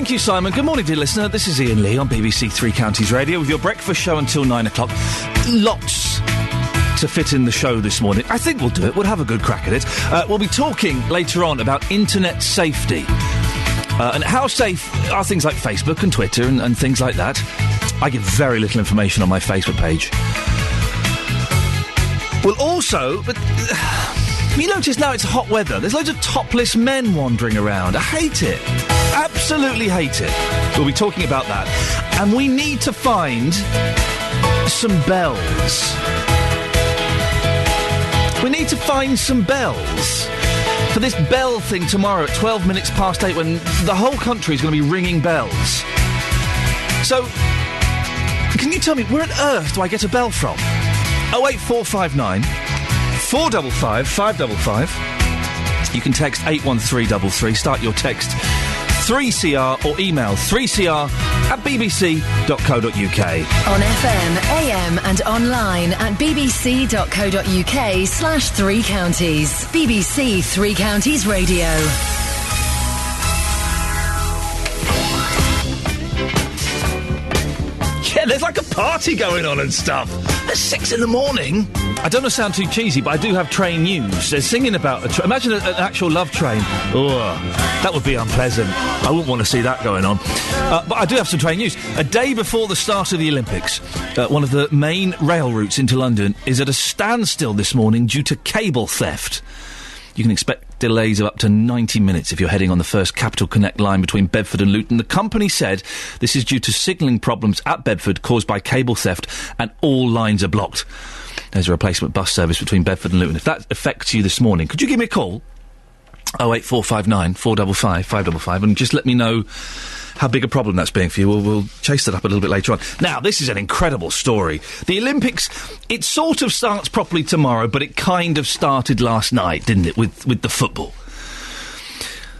Thank you, Simon. Good morning, dear listener. This is Iain Lee on BBC Three Counties Radio with your breakfast show until 9 o'clock. Lots to fit in the show this morning. I think we'll do it. We'll have a good crack at it. We'll be talking later on about internet safety. And how safe are things like Facebook and Twitter and things like that. I give very little information on my Facebook page. Well, also, but you notice now it's hot weather. There's loads of topless men wandering around. I hate it. Absolutely hate it. We'll be talking about that. And we need to find some bells. We need to find some bells for this bell thing tomorrow at 12 minutes past 8 when the whole country is going to be ringing bells. So, can you tell me, where on earth do I get a bell from? 08459 455 555. You can text 81333. Start your text 3CR or email 3cr@bbc.co.uk. On FM, AM and online at bbc.co.uk/Three Counties. BBC Three Counties Radio. Yeah, there's like a party going on and stuff. At 6 in the morning. I don't want to sound too cheesy, but I do have train news. They're singing about imagine an actual love train. Oh, that would be unpleasant. I wouldn't want to see that going on. But I do have some train news. A day before the start of the Olympics, one of the main rail routes into London is at a standstill this morning due to cable theft. You can expect delays of up to 90 minutes if you're heading on the first Capital Connect line between Bedford and Luton. The company said this is due to signalling problems at Bedford caused by cable theft, and all lines are blocked. There's a replacement bus service between Bedford and Luton. If that affects you this morning, could you give me a call? 08459 455 555 and just let me know how big a problem that's being for you. We'll chase that up a little bit later on. Now, this is an incredible story. The Olympics, it sort of starts properly tomorrow, but it kind of started last night, didn't it, with the football.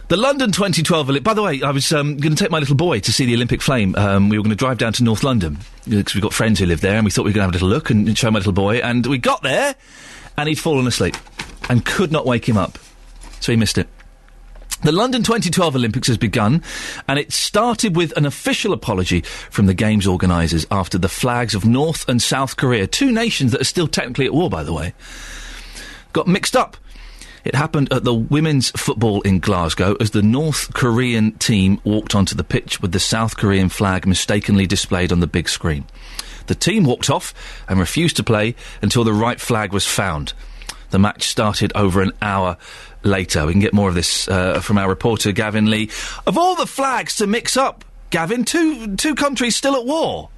The London 2012 Olympics... By the way, I was going to take my little boy to see the Olympic flame. We were going to drive down to North London, because we've got friends who live there, and we thought we were going to have a little look and show my little boy. And we got there, and he'd fallen asleep, and could not wake him up. So he missed it. The London 2012 Olympics has begun, and it started with an official apology from the Games organisers after the flags of North and South Korea, two nations that are still technically at war, by the way, got mixed up. It happened at the women's football in Glasgow as the North Korean team walked onto the pitch with the South Korean flag mistakenly displayed on the big screen. The team walked off and refused to play until the right flag was found. The match started over an hour later. We can get more of this from our reporter, Gavin Lee. Of all the flags to mix up, Gavin, two countries still at war.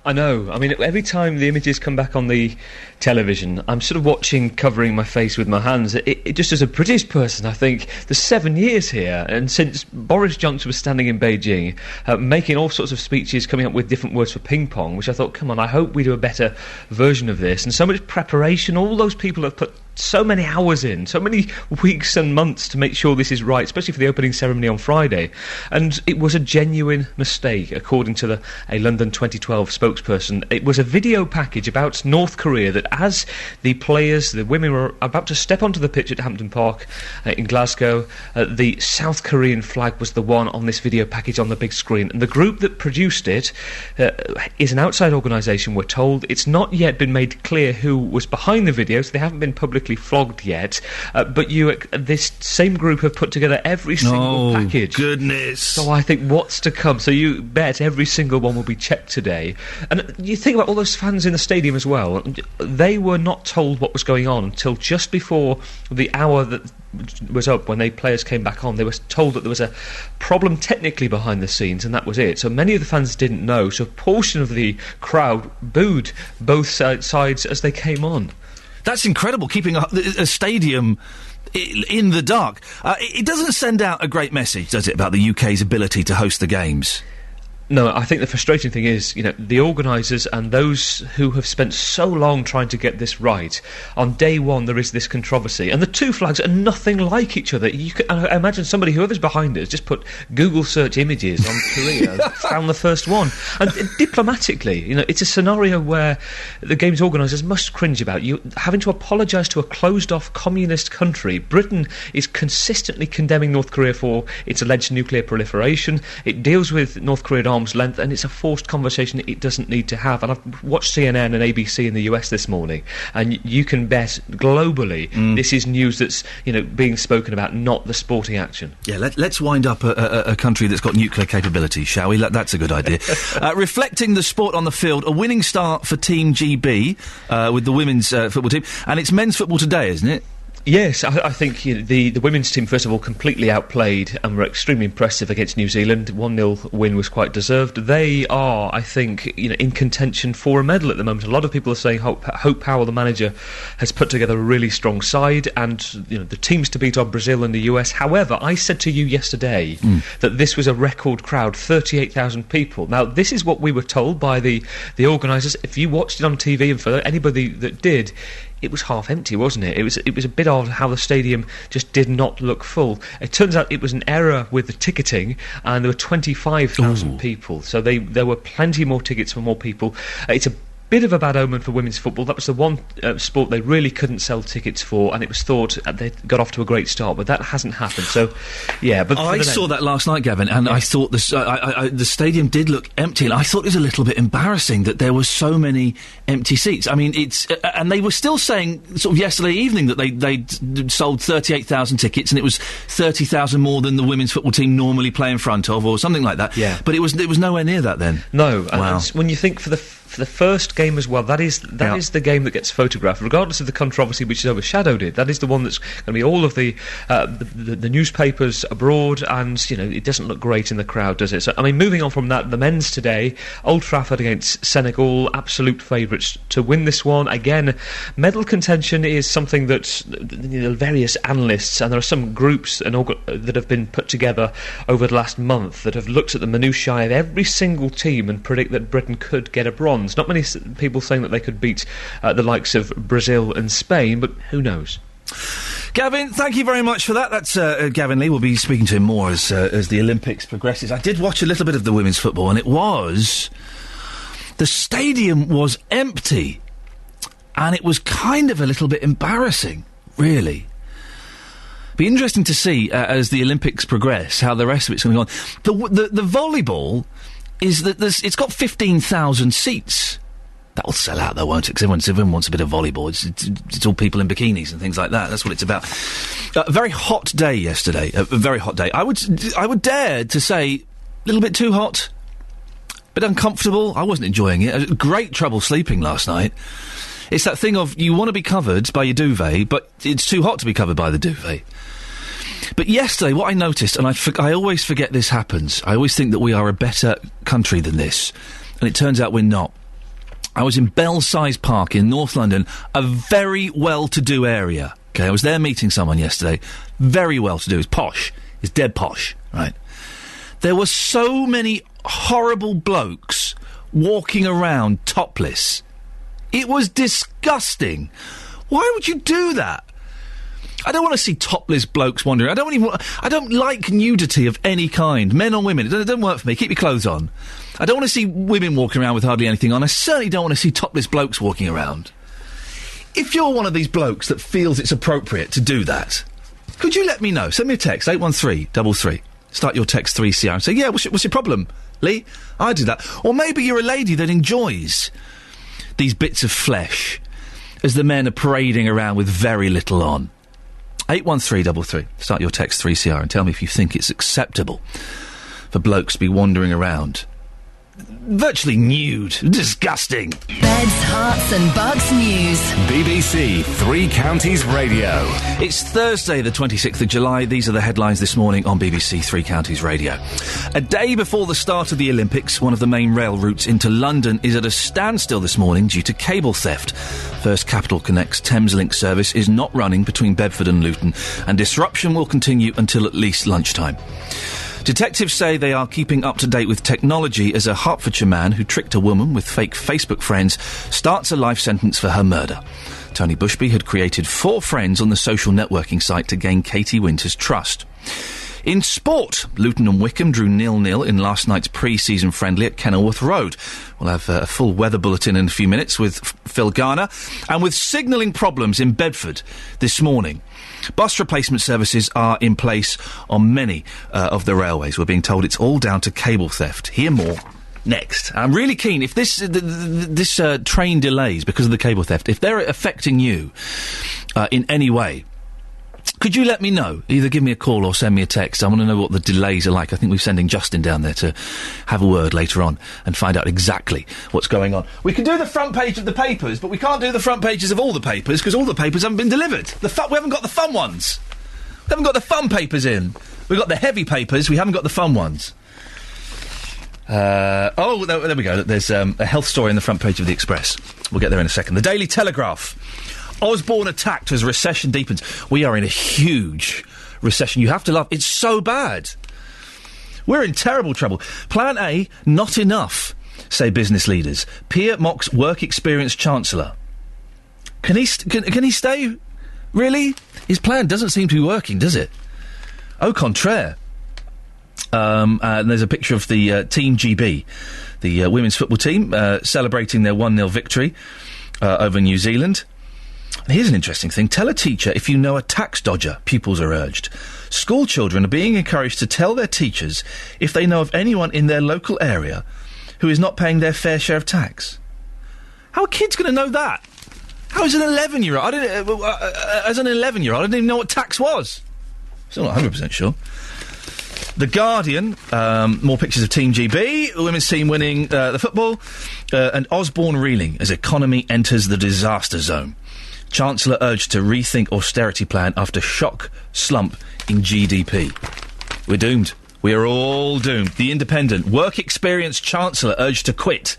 I know. I mean, every time the images come back on the television, I'm sort of covering my face with my hands. It just as a British person, I think there's 7 years here, and since Boris Johnson was standing in Beijing, making all sorts of speeches, coming up with different words for ping pong, which I thought, come on, I hope we do a better version of this. And so much preparation, all those people have put so many hours in, so many weeks and months to make sure this is right, especially for the opening ceremony on Friday. And it was a genuine mistake, according to a London 2012 spokesperson. It was a video package about North Korea that as the players, the women, were about to step onto the pitch at Hampden Park in Glasgow, the South Korean flag was the one on this video package on the big screen. And the group that produced it is an outside organisation, we're told. It's not yet been made clear who was behind the video, so they haven't been publicly flogged yet, but this same group have put together every single package. Goodness. So I think what's to come, so you bet every single one will be checked today. And you think about all those fans in the stadium as well. They were not told what was going on until just before the hour that was up, when players came back on. They were told that there was a problem technically behind the scenes, and that was it. So many of the fans didn't know, so a portion of the crowd booed both sides as they came on. That's incredible, keeping a stadium in the dark. It doesn't send out a great message, does it, about the UK's ability to host the Games? No, I think the frustrating thing is, the organisers and those who have spent so long trying to get this right, on day one there is this controversy, and the two flags are nothing like each other. I imagine whoever's behind it, just put Google search images on Korea, found the first one. And diplomatically, it's a scenario where the game's organisers must cringe about you having to apologise to a closed-off communist country. Britain is consistently condemning North Korea for its alleged nuclear proliferation. It deals with North Korea at arm's length, and it's a forced conversation it doesn't need to have. And I've watched CNN and ABC in the US this morning, and you can bet globally this is news that's being spoken about, not the sporting action. Yeah, let's wind up a country that's got nuclear capabilities, shall we? That's a good idea. Reflecting the sport on the field, a winning start for Team GB with the women's football team, and it's men's football today, isn't it? Yes, I think the women's team, first of all, completely outplayed and were extremely impressive against New Zealand. 1-0 win was quite deserved. They are, I think, in contention for a medal at the moment. A lot of people are saying Hope Powell, the manager, has put together a really strong side, and the teams to beat are Brazil and the US. However, I said to you yesterday that this was a record crowd, 38,000 people. Now, this is what we were told by the organisers. If you watched it on TV, and for anybody that did, it was half empty, wasn't it? It was a bit odd how the stadium just did not look full. It turns out it was an error with the ticketing, and there were 25,000 people. So there were plenty more tickets for more people. It's a bit of a bad omen for women's football. That was the one sport they really couldn't sell tickets for, and it was thought they got off to a great start, but that hasn't happened. So, yeah. But I saw that last night, Gavin, and I thought the stadium did look empty, and I thought it was a little bit embarrassing that there were so many empty seats. I mean, and they were still saying sort of yesterday evening that they'd sold 38,000 tickets, and it was 30,000 more than the women's football team normally play in front of, or something like that. Yeah. But it was nowhere near that then. No. Wow. And when you think for the first game as well, that is the game that gets photographed, regardless of the controversy which has overshadowed it. That is the one that's going to be all of the newspapers abroad, and it doesn't look great in the crowd, does it? So, I mean, moving on from that, the men's today, Old Trafford against Senegal, absolute favourites to win this one. Again, medal contention is something that various analysts, and there are some groups that have been put together over the last month that have looked at the minutiae of every single team and predict that Britain could get a bronze. Not many people saying that they could beat the likes of Brazil and Spain, but who knows? Gavin, thank you very much for that. That's Gavin Lee. We'll be speaking to him more as the Olympics progresses. I did watch a little bit of the women's football, and the stadium was empty, and it was kind of a little bit embarrassing, really. Be interesting to see as the Olympics progress how the rest of it's going to go on. The volleyball is that it's got 15,000 seats. That'll sell out, though, won't it? Because everyone wants a bit of volleyball. It's all people in bikinis and things like that. That's what it's about. A very hot day yesterday. A very hot day. I would dare to say a little bit too hot, a bit uncomfortable. I wasn't enjoying it. I had great trouble sleeping last night. It's that thing of you want to be covered by your duvet, but it's too hot to be covered by the duvet. But yesterday, what I noticed, and I always forget this happens, I always think that we are a better country than this, and it turns out we're not. I was in Belsize Park in North London, a very well-to-do area. Okay, I was there meeting someone yesterday. Very well-to-do. It's posh. It's dead posh, right? There were so many horrible blokes walking around topless. It was disgusting. Why would you do that? I don't want to see topless blokes wandering. I don't like nudity of any kind, men or women. It doesn't work for me. Keep your clothes on. I don't want to see women walking around with hardly anything on. I certainly don't want to see topless blokes walking around. If you're one of these blokes that feels it's appropriate to do that, could you let me know? Send me a text, 81333. Start your text 3CR and say, yeah, what's your problem, Lee? I do that. Or maybe you're a lady that enjoys these bits of flesh as the men are parading around with very little on. 81333. Start your text 3CR and tell me if you think it's acceptable for blokes to be wandering around virtually nude. Disgusting. Beds, hearts and bugs news. BBC Three Counties Radio. It's Thursday the 26th of July. These are the headlines this morning on BBC Three Counties Radio. A day before the start of the Olympics, one of the main rail routes into London is at a standstill this morning due to cable theft. First Capital Connect's Thameslink service is not running between Bedford and Luton, and disruption will continue until at least lunchtime. Detectives say they are keeping up to date with technology as a Hertfordshire man who tricked a woman with fake Facebook friends starts a life sentence for her murder. Tony Bushby had created 4 friends on the social networking site to gain Katie Winter's trust. In sport, Luton and Wickham drew 0-0 in last night's pre-season friendly at Kenilworth Road. We'll have a full weather bulletin in a few minutes with Phil Garner. And with signalling problems in Bedford this morning, bus replacement services are in place on many of the railways. We're being told it's all down to cable theft. Hear more next. I'm really keen, if this train delays because of the cable theft, if they're affecting you in any way, could you let me know? Either give me a call or send me a text. I want to know what the delays are like. I think we're sending Justin down there to have a word later on and find out exactly what's going on. We can do the front page of the papers, but we can't do the front pages of all the papers because all the papers haven't been delivered. We haven't got the fun ones. We haven't got the fun papers in. We've got the heavy papers, we haven't got the fun ones. There we go. There's a health story on the front page of the Express. We'll get there in a second. The Daily Telegraph. Osborne attacked as recession deepens. We are in a huge recession. You have to laugh. It's so bad. We're in terrible trouble. Plan A, not enough, say business leaders. Peer mocks work experience Chancellor. Can he stay? Really? His plan doesn't seem to be working, does it? Au contraire. And there's a picture of the Team GB, the women's football team, celebrating their 1-0 victory over New Zealand. And here's an interesting thing. Tell a teacher if you know a tax dodger, pupils are urged. School children are being encouraged to tell their teachers if they know of anyone in their local area who is not paying their fair share of tax. How are kids going to know that? How is an 11-year-old? As an 11-year-old, I didn't even know what tax was. Still not 100% sure. The Guardian, more pictures of Team GB, the women's team winning the football, and Osborne reeling as economy enters the disaster zone. Chancellor urged to rethink austerity plan after shock slump in GDP. We're doomed. We are all doomed. The Independent. Work experience Chancellor urged to quit.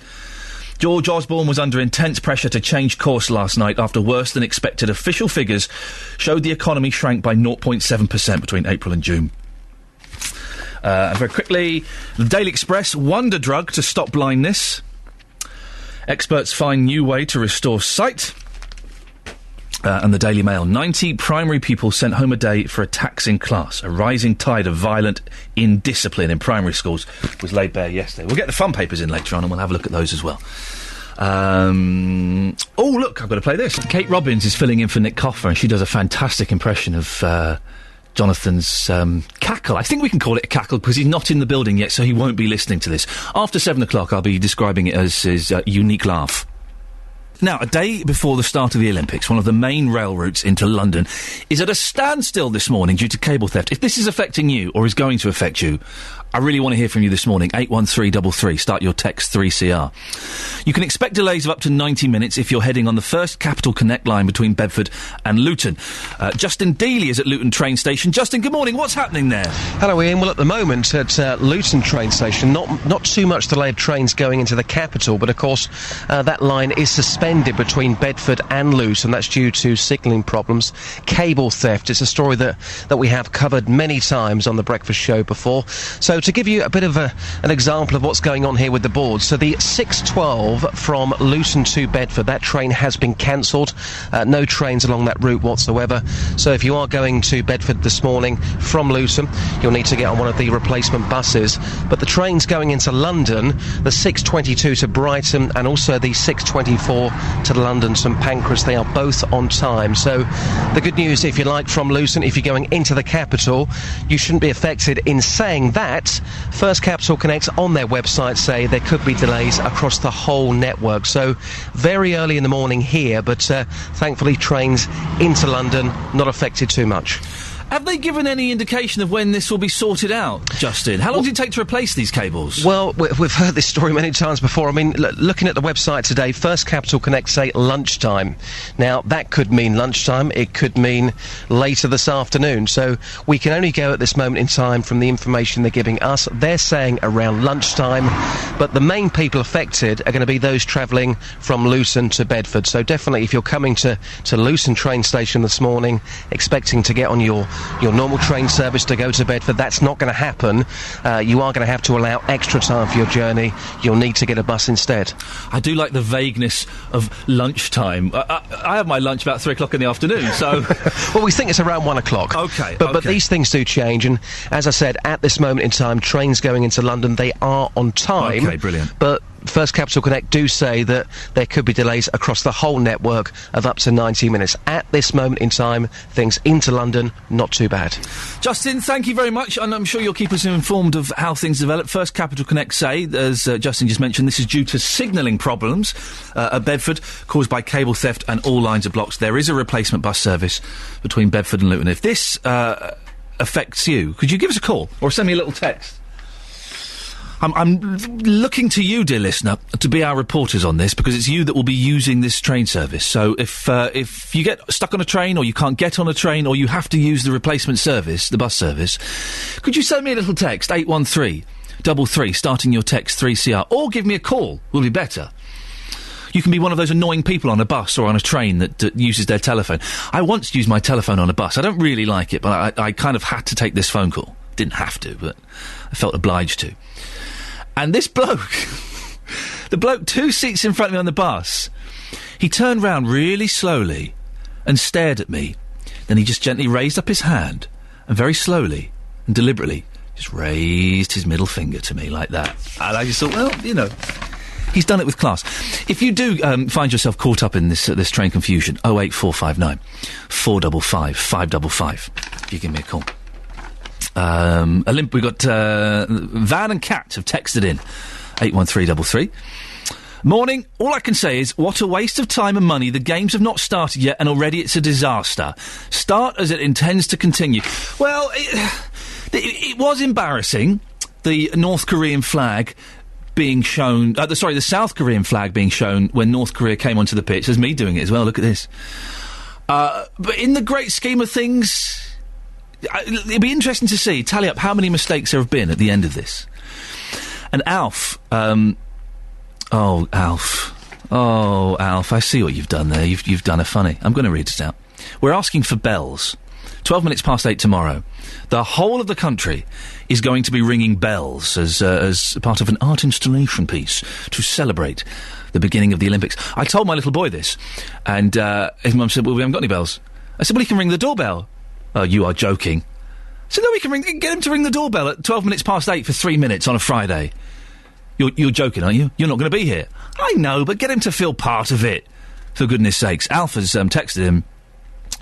George Osborne was under intense pressure to change course last night after worse than expected official figures showed the economy shrank by 0.7% between April and June. And very quickly, the Daily Express, wonder drug to stop blindness. Experts find new way to restore sight. And the Daily Mail, 90 primary pupils sent home a day for attacks in class. A rising tide of violent indiscipline in primary schools was laid bare yesterday. We'll get the fun papers in later on and we'll have a look at those as well. Look, I've got to play this. Kate Robbins is filling in for Nick Coffer and she does a fantastic impression of Jonathan's cackle. I think we can call it a cackle because he's not in the building yet, so he won't be listening to this. After 7 o'clock, I'll be describing it as his unique laugh. Now, a day before the start of the Olympics, one of the main rail routes into London is at a standstill this morning due to cable theft. If this is affecting you, or is going to affect you, I really want to hear from you this morning. 81333. Start your text 3CR. You can expect delays of up to 90 minutes if you're heading on the first Capital Connect line between Bedford and Luton. Justin Dealey is at Luton train station. Justin, good morning. What's happening there? Hello, Ian. Well, at the moment at Luton train station, not too much delay of trains going into the capital, but of course that line is suspended between Bedford and Luton. That's due to signalling problems. Cable theft. It's a story that we have covered many times on the breakfast show before. So to give you a bit of an example of what's going on here with the board, so the 6:12 from Luton to Bedford, that train has been cancelled. No trains along that route whatsoever. So if you are going to Bedford this morning from Luton, you'll need to get on one of the replacement buses. But the trains going into London, the 6:22 to Brighton and also the 6:24 to London St Pancras, they are both on time. So the good news, if you like, from Luton, if you're going into the capital, you shouldn't be affected. In saying that, First Capital Connect on their website say there could be delays across the whole network. So very early in the morning here, but thankfully trains into London not affected too much. Have they given any indication of when this will be sorted out, Justin? How long does it take to replace these cables? Well, we've heard this story many times before. I mean, looking at the website today, First Capital Connect say lunchtime. Now, that could mean lunchtime. It could mean later this afternoon. So we can only go at this moment in time from the information they're giving us. They're saying around lunchtime, but the main people affected are going to be those travelling from Luton to Bedford. So definitely, if you're coming to Luton train station this morning, expecting to get on your your normal train service to go to Bedford. That's not going to happen. You are going to have to allow extra time for your journey. You'll need to get a bus instead. I do like the vagueness of lunchtime. I have my lunch about 3 o'clock in the afternoon, so... Well, we think it's around 1 o'clock. OK. But these things do change, and as I said, at this moment in time, trains going into London, they are on time. OK, brilliant. But First Capital Connect do say that there could be delays across the whole network of up to 90 minutes. At this moment in time, things into London, not too bad. Justin, thank you very much, and I'm sure you'll keep us informed of how things develop. First Capital Connect say, as Justin just mentioned, this is due to signalling problems at Bedford caused by cable theft and all lines are blocked. There is a replacement bus service between Bedford and Luton. If this affects you, could you give us a call or send me a little text? I'm looking to you, dear listener, to be our reporters on this, because it's you that will be using this train service. So if you get stuck on a train, or you can't get on a train, or you have to use the replacement service, the bus service, could you send me a little text, 81333, starting your text 3CR, or give me a call, will be better. You can be one of those annoying people on a bus or on a train that uses their telephone. I once used my telephone on a bus. I don't really like it, but I kind of had to take this phone call. Didn't have to, but I felt obliged to. And this bloke, the bloke 2 seats in front of me on the bus, he turned round really slowly and stared at me. Then he just gently raised up his hand and very slowly and deliberately just raised his middle finger to me like that. And I just thought, well, you know, he's done it with class. If you do find yourself caught up in this train confusion, 08459 455 555, you give me a call. We've got Van and Kat have texted in 81333. Morning. All I can say is, what a waste of time and money. The games have not started yet, and already it's a disaster. Start as it intends to continue. Well, it was embarrassing. The North Korean flag being shown... the South Korean flag being shown when North Korea came onto the pitch. There's me doing it as well. Look at this. But in the great scheme of things... it'd be interesting to see, tally up how many mistakes there have been at the end of this. And Alf, Alf, I see what you've done there. You've done a funny. I'm going to read this out. We're asking for bells. 12 minutes past 8 tomorrow. The whole of the country is going to be ringing bells as part of an art installation piece to celebrate the beginning of the Olympics. I told my little boy this, and his mum said, well, we haven't got any bells. I said, well, he can ring the doorbell. Oh, you are joking. So no, we can get him to ring the doorbell at 12 minutes past 8 for 3 minutes on a Friday. You're joking, aren't you? You're not going to be here. I know, but get him to feel part of it. For goodness sakes. Alpha's texted him.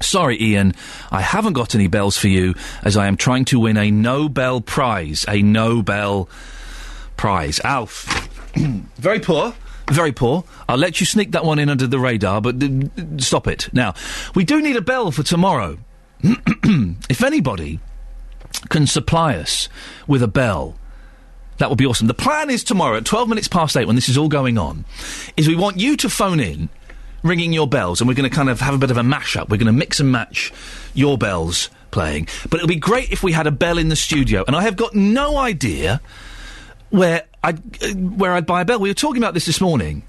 Sorry, Iain, I haven't got any bells for you, as I am trying to win a Nobel Prize. A Nobel Prize. Alf. Very poor. Very poor. I'll let you sneak that one in under the radar, but stop it. Now, we do need a bell for tomorrow. If anybody can supply us with a bell, that would be awesome. The plan is tomorrow at 12 minutes past 8, when this is all going on, is we want you to phone in, ringing your bells, and we're going to kind of have a bit of a mash-up. We're going to mix and match your bells playing. But it would be great if we had a bell in the studio, and I have got no idea where I'd buy a bell. We were talking about this morning,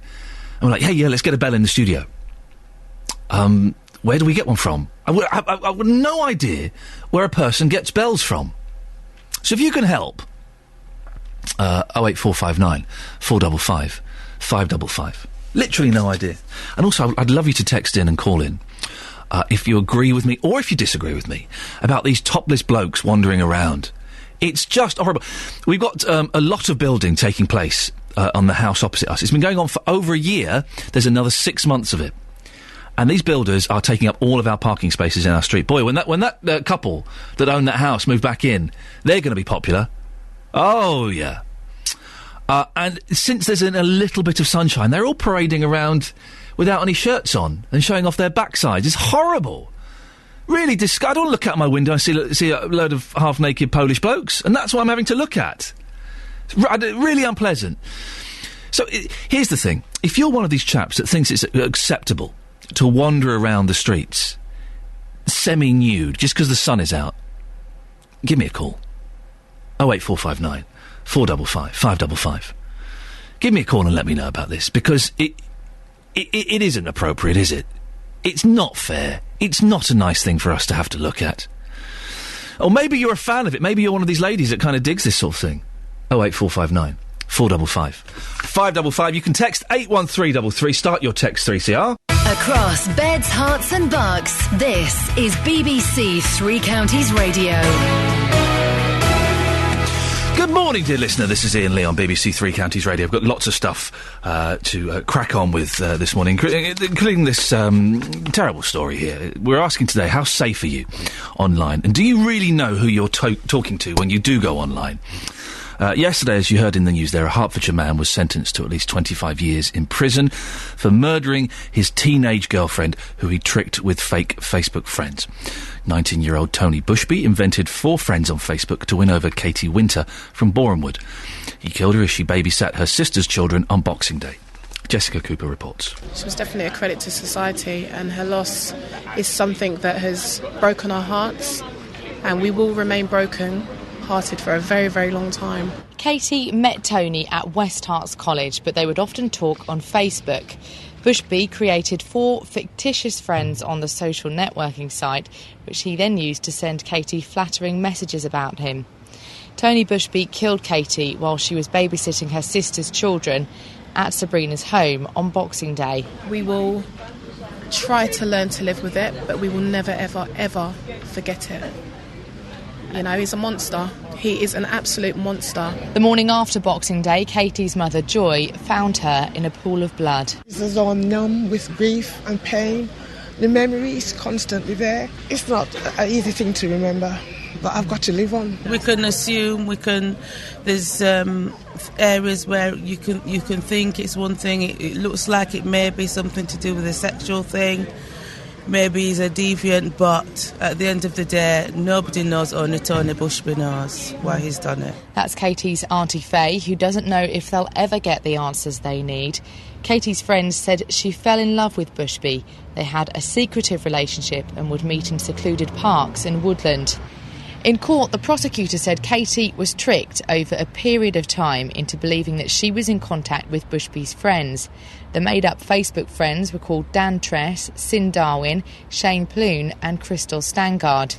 and we're like, hey, yeah, let's get a bell in the studio. Where do we get one from? I've no idea where a person gets bells from. So if you can help, 08459 455 555. Literally no idea. And also, I'd love you to text in and call in if you agree with me or if you disagree with me about these topless blokes wandering around. It's just horrible. We've got a lot of building taking place on the house opposite us. It's been going on for over a year. There's another 6 months of it. And these builders are taking up all of our parking spaces in our street. Boy, when that couple that own that house move back in, they're going to be popular. Oh, yeah. And since there's a little bit of sunshine, they're all parading around without any shirts on and showing off their backsides. It's horrible. Really I don't look out my window and see a load of half-naked Polish blokes, and that's what I'm having to look at. It's really unpleasant. So, here's the thing. If you're one of these chaps that thinks it's acceptable to wander around the streets semi-nude just because the sun is out, give me a call. 08459 455 555. Give me a call and let me know about this, because it isn't appropriate, is it? It's not fair. It's not a nice thing for us to have to look at. Or maybe you're a fan of it. Maybe you're one of these ladies that kind of digs this sort of thing. 08459 455 555. You can text 81333. Start your text 3CR. Across beds, hearts and bucks, this is BBC Three Counties Radio. Good morning, dear listener. This is Iain Lee on BBC Three Counties Radio. I've got lots of stuff to crack on with this morning, including this terrible story here. We're asking today, how safe are you online? And do you really know who you're talking to when you do go online? Yesterday, as you heard in the news there, a Hertfordshire man was sentenced to at least 25 years in prison for murdering his teenage girlfriend, who he tricked with fake Facebook friends. 19-year-old Tony Bushby invented 4 friends on Facebook to win over Katie Winter from Borehamwood. He killed her as she babysat her sister's children on Boxing Day. Jessica Cooper reports. She was definitely a credit to society, and her loss is something that has broken our hearts, and we will remain broken-hearted for a very, very long time. Katie met Tony at West Herts College, but they would often talk on Facebook. Bushby created 4 fictitious friends on the social networking site, which he then used to send Katie flattering messages about him. Tony Bushby killed Katie while she was babysitting her sister's children at Sabrina's home on Boxing Day. We will try to learn to live with it, but we will never, ever, ever forget it. You know, he's a monster. He is an absolute monster. The morning after Boxing Day, Katie's mother, Joy, found her in a pool of blood. As I'm numb with grief and pain. The memory is constantly there. It's not an easy thing to remember, but I've got to live on. We can assume, there's areas where you can think it's one thing. It looks like it may be something to do with a sexual thing. Maybe he's a deviant, but at the end of the day, nobody knows, only Tony Bushby knows why he's done it. That's Katie's Auntie Faye, who doesn't know if they'll ever get the answers they need. Katie's friends said she fell in love with Bushby. They had a secretive relationship and would meet in secluded parks in Woodland. In court, the prosecutor said Katie was tricked over a period of time into believing that she was in contact with Bushby's friends. The made-up Facebook friends were called Dan Tress, Sin Darwin, Shane Ploon and Crystal Stangard.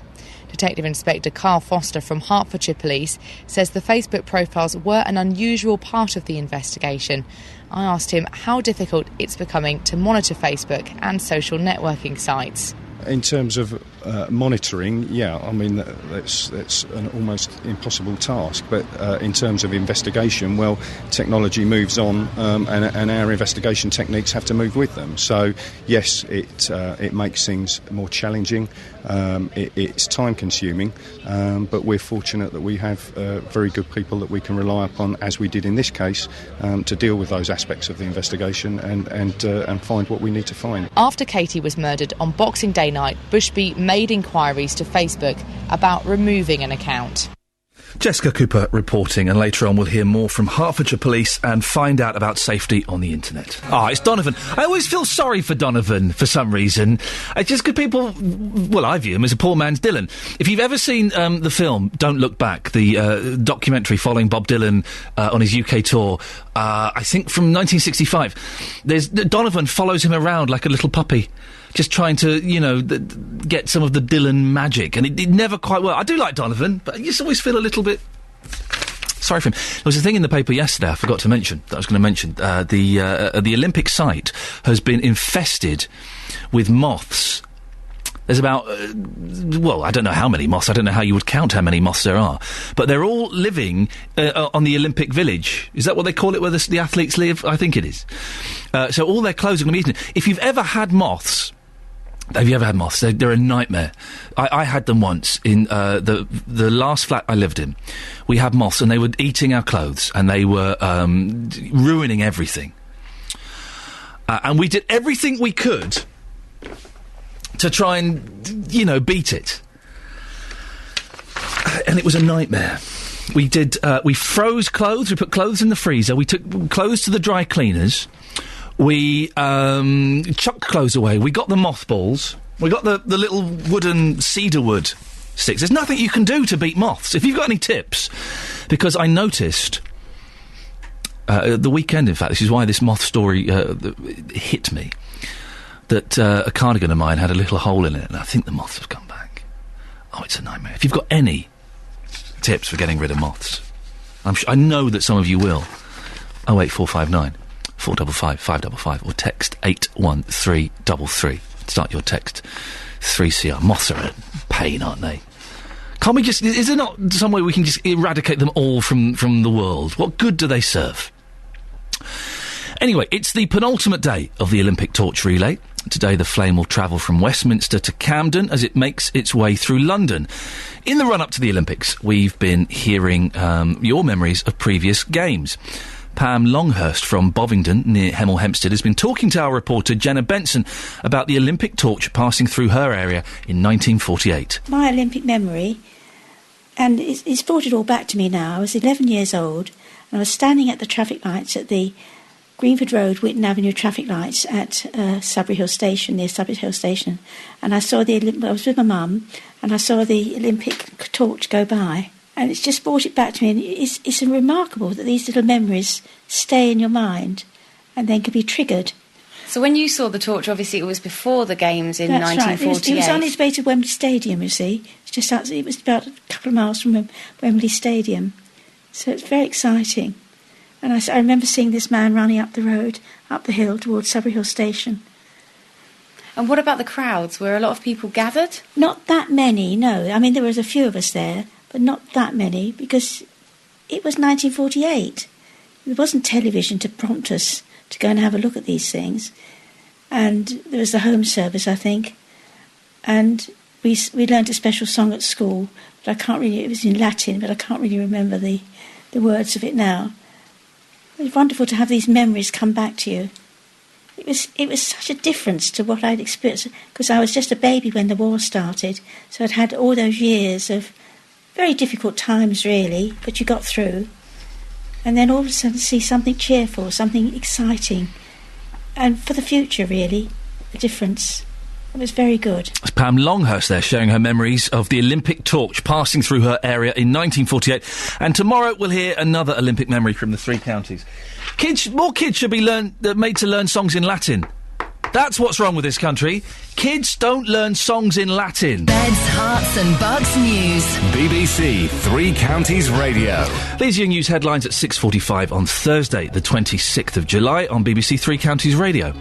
Detective Inspector Carl Foster from Hertfordshire Police says the Facebook profiles were an unusual part of the investigation. I asked him how difficult it's becoming to monitor Facebook and social networking sites. In terms of monitoring, I mean, that's an almost impossible task. But in terms of investigation, well, technology moves on and our investigation techniques have to move with them. So, yes, it makes things more challenging. It's time-consuming, but we're fortunate that we have very good people that we can rely upon, as we did in this case, to deal with those aspects of the investigation and find what we need to find. After Katie was murdered on Boxing Day night, Bushby made inquiries to Facebook about removing an account. Jessica Cooper reporting, and later on we'll hear more from Hertfordshire Police and find out about safety on the internet. It's Donovan. I always feel sorry for Donovan for some reason. It's just because people, well, I view him as a poor man's Dylan. If you've ever seen the film Don't Look Back, the documentary following Bob Dylan on his UK tour, I think from 1965, Donovan follows him around like a little puppy, just trying to, get some of the Dylan magic, and it never quite worked. I do like Donovan, but I just always feel a little bit sorry for him. There was a thing in the paper yesterday I forgot to mention, that I was going to mention. The Olympic site has been infested with moths. There's about, I don't know how many moths. I don't know how you would count how many moths there are. But they're all living on the Olympic Village. Is that what they call it, where the athletes live? I think it is. So all their clothes are going to be eaten. If you've ever had moths... Have you ever had moths? They're a nightmare. I had them once in the last flat I lived in. We had moths, and they were eating our clothes, and they were ruining everything. And we did everything we could to try and, beat it. And it was a nightmare. We froze clothes, we put clothes in the freezer, we took clothes to the dry cleaners, we chucked clothes away, we got the mothballs, we got the little wooden cedar wood sticks. There's nothing you can do to beat moths. If you've got any tips, because I noticed... the weekend, in fact, this is why this moth story hit me, that a cardigan of mine had a little hole in it, and I think the moths have come back. Oh, it's a nightmare. If you've got any tips for getting rid of moths, I know that some of you will. 08459 455 555 or text 81333. Start your text 3CR. Moths are a pain, aren't they? Can't we just... Is there not some way we can just eradicate them all from the world? What good do they serve? Anyway, it's the penultimate day of the Olympic torch relay. Today the flame will travel from Westminster to Camden as it makes its way through London. In the run-up to the Olympics, we've been hearing your memories of previous games. Pam Longhurst from Bovingdon, near Hemel Hempstead, has been talking to our reporter Jenna Benson about the Olympic torch passing through her area in 1948. My Olympic memory, and it's brought it all back to me now. I was 11 years old, and I was standing at the traffic lights at the Greenford Road, Whitton Avenue traffic lights at Sudbury Hill Station, near Sudbury Hill Station, and I saw I was with my mum, and I saw the Olympic torch go by. And it's just brought it back to me, and it's remarkable that these little memories stay in your mind and then can be triggered. So when you saw the torch, obviously it was before the Games in That's 1948. Right. It was on its way to Wembley Stadium, you see. It was about a couple of miles from Wembley Stadium. So it's very exciting. And I remember seeing this man running up the road, up the hill towards Sudbury Hill Station. And what about the crowds? Were a lot of people gathered? Not that many, no. I mean, there was a few of us there, but not that many, because it was 1948. There wasn't television to prompt us to go and have a look at these things. And there was the home service, I think. And we learned a special song at school, but I can't really... It was in Latin, but I can't really remember the words of it now. It was wonderful to have these memories come back to you. It was such a difference to what I'd experienced, because I was just a baby when the war started, so I'd had all those years of very difficult times, really, but you got through. And then all of a sudden see something cheerful, something exciting, and for the future, really, a difference. It was very good. It's Pam Longhurst there, sharing her memories of the Olympic torch passing through her area in 1948. And tomorrow we'll hear another Olympic memory from the three counties. More kids should be made to learn songs in Latin. That's what's wrong with this country. Kids don't learn songs in Latin. Beds, Hearts and Bucks News. BBC Three Counties Radio. These are your news headlines at 6:45 on Thursday, the 26th of July on BBC Three Counties Radio.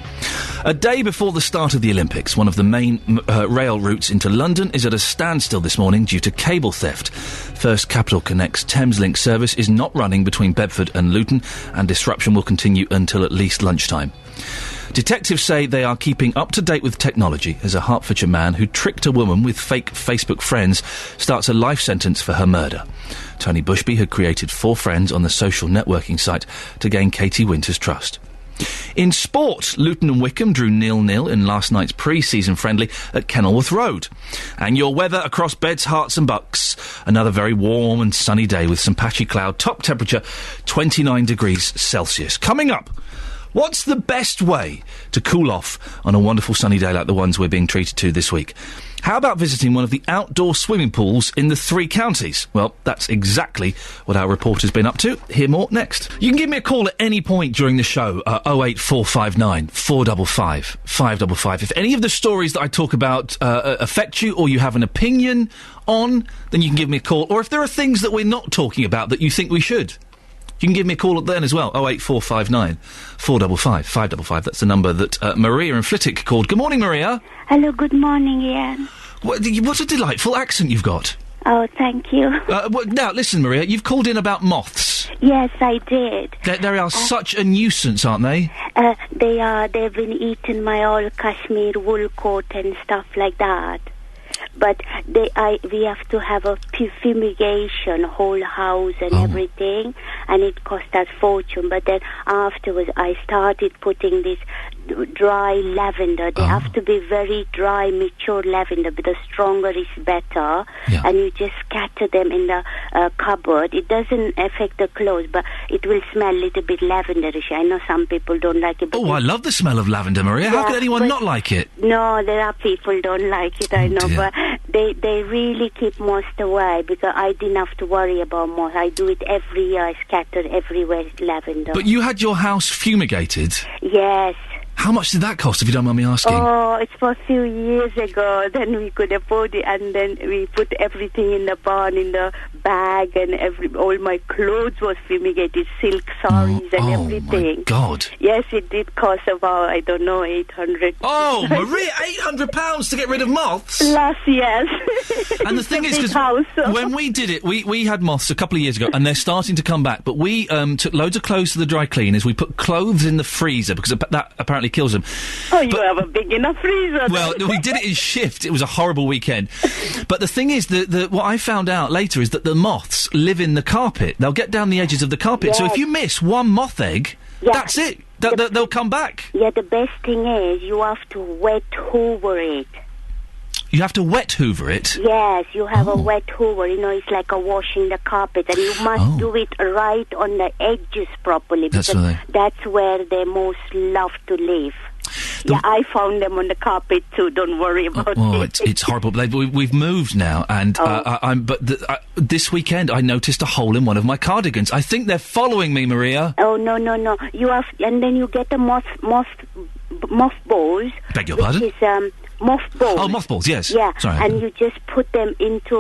A day before the start of the Olympics, one of the main rail routes into London is at a standstill this morning due to cable theft. First Capital Connect's Thameslink service is not running between Bedford and Luton, and disruption will continue until at least lunchtime. Detectives say they are keeping up to date with technology as a Hertfordshire man who tricked a woman with fake Facebook friends starts a life sentence for her murder. Tony Bushby had created 4 friends on the social networking site to gain Katie Winter's trust. In sport, Luton and Wickham drew 0-0 in last night's pre-season friendly at Kenilworth Road. And your weather across Beds, Herts and Bucks. Another very warm and sunny day with some patchy cloud. Top temperature 29 degrees Celsius. Coming up, what's the best way to cool off on a wonderful sunny day like the ones we're being treated to this week? How about visiting one of the outdoor swimming pools in the three counties? Well, that's exactly what our reporter's been up to. Hear more next. You can give me a call at any point during the show, 08459 455 555. If any of the stories that I talk about affect you or you have an opinion on, then you can give me a call. Or if there are things that we're not talking about that you think we should, you can give me a call then as well, 08459 455 555. That's the number that Maria in Flitwick called. Good morning, Maria. Hello, good morning, Iain. What a delightful accent you've got. Oh, thank you. Now, listen, Maria, you've called in about moths. Yes, I did. They are such a nuisance, aren't they? They are. They've been eating my old cashmere wool coat and stuff like that. But we have to have a fumigation, whole house and everything, and it cost us fortune. But then afterwards, I started putting this dry lavender. They have to be very dry, mature lavender, but the stronger is better. Yeah. And you just scatter them in the cupboard. It doesn't affect the clothes, but it will smell a little bit lavenderish. I know some people don't like it. But I love the smell of lavender, Maria. How could anyone not like it? No, there are people don't like it, I know, dear. But they really keep moth away, because I didn't have to worry about moth. I do it every year. I scatter everywhere lavender. But you had your house fumigated? Yes. How much did that cost, if you don't mind me asking? Oh, it's for a few years ago. Then we could afford it, and then we put everything in the barn, in the bag, and all my clothes was fumigated, silk saris and everything. Oh, my God. Yes, it did cost about, I don't know, 800. Oh, Maria, £800 to get rid of moths? Plus, yes. And the thing is, because when we did it, we had moths a couple of years ago, and they're starting to come back, but we took loads of clothes to the dry cleaners. We put clothes in the freezer, because that apparently kills them. Oh, you have a big enough freezer. Well, we did it in shift. It was a horrible weekend. But the thing is, what I found out later is that the moths live in the carpet. They'll get down the edges of the carpet. Yes. So if you miss one moth egg, that's it. They'll come back. Yeah, the best thing is you have to wet hoover it. You have to wet hoover it? Yes, you have a wet hoover. You know, it's like a washing the carpet, and you must do it right on the edges properly, because that's where they most love to live. I found them on the carpet too. Don't worry about it. Oh, it's horrible. We've moved now, and this weekend I noticed a hole in one of my cardigans. I think they're following me, Maria. Oh no! You have, and then you get the mothballs. Beg your pardon? Which is mothballs. Oh, mothballs, yes. Yeah, sorry. And you just put them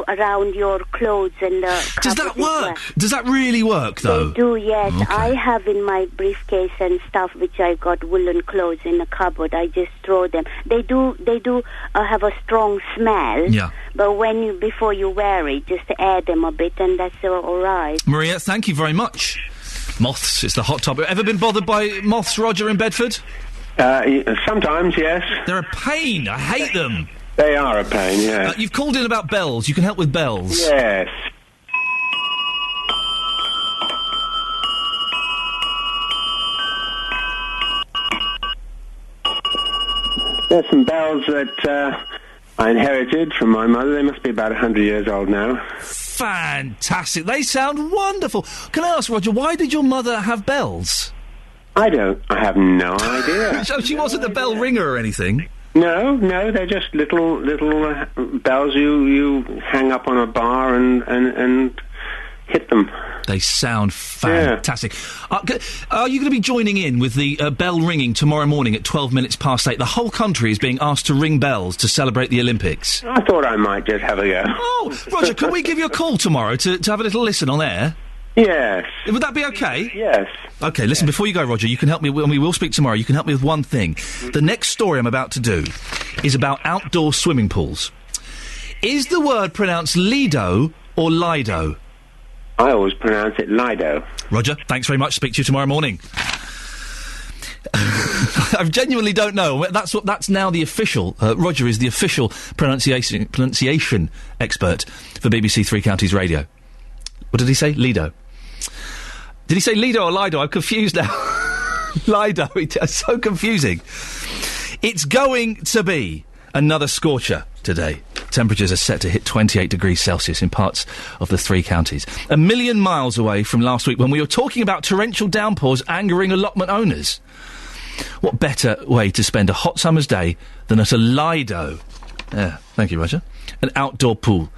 around your clothes and the. Does that work? Does that really work, though? They do, yes. Okay. I have in my briefcase and stuff, which I got woolen clothes in the cupboard. I just throw them. They do have a strong smell. Yeah. But before you wear it, just air them a bit, and that's all right. Maria, thank you very much. Moths, it's the hot topic. Ever been bothered by moths, Roger, in Bedford? Sometimes, yes. They're a pain. I hate them. They are a pain, yeah. You've called in about bells. You can help with bells. Yes. There's some bells that I inherited from my mother. They must be about 100 years old now. Fantastic. They sound wonderful. Can I ask, Roger, why did your mother have bells? I have no idea. So she wasn't a bell ringer or anything? No, they're just little bells you hang up on a bar and hit them. They sound fantastic. Yeah. Are you going to be joining in with the bell ringing tomorrow morning at 12 minutes past 8? The whole country is being asked to ring bells to celebrate the Olympics. I thought I might just have a go. Oh, Roger, can we give you a call tomorrow to have a little listen on air? Yes. Would that be okay? Yes. Okay, listen, before you go, Roger, you can help me, and we will speak tomorrow, you can help me with one thing. The next story I'm about to do is about outdoor swimming pools. Is the word pronounced Lido or Lido? I always pronounce it Lido. Roger, thanks very much. Speak to you tomorrow morning. I genuinely don't know. That's now the official. Roger is the official pronunciation expert for BBC Three Counties Radio. What did he say? Lido. Did he say Lido or Lido? I'm confused now. Lido. It's so confusing. It's going to be another scorcher today. Temperatures are set to hit 28 degrees Celsius in parts of the three counties. A million miles away from last week when we were talking about torrential downpours angering allotment owners. What better way to spend a hot summer's day than at a Lido? Yeah, thank you, Roger. An outdoor pool.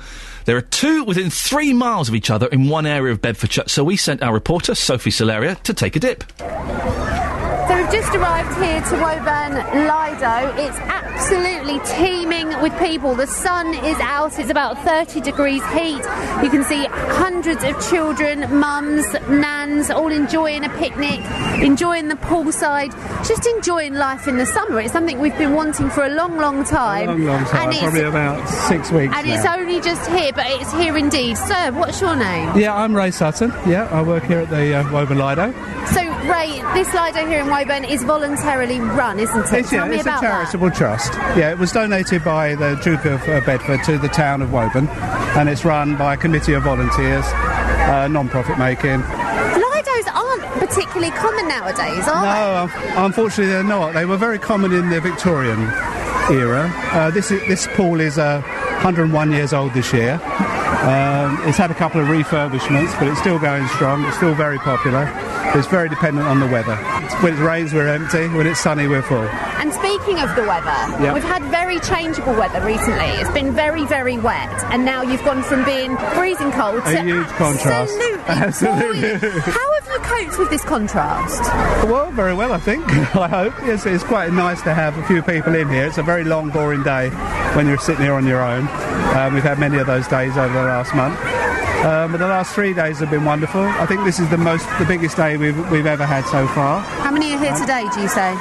There are two within 3 miles of each other in one area of Bedfordshire, so we sent our reporter, Sophie Solaria, to take a dip. So we've just arrived here to Woburn Lido. It's absolutely teeming with people. The sun is out. It's about 30 degrees heat. You can see hundreds of children, mums, nans, all enjoying a picnic, enjoying the poolside, just enjoying life in the summer. It's something we've been wanting for a long, long time. A long time, probably about 6 weeks And now. it's only just here, but it's here indeed. Sir, what's your name? Yeah, I'm Ray Sutton. Yeah, I work here at the Woburn Lido. So, Ray, this Lido here in Woburn is voluntarily run, isn't it? Tell me about a charitable trust. Yeah, it was donated by the Duke of Bedford to the town of Woburn, and it's run by a committee of volunteers, non-profit making. Lidos aren't particularly common nowadays, are they? No, unfortunately they're not. They were very common in the Victorian era. This pool is 101 years old this year. It's had a couple of refurbishments, but it's still going strong. It's still very popular. It's very dependent on the weather. When it rains, we're empty. When it's sunny, we're full. And speaking of the weather, we've had very changeable weather recently. It's been very, very wet, and now you've gone from being freezing cold to a huge contrast. Absolutely. How have you coped with this contrast? Well, very well, I think. I hope. Yes, it's quite nice to have a few people in here. It's a very long, boring day when you're sitting here on your own. We've had many of those days over the last month. But the last 3 days have been wonderful. I think this is the biggest day we've ever had so far. How many are here today, do you say?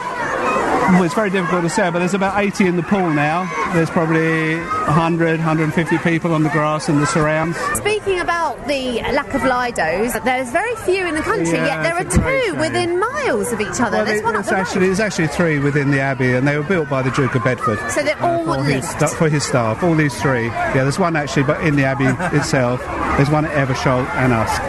Well, it's very difficult to say, but there's about 80 in the pool now. There's probably 100, 150 people on the grass and the surrounds. Speaking about the lack of Lidos, there's very few in the country, yet there are two within miles of each other. Well, there's one up the road. there's actually 3 within the Abbey, and they were built by the Duke of Bedford. So they're all linked? For his staff, all these 3. Yeah, there's one actually, but in the Abbey itself. There's one at Eversholt and Usk.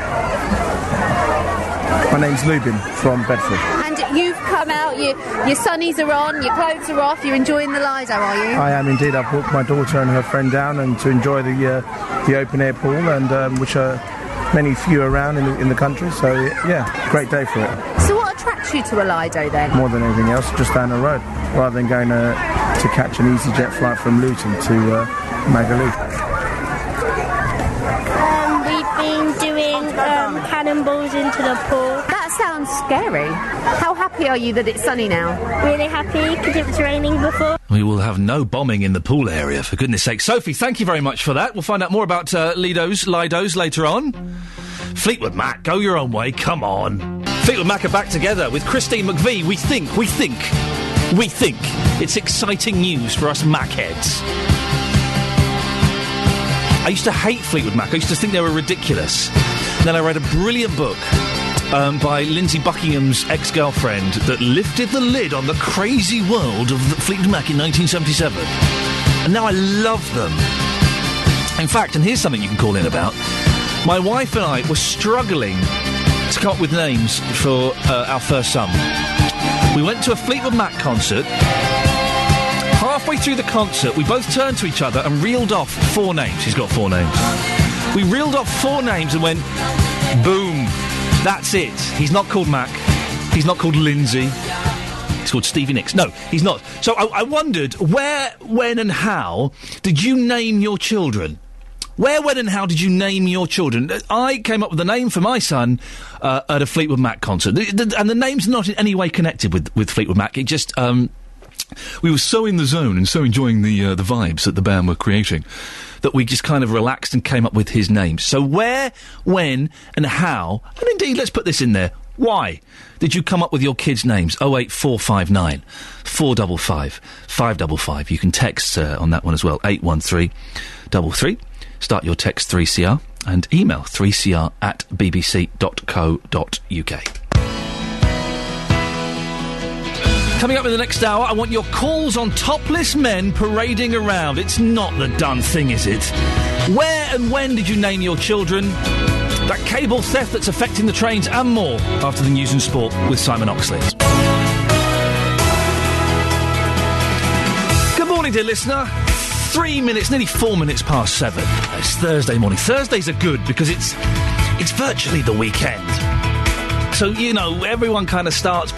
My name's Lubin from Bedford. And you've come out, your sunnies are on, your clothes are off, you're enjoying the Lido, are you? I am indeed. I've walked my daughter and her friend down and to enjoy the open air pool, and which are many few around in the country. So yeah, great day for it. So what attracts you to a Lido then? More than anything else, just down the road, rather than going to catch an EasyJet flight from Luton to Magaluf. Cannonballs into the pool. That sounds scary. How happy are you that it's sunny now? Really happy, because it was raining before. We will have no bombing in the pool area, for goodness sake. Sophie, thank you very much for that. We'll find out more about Lidos later on. Fleetwood Mac, go your own way, come on. Fleetwood Mac are back together with Christine McVie. We think it's exciting news for us Mac heads. I used to hate Fleetwood Mac. I used to think they were ridiculous. Then I read a brilliant book by Lindsay Buckingham's ex-girlfriend that lifted the lid on the crazy world of Fleetwood Mac in 1977. And now I love them. In fact, and here's something you can call in about. My wife and I were struggling to come up with names for our first son. We went to a Fleetwood Mac concert. Halfway through the concert, we both turned to each other and reeled off 4 names. He's got 4 names. We reeled off 4 names and went, boom, that's it. He's not called Mac. He's not called Lindsay. He's called Stevie Nicks. No, he's not. So I wondered, where, when and how did you name your children? Where, when and how did you name your children? I came up with a name for my son at a Fleetwood Mac concert. And the name's not in any way connected with Fleetwood Mac. It just... we were so in the zone and so enjoying the vibes that the band were creating that we just kind of relaxed and came up with his name. So where, when and how, and indeed, let's put this in there, why did you come up with your kids' names? 08459 455 555. You can text on that one as well, 81333. Start your text 3CR and email 3cr@bbc.co.uk. Coming up in the next hour, I want your calls on topless men parading around. It's not the done thing, is it? Where and when did you name your children? That cable theft that's affecting the trains and more after the news and sport with Simon Oxley. Good morning, dear listener. 3 minutes, nearly 4 minutes past 7. It's Thursday morning. Thursdays are good because it's virtually the weekend. So, you know, everyone kind of starts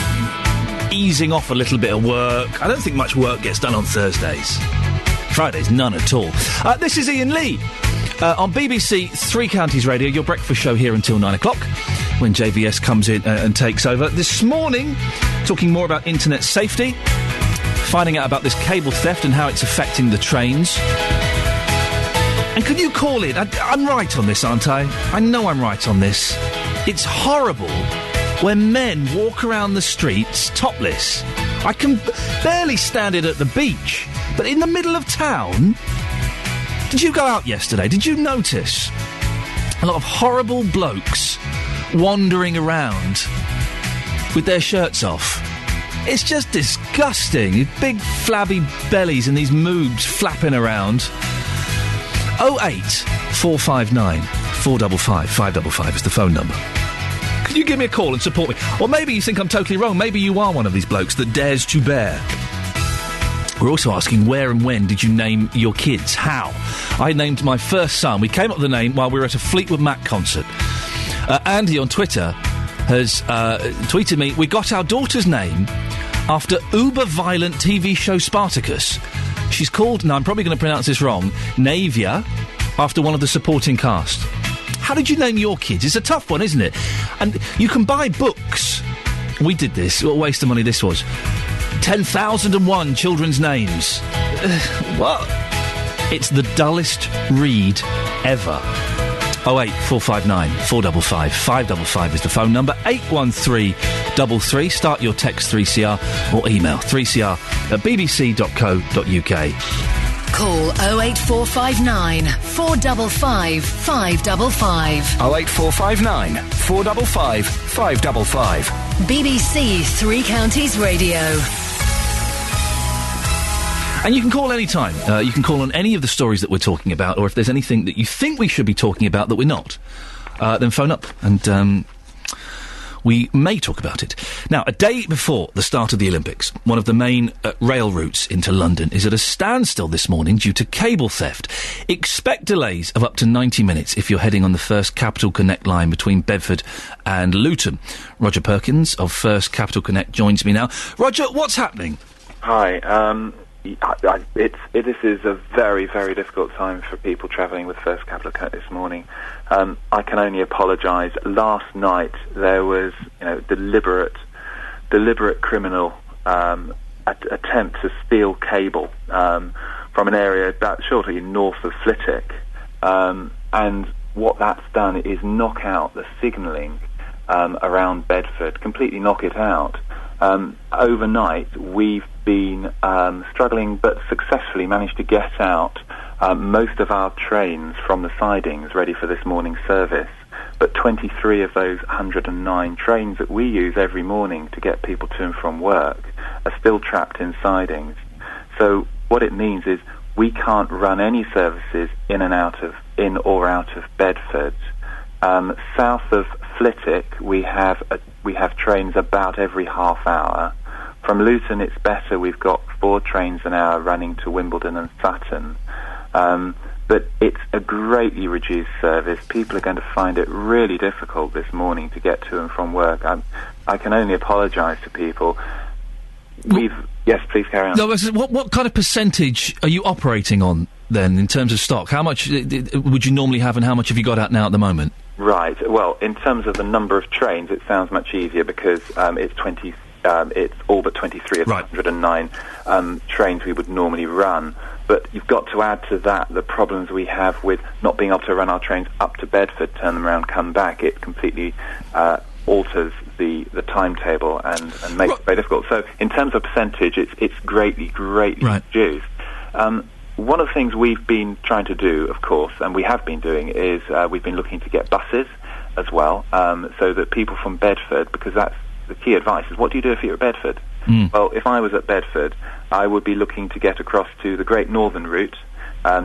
easing off a little bit of work. I don't think much work gets done on Thursdays. Fridays, none at all. This is Iain Lee on BBC Three Counties Radio, your breakfast show here until 9 o'clock when JVS comes in and takes over. This morning, talking more about internet safety, finding out about this cable theft and how it's affecting the trains. And can you call it? I'm right on this, aren't I? I know I'm right on this. It's horrible when men walk around the streets topless. I can barely stand it at the beach, but in the middle of town... Did you go out yesterday? Did you notice a lot of horrible blokes wandering around with their shirts off? It's just disgusting. Big flabby bellies and these moobs flapping around. 08459 455 555 is the phone number. Can you give me a call and support me? Or maybe you think I'm totally wrong. Maybe you are one of these blokes that dares to bear. We're also asking where and when did you name your kids? How? I named my first son. We came up with the name while we were at a Fleetwood Mac concert. Andy on Twitter has tweeted me, we got our daughter's name after uber-violent TV show Spartacus. She's called, now I'm probably going to pronounce this wrong, Navia, after one of the supporting cast. how did you name your kids? It's a tough one, isn't it? And you can buy books. We did this. What a waste of money this was. 10,001 children's names. What? It's the dullest read ever. 08459 455 555 is the phone number. 81333. Start your text 3CR or email 3cr@bbc.co.uk. Call 08459 455 555. 08459 455 555. BBC Three Counties Radio. And you can call any time. You can call on any of the stories that we're talking about, or if there's anything that you think we should be talking about that we're not, then phone up and we may talk about it. Now, a day before the start of the Olympics, one of the main rail routes into London is at a standstill this morning due to cable theft. Expect delays of up to 90 minutes if you're heading on the First Capital Connect line between Bedford and Luton. Roger Perkins of First Capital Connect joins me now. Roger, what's happening? Hi. This is a very, very difficult time for people travelling with First Capital Connect this morning. I can only apologise. Last night there was, deliberate criminal attempt to steal cable from an area about shortly north of Flitwick, and what that's done is knock out the signalling around Bedford, completely knock it out. Overnight, we've been struggling but successfully managed to get out most of our trains from the sidings ready for this morning's service. But 23 of those 109 trains that we use every morning to get people to and from work are still trapped in sidings. So what it means is we can't run any services in or out of Bedford. South of Flitwick, we have trains about every half hour. From Luton, it's better. We've got 4 trains an hour running to Wimbledon and Sutton. But it's a greatly reduced service. People are going to find it really difficult this morning to get to and from work. I can only apologise to people. Yes, please carry on. No, what kind of percentage are you operating on then in terms of stock? How much would you normally have, and how much have you got out now at the moment? Right. Well, in terms of the number of trains, it sounds much easier because it's 20. It's all but 23 of the 109 trains we would normally run. But you've got to add to that the problems we have with not being able to run our trains up to Bedford, turn them around, come back. It completely alters the timetable and makes it very difficult. So in terms of percentage, it's greatly reduced. One of the things we've been trying to do, of course, and we have been doing, is we've been looking to get buses as well, so that people from Bedford, because that's the key advice, is what do you do if you're at Bedford? Well, if I was at Bedford, I would be looking to get across to the Great Northern Route,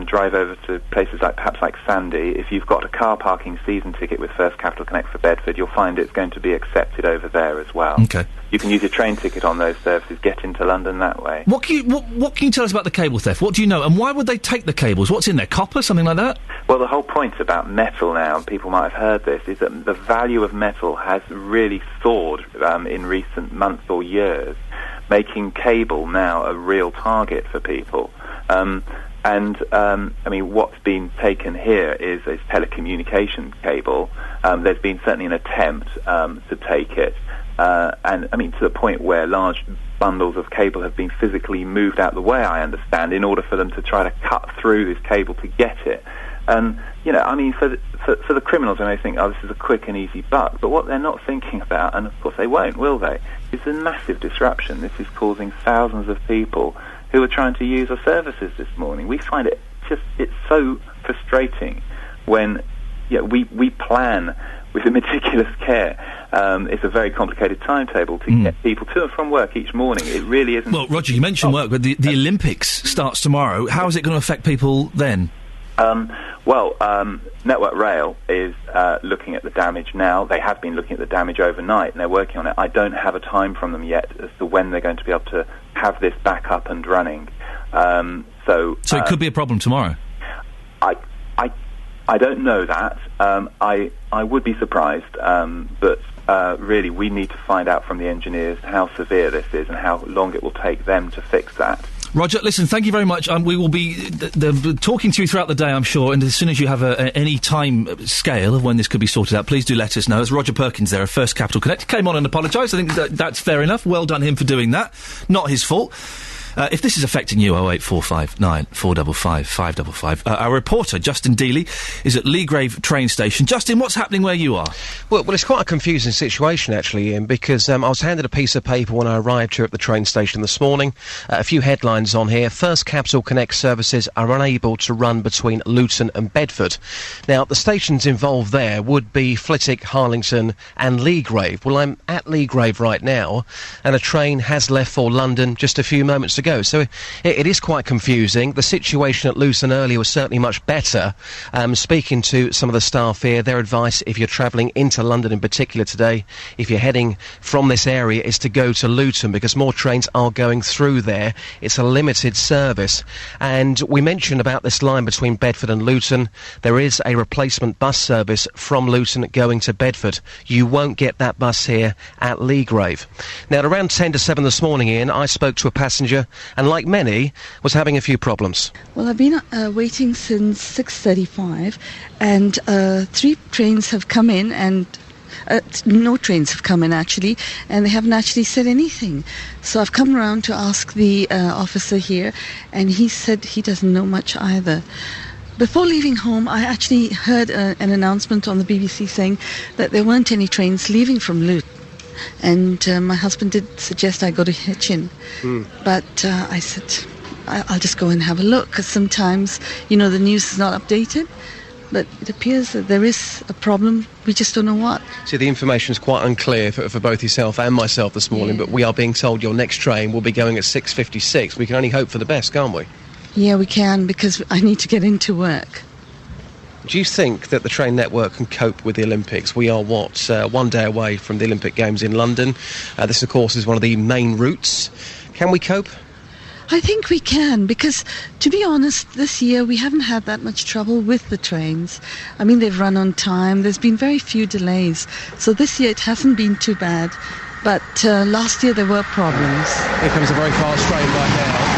drive over to places perhaps like Sandy. If you've got a car parking season ticket with First Capital Connect for Bedford, you'll find it's going to be accepted over there as well. Okay. You can use your train ticket on those services, get into London that way. What can you tell us about the cable theft? What do you know? And why would they take the cables? What's in there? Copper? Something like that? Well, the whole point about metal now, and people might have heard this, is that the value of metal has really soared in recent months or years, making cable now a real target for people. What's been taken here is telecommunications cable. There's been certainly an attempt to take it, to the point where large bundles of cable have been physically moved out the way, I understand, in order for them to try to cut through this cable to get it. And, for the criminals, they may think, this is a quick and easy buck, but what they're not thinking about, and of course they won't, will they, is the massive disruption this is causing thousands of people who are trying to use our services this morning. We find it's so frustrating when we plan with a meticulous care. It's a very complicated timetable to get people to and from work each morning. It really isn't. Well, Roger, you mentioned work, but the Olympics starts tomorrow. How is it going to affect people then? Network Rail is looking at the damage now. They have been looking at the damage overnight, and they're working on it. I don't have a time from them yet as to when they're going to be able to have this back up and running. So it could be a problem tomorrow? I don't know that. I would be surprised, but really we need to find out from the engineers how severe this is and how long it will take them to fix that. Roger, listen, thank you very much. We will be talking to you throughout the day, I'm sure, and as soon as you have any time scale of when this could be sorted out, please do let us know. It's Roger Perkins there of First Capital Connect. He came on and apologised. I think that's fair enough. Well done him for doing that. Not his fault. If this is affecting you, 08459 455 555. Our reporter, Justin Dealey, is at Leagrave train station. Justin, what's happening where you are? Well, it's quite a confusing situation, actually, Ian, because I was handed a piece of paper when I arrived here at the train station this morning. A few headlines on here. First Capital Connect services are unable to run between Luton and Bedford. Now, the stations involved there would be Flitwick, Harlington and Leagrave. Well, I'm at Leagrave right now, and a train has left for London just a few moments ago. So it is quite confusing. The situation at Luton earlier was certainly much better. Speaking to some of the staff here, their advice, if you're travelling into London in particular today, if you're heading from this area, is to go to Luton because more trains are going through there. It's a limited service. And we mentioned about this line between Bedford and Luton. There is a replacement bus service from Luton going to Bedford. You won't get that bus here at Leagrave. Now, at around 10 to 7 this morning, Ian, I spoke to a passenger and, like many, was having a few problems. Well, I've been waiting since 6:35 and 3 trains have come in and no trains have come in, actually, and they haven't actually said anything. So I've come around to ask the officer here, and he said he doesn't know much either. Before leaving home, I actually heard an announcement on the BBC saying that there weren't any trains leaving from Luton. And my husband did suggest I go to Hitchin. But I said, I'll just go and have a look, because sometimes, the news is not updated. But it appears that there is a problem. We just don't know what. See, the information is quite unclear for both yourself and myself this morning, but we are being told your next train will be going at 6:56. We can only hope for the best, can't we? Yeah, we can, because I need to get into work. Do you think that the train network can cope with the Olympics? We are, one day away from the Olympic Games in London. This, of course, is one of the main routes. Can we cope? I think we can, because, to be honest, this year we haven't had that much trouble with the trains. I mean, they've run on time. There's been very few delays. So this year it hasn't been too bad. But last year there were problems. Here comes a very fast train right now.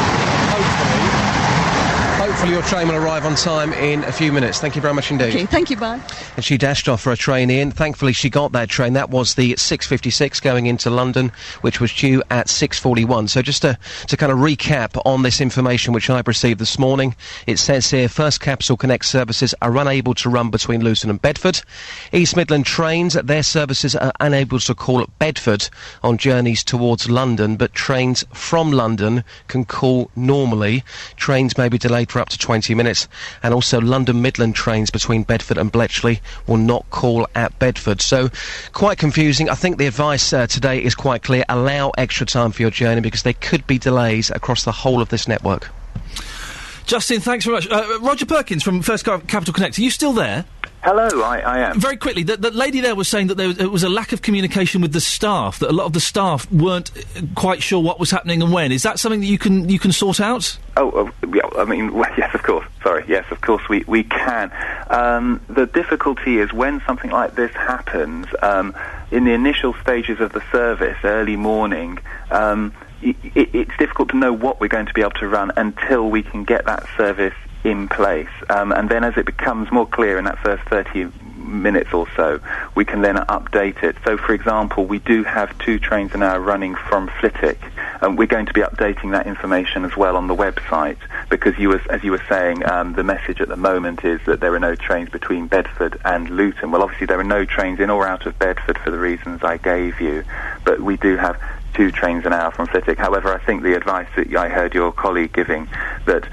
Hopefully your train will arrive on time in a few minutes. Thank you very much indeed. Okay, thank you, bye. And she dashed off for a train in. Thankfully she got that train. That was the 6:56 going into London, which was due at 6:41. So just to kind of recap on this information which I've received this morning, it says here, First Capital Connect services are unable to run between Luton and Bedford. East Midland trains, their services are unable to call at Bedford on journeys towards London, but trains from London can call normally. Trains may be delayed for up to 20 minutes, and also London Midland trains between Bedford and Bletchley will not call at Bedford. So quite confusing. I think the advice today is quite clear. Allow extra time for your journey, because there could be delays across the whole of this network. Justin, thanks very much. Roger Perkins from First Capital Connect, are you still there? Hello, I am. Very quickly, the lady there was saying that there was a lack of communication with the staff, that a lot of the staff weren't quite sure what was happening and when. Is that something that you can sort out? Yeah, I mean, well, yes, of course. Sorry, yes, of course we can. The difficulty is when something like this happens, in the initial stages of the service, early morning, it's difficult to know what we're going to be able to run until we can get that service in place, and then as it becomes more clear in that first 30 minutes or so, we can then update it. So, for example, we do have 2 trains an hour running from Flitwick, and we're going to be updating that information as well on the website, because as you were saying, the message at the moment is that there are no trains between Bedford and Luton. Well, obviously there are no trains in or out of Bedford for the reasons I gave you, but we do have 2 trains an hour from Flitwick. However, I think the advice that I heard your colleague giving, that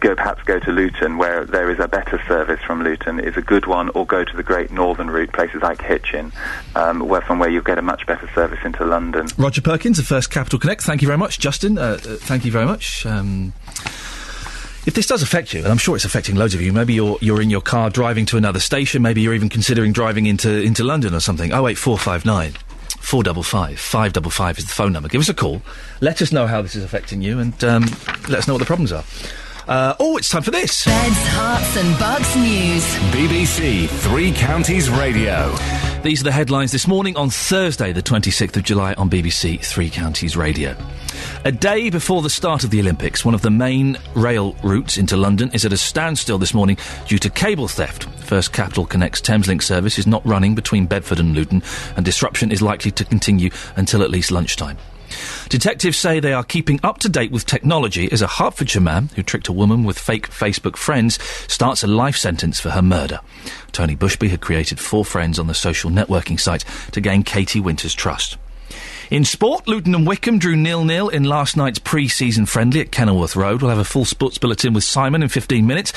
perhaps go to Luton where there is a better service from Luton, is a good one, or go to the Great Northern Route, places like Hitchin, where you get a much better service into London. Roger Perkins of First Capital Connect, thank you very much. Justin, thank you very much. If this does affect you, and I'm sure it's affecting loads of you, maybe you're in your car driving to another station, maybe you're even considering driving into London or something. 08459 455 555 is the phone number. Give us a call. Let us know how this is affecting you, and let us know what the problems are. It's time for this. Beds, Hearts and Bucks News. BBC Three Counties Radio. These are the headlines this morning on Thursday, the 26th of July on BBC Three Counties Radio. A day before the start of the Olympics, one of the main rail routes into London is at a standstill this morning due to cable theft. First Capital Connect's Thameslink service is not running between Bedford and Luton, and disruption is likely to continue until at least lunchtime. Detectives say they are keeping up to date with technology as a Hertfordshire man who tricked a woman with fake Facebook friends starts a life sentence for her murder. Tony Bushby had created 4 friends on the social networking site to gain Katie Winter's trust. In sport, Luton and Wickham drew 0-0 in last night's pre-season friendly at Kenilworth Road. We'll have a full sports bulletin with Simon in 15 minutes.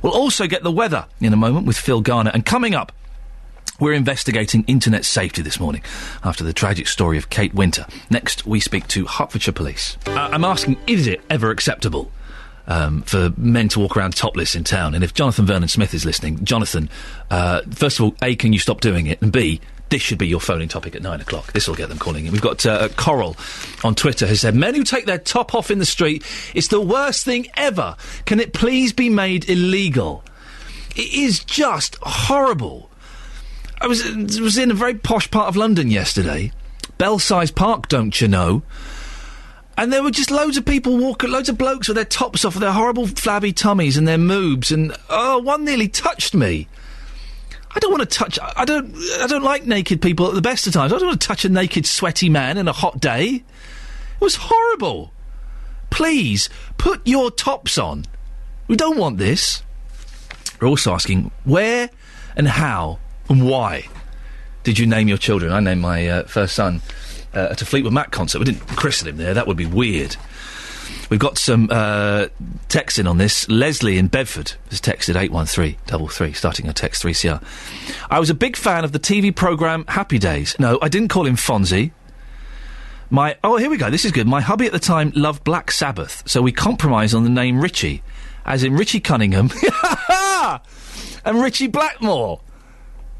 We'll also get the weather in a moment with Phil Garner. And coming up, we're investigating internet safety this morning after the tragic story of Kate Winter. Next, we speak to Hertfordshire Police. I'm asking, is it ever acceptable for men to walk around topless in town? And if Jonathan Vernon Smith is listening, Jonathan, first of all, A, can you stop doing it? And B, this should be your phoning topic at 9 o'clock. This will get them calling in. We've got Coral on Twitter has said, men who take their top off in the street, it's the worst thing ever. Can it please be made illegal? It is just horrible. I was in a very posh part of London yesterday, Belsize Park, don't you know? And there were just loads of people walking, loads of blokes with their tops off, with their horrible flabby tummies and their moobs, and one nearly touched me. I don't want to touch. I don't like naked people at the best of times. I don't want to touch a naked, sweaty man in a hot day. It was horrible. Please put your tops on. We don't want this. We're also asking where and how and why did you name your children? I named my first son at a Fleetwood Mac concert. We didn't christen him there. That would be weird. We've got some text in on this. Leslie in Bedford has texted 81333, starting her text 3CR. I was a big fan of the TV programme Happy Days. No, I didn't call him Fonzie. Here we go. This is good. My hubby at the time loved Black Sabbath, so we compromised on the name Richie, as in Richie Cunningham and Richie Blackmore.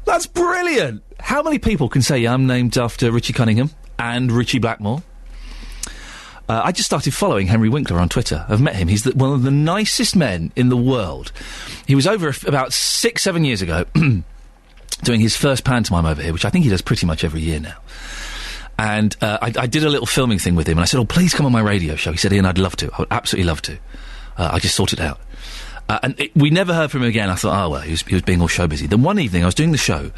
That's brilliant. How many people can say I'm named after Richie Cunningham and Richie Blackmore? I just started following Henry Winkler on Twitter. I've met him. He's one of the nicest men in the world. He was over about 6-7 years ago doing his first pantomime over here, which I think he does pretty much every year now. And I did a little filming thing with him, and I said, please come on my radio show. He said, Ian, I'd love to. I would absolutely love to. I just sorted it out. We never heard from him again. I thought, he was being all show busy. Then one evening, I was doing the show,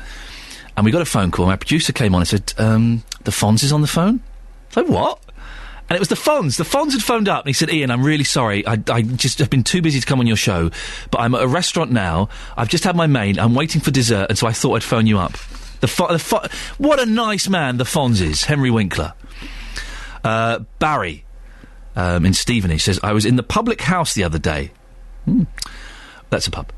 and we got a phone call. My producer came on and said, the Fonz is on the phone? I said, what? And it was the Fonz. The Fonz had phoned up, and he said, Ian, I'm really sorry. I just have been too busy to come on your show, but I'm at a restaurant now. I've just had my main. I'm waiting for dessert, and so I thought I'd phone you up. What a nice man the Fonz is, Henry Winkler. Barry in Stevenage says, I was in the public house the other day. That's a pub.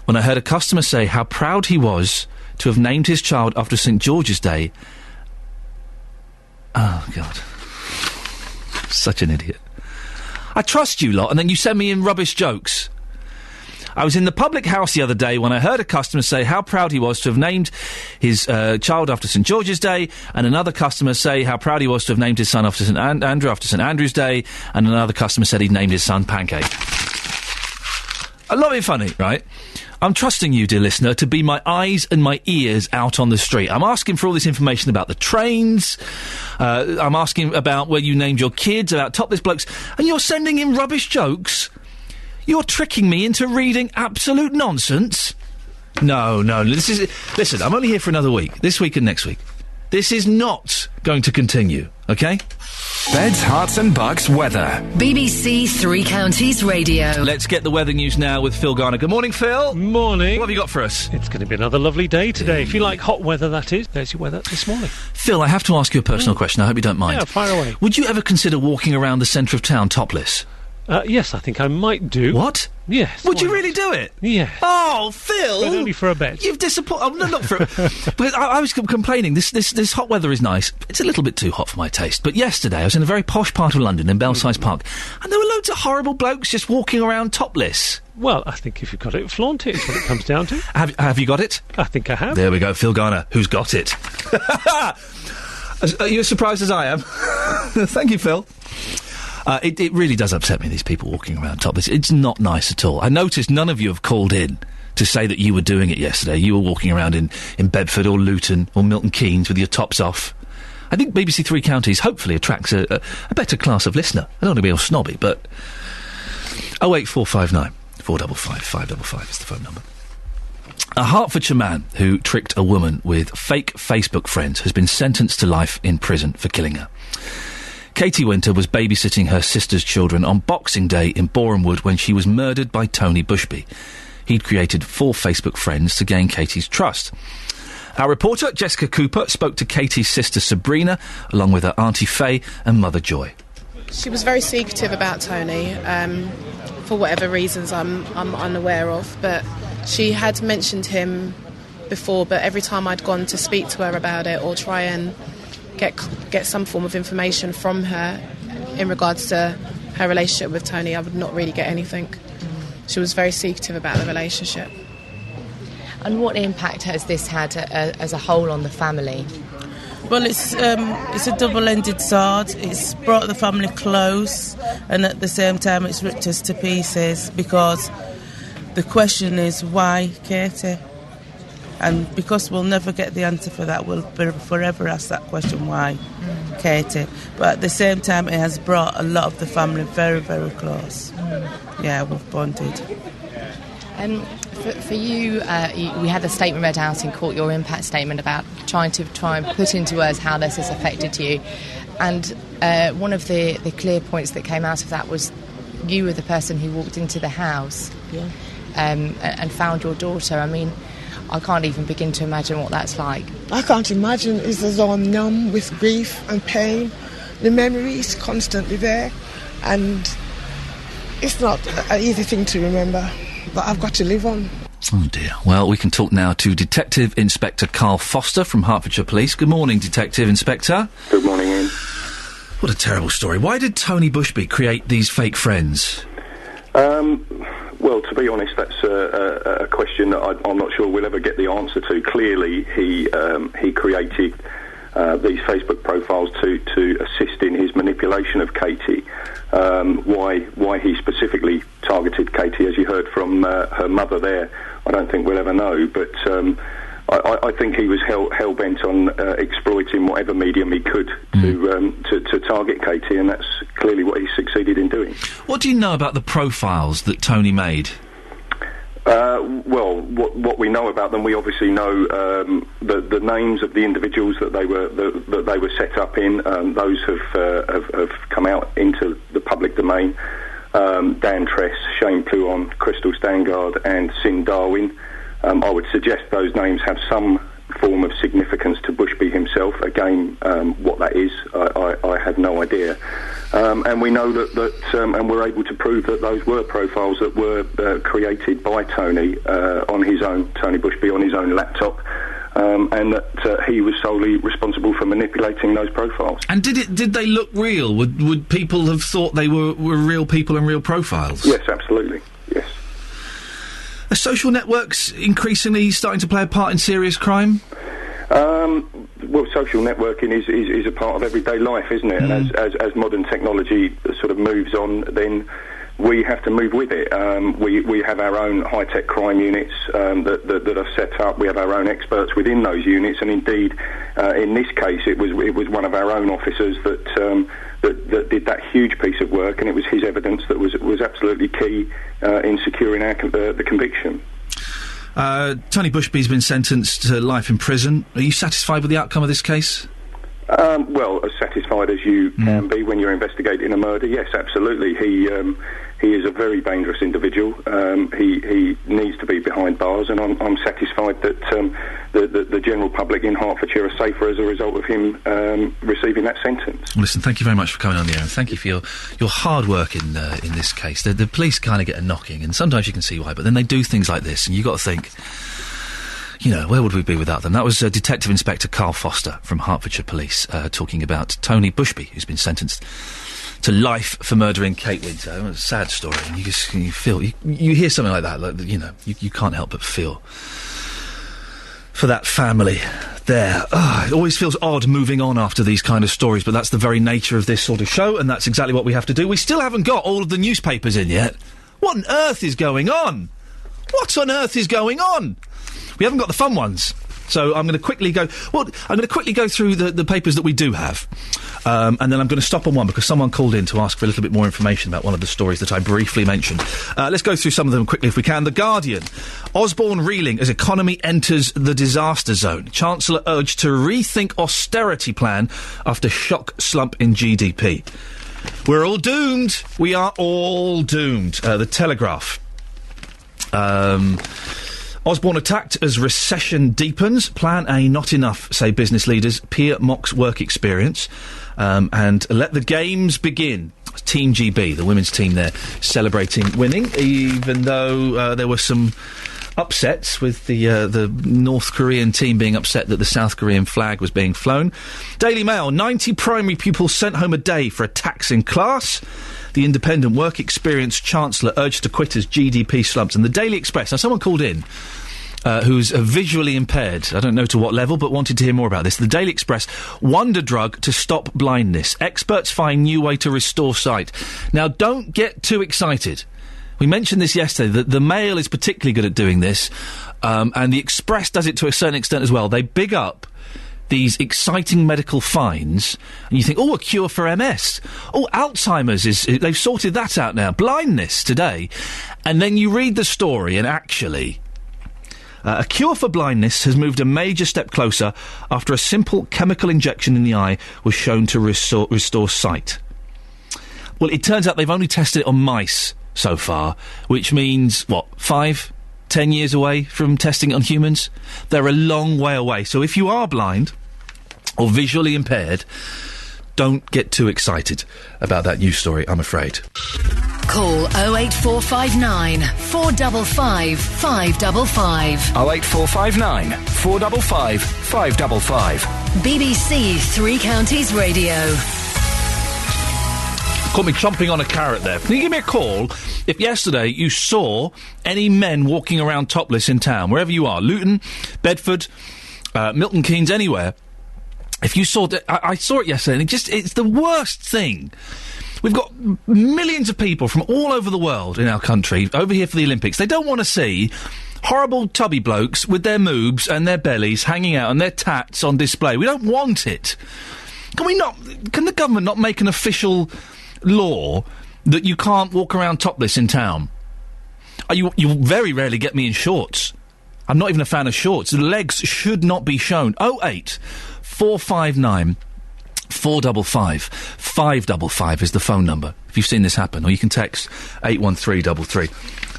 When I heard a customer say how proud he was to have named his child after St. George's Day. Oh, God. Such an idiot. I trust you lot, and then you send me in rubbish jokes. I was in the public house the other day when I heard a customer say how proud he was to have named his child after St. George's Day, and another customer say how proud he was to have named his son after St. Andrew after St. Andrew's Day, and another customer said he'd named his son Pancake. I love it funny, right? I'm trusting you, dear listener, to be my eyes and my ears out on the street. I'm asking for all this information about the trains. I'm asking about where you named your kids, about topless blokes, and you're sending in rubbish jokes? You're tricking me into reading absolute nonsense? No, listen, I'm only here for another week. This week and next week. This is not going to continue, OK? Beds, Hearts and Bucks weather. BBC Three Counties Radio. Let's get the weather news now with Phil Garner. Good morning, Phil. Morning. What have you got for us? It's going to be another lovely day today. If you like hot weather, that is. There's your weather this morning. Phil, I have to ask you a personal question. I hope you don't mind. Yeah, fire away. Would you ever consider walking around the centre of town topless? Yes, I think I might do. What? Yes. Would you really do it? Yes. Oh, Phil! But only for a bet. You've disappointed. Oh, no, not for. Because I was complaining. This hot weather is nice. It's a little bit too hot for my taste. But yesterday I was in a very posh part of London, in Belsize Park, and there were loads of horrible blokes just walking around topless. Well, I think if you've got it, flaunt it. Is what it comes down to. Have you got it? I think I have. There we go, Phil Garner. Who's got it? Are you as surprised as I am? Thank you, Phil. It really does upset me, these people walking around topless. It's not nice at all. I noticed none of you have called in to say that you were doing it yesterday. You were walking around in Bedford or Luton or Milton Keynes with your tops off. I think BBC Three Counties hopefully attracts a better class of listener. I don't want to be all snobby, but 08459 455 555 is the phone number. A Hertfordshire man who tricked a woman with fake Facebook friends has been sentenced to life in prison for killing her. Katie Winter was babysitting her sister's children on Boxing Day in Borehamwood when she was murdered by Tony Bushby. He'd created 4 Facebook friends to gain Katie's trust. Our reporter, Jessica Cooper, spoke to Katie's sister Sabrina, along with her Auntie Faye and Mother Joy. She was very secretive about Tony, for whatever reasons I'm unaware of, but she had mentioned him before, but every time I'd gone to speak to her about it or try and get some form of information from her in regards to her relationship with Tony, I would not really get anything. She was very secretive about the relationship. And what impact has this had as a whole on the family? Well, it's a double-ended sword. It's brought the family close, and at the same time it's ripped us to pieces, because the question is, why Katie? And because we'll never get the answer for that, we'll forever ask that question, why Katie? But at the same time, it has brought a lot of the family very, very close. Yeah, we've bonded. For you, we had a statement read out in court, your impact statement, about trying to put into words how this has affected you. And one of the clear points that came out of that was you were the person who walked into the house and found your daughter. I mean, I can't even begin to imagine what that's like. I can't imagine. It's as though I'm numb with grief and pain. The memory is constantly there, and it's not an easy thing to remember, but I've got to live on. Oh dear. Well, we can talk now to Detective Inspector Carl Foster from Hertfordshire Police. Good morning, Detective Inspector. Good morning, Ian. What a terrible story. Why did Tony Bushby create these fake friends? Well, to be honest, that's a question that I'm not sure we'll ever get the answer to. Clearly, he created these Facebook profiles to assist in his manipulation of Katie. Why he specifically targeted Katie, as you heard from her mother there, I don't think we'll ever know. But I think he was hell bent on exploiting whatever medium he could to target Katie, and that's clearly what he succeeded in doing. What do you know about the profiles that Tony made? Well, what we know about them, we obviously know the names of the individuals that they were set up in. Those have come out into the public domain. Dan Tress, Shane Pluon, Crystal Stangard, and Sin Darwin. I would suggest those names have some form of significance to Bushby himself. Again, what that is, I have no idea. And we know that and we're able to prove that those were profiles that were created by Tony on his own, Tony Bushby, on his own laptop, and that he was solely responsible for manipulating those profiles. And did they look real? Would people have thought they were real people and real profiles? Yes, absolutely. Yes. Are social networks increasingly starting to play a part in serious crime? Well, social networking is a part of everyday life, isn't it? And as modern technology sort of moves on, then we have to move with it. We have our own high-tech crime units that are set up. We have our own experts within those units, and indeed, in this case, it was one of our own officers that did that huge piece of work, and it was his evidence that was absolutely key in securing the conviction. Tony Bushby's been sentenced to life in prison. Are you satisfied with the outcome of this case? Well, as satisfied as you can be when you're investigating a murder, yes, absolutely. He is a very dangerous individual. He needs to be behind bars, and I'm satisfied that the general public in Hertfordshire are safer as a result of him receiving that sentence. Well, listen, thank you very much for coming on the air, and thank you for your hard work in this case. The police kind of get a knocking, and sometimes you can see why, but then they do things like this, and you've got to think, you know, where would we be without them? That was Detective Inspector Carl Foster from Hertfordshire Police talking about Tony Bushby, who's been sentenced to life for murdering Kate Winter. It was a sad story, and you feel... You hear something like that, you can't help but feel for that family there. It always feels odd moving on after these kind of stories, but that's the very nature of this sort of show, and that's exactly what we have to do. We still haven't got all of the newspapers in yet. What on earth is going on? What on earth is going on? We haven't got the fun ones. So I'm going to quickly go... Well, I'm going to quickly go through the papers that we do have. And then I'm going to stop on one because someone called in to ask for a little bit more information about one of the stories that I briefly mentioned. Let's go through some of them quickly if we can. The Guardian. Osborne reeling as economy enters the disaster zone. Chancellor urged to rethink austerity plan after shock slump in GDP. We're all doomed. We are all doomed. The Telegraph. Osborne attacked as recession deepens. Plan A not enough, say business leaders. Peer mocks work experience. And let the games begin. Team GB, the women's team there, celebrating winning, even though there were some upsets with the North Korean team being upset that the South Korean flag was being flown. Daily Mail, 90 primary pupils sent home a day for attacks in class. The Independent, work experience chancellor urged to quit as GDP slumps. And the Daily Express, now someone called in who's visually impaired, I don't know to what level, but wanted to hear more about this. The Daily Express, wonder drug to stop blindness. Experts find new way to restore sight. Now, don't get too excited. We mentioned this yesterday, that the Mail is particularly good at doing this, and the Express does it to a certain extent as well. They big up these exciting medical finds, and you think, oh, a cure for MS. Oh, Alzheimer's they've sorted that out now. Blindness today. And then you read the story, and actually... a cure for blindness has moved a major step closer after a simple chemical injection in the eye was shown to restore sight. Well, it turns out they've only tested it on mice so far, which means, 5-10 years away from testing it on humans? They're a long way away. So if you are blind or visually impaired, don't get too excited about that news story, I'm afraid. Call 08459 455 555. 08459 455 555. BBC Three Counties Radio. Caught me chomping on a carrot there. Can you give me a call if yesterday you saw any men walking around topless in town, wherever you are, Luton, Bedford, Milton Keynes, anywhere? If you saw that, I saw it yesterday, and it's the worst thing. We've got millions of people from all over the world in our country over here for the Olympics. They don't want to see horrible tubby blokes with their moobs and their bellies hanging out and their tats on display. We don't want it. Can the government not make an official law that you can't walk around topless in town? You very rarely get me in shorts. I'm not even a fan of shorts. The legs should not be shown. 08459 455 555 is the phone number if you've seen this happen, or you can text 81333.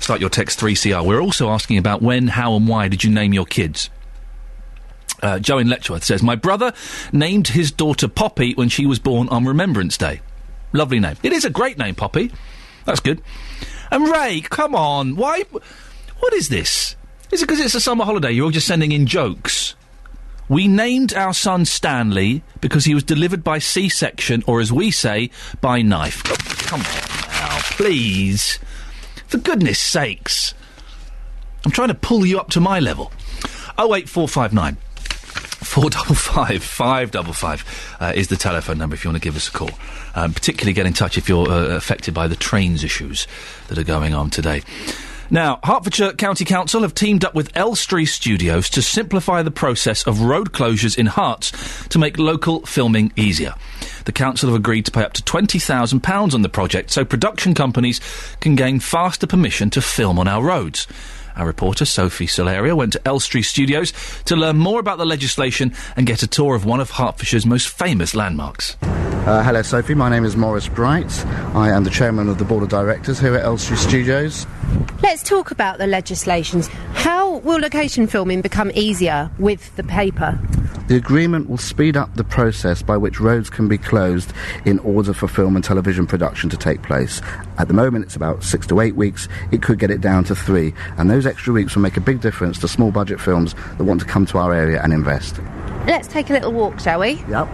Start your text 3CR. We're also asking about when, how and why did you name your kids. Joe in Letchworth says, my brother named his daughter Poppy when she was born on Remembrance Day. Lovely name. It is a great name, Poppy. That's good. And Ray, come on, why? What is this? Is it because it's a summer holiday? You're all just sending in jokes? We named our son Stanley because he was delivered by C-section, or as we say, by knife. Oh, come on now, please. For goodness sakes. I'm trying to pull you up to my level. 08459 455 555 is the telephone number if you want to give us a call. Particularly get in touch if you're affected by the trains issues that are going on today. Now, Hertfordshire County Council have teamed up with Elstree Studios to simplify the process of road closures in Herts to make local filming easier. The council have agreed to pay up to £20,000 on the project so production companies can gain faster permission to film on our roads. Our reporter, Sophie Solaria, went to Elstree Studios to learn more about the legislation and get a tour of one of Hertfordshire's most famous landmarks. Hello, Sophie. My name is Maurice Bright. I am the chairman of the board of directors here at Elstree Studios. Let's talk about the legislation. How will location filming become easier with the paper? The agreement will speed up the process by which roads can be closed in order for film and television production to take place. At the moment, it's about 6 to 8 weeks. It could get it down to 3, and those extra weeks will make a big difference to small budget films that want to come to our area and invest. Let's take a little walk, shall we? Yep.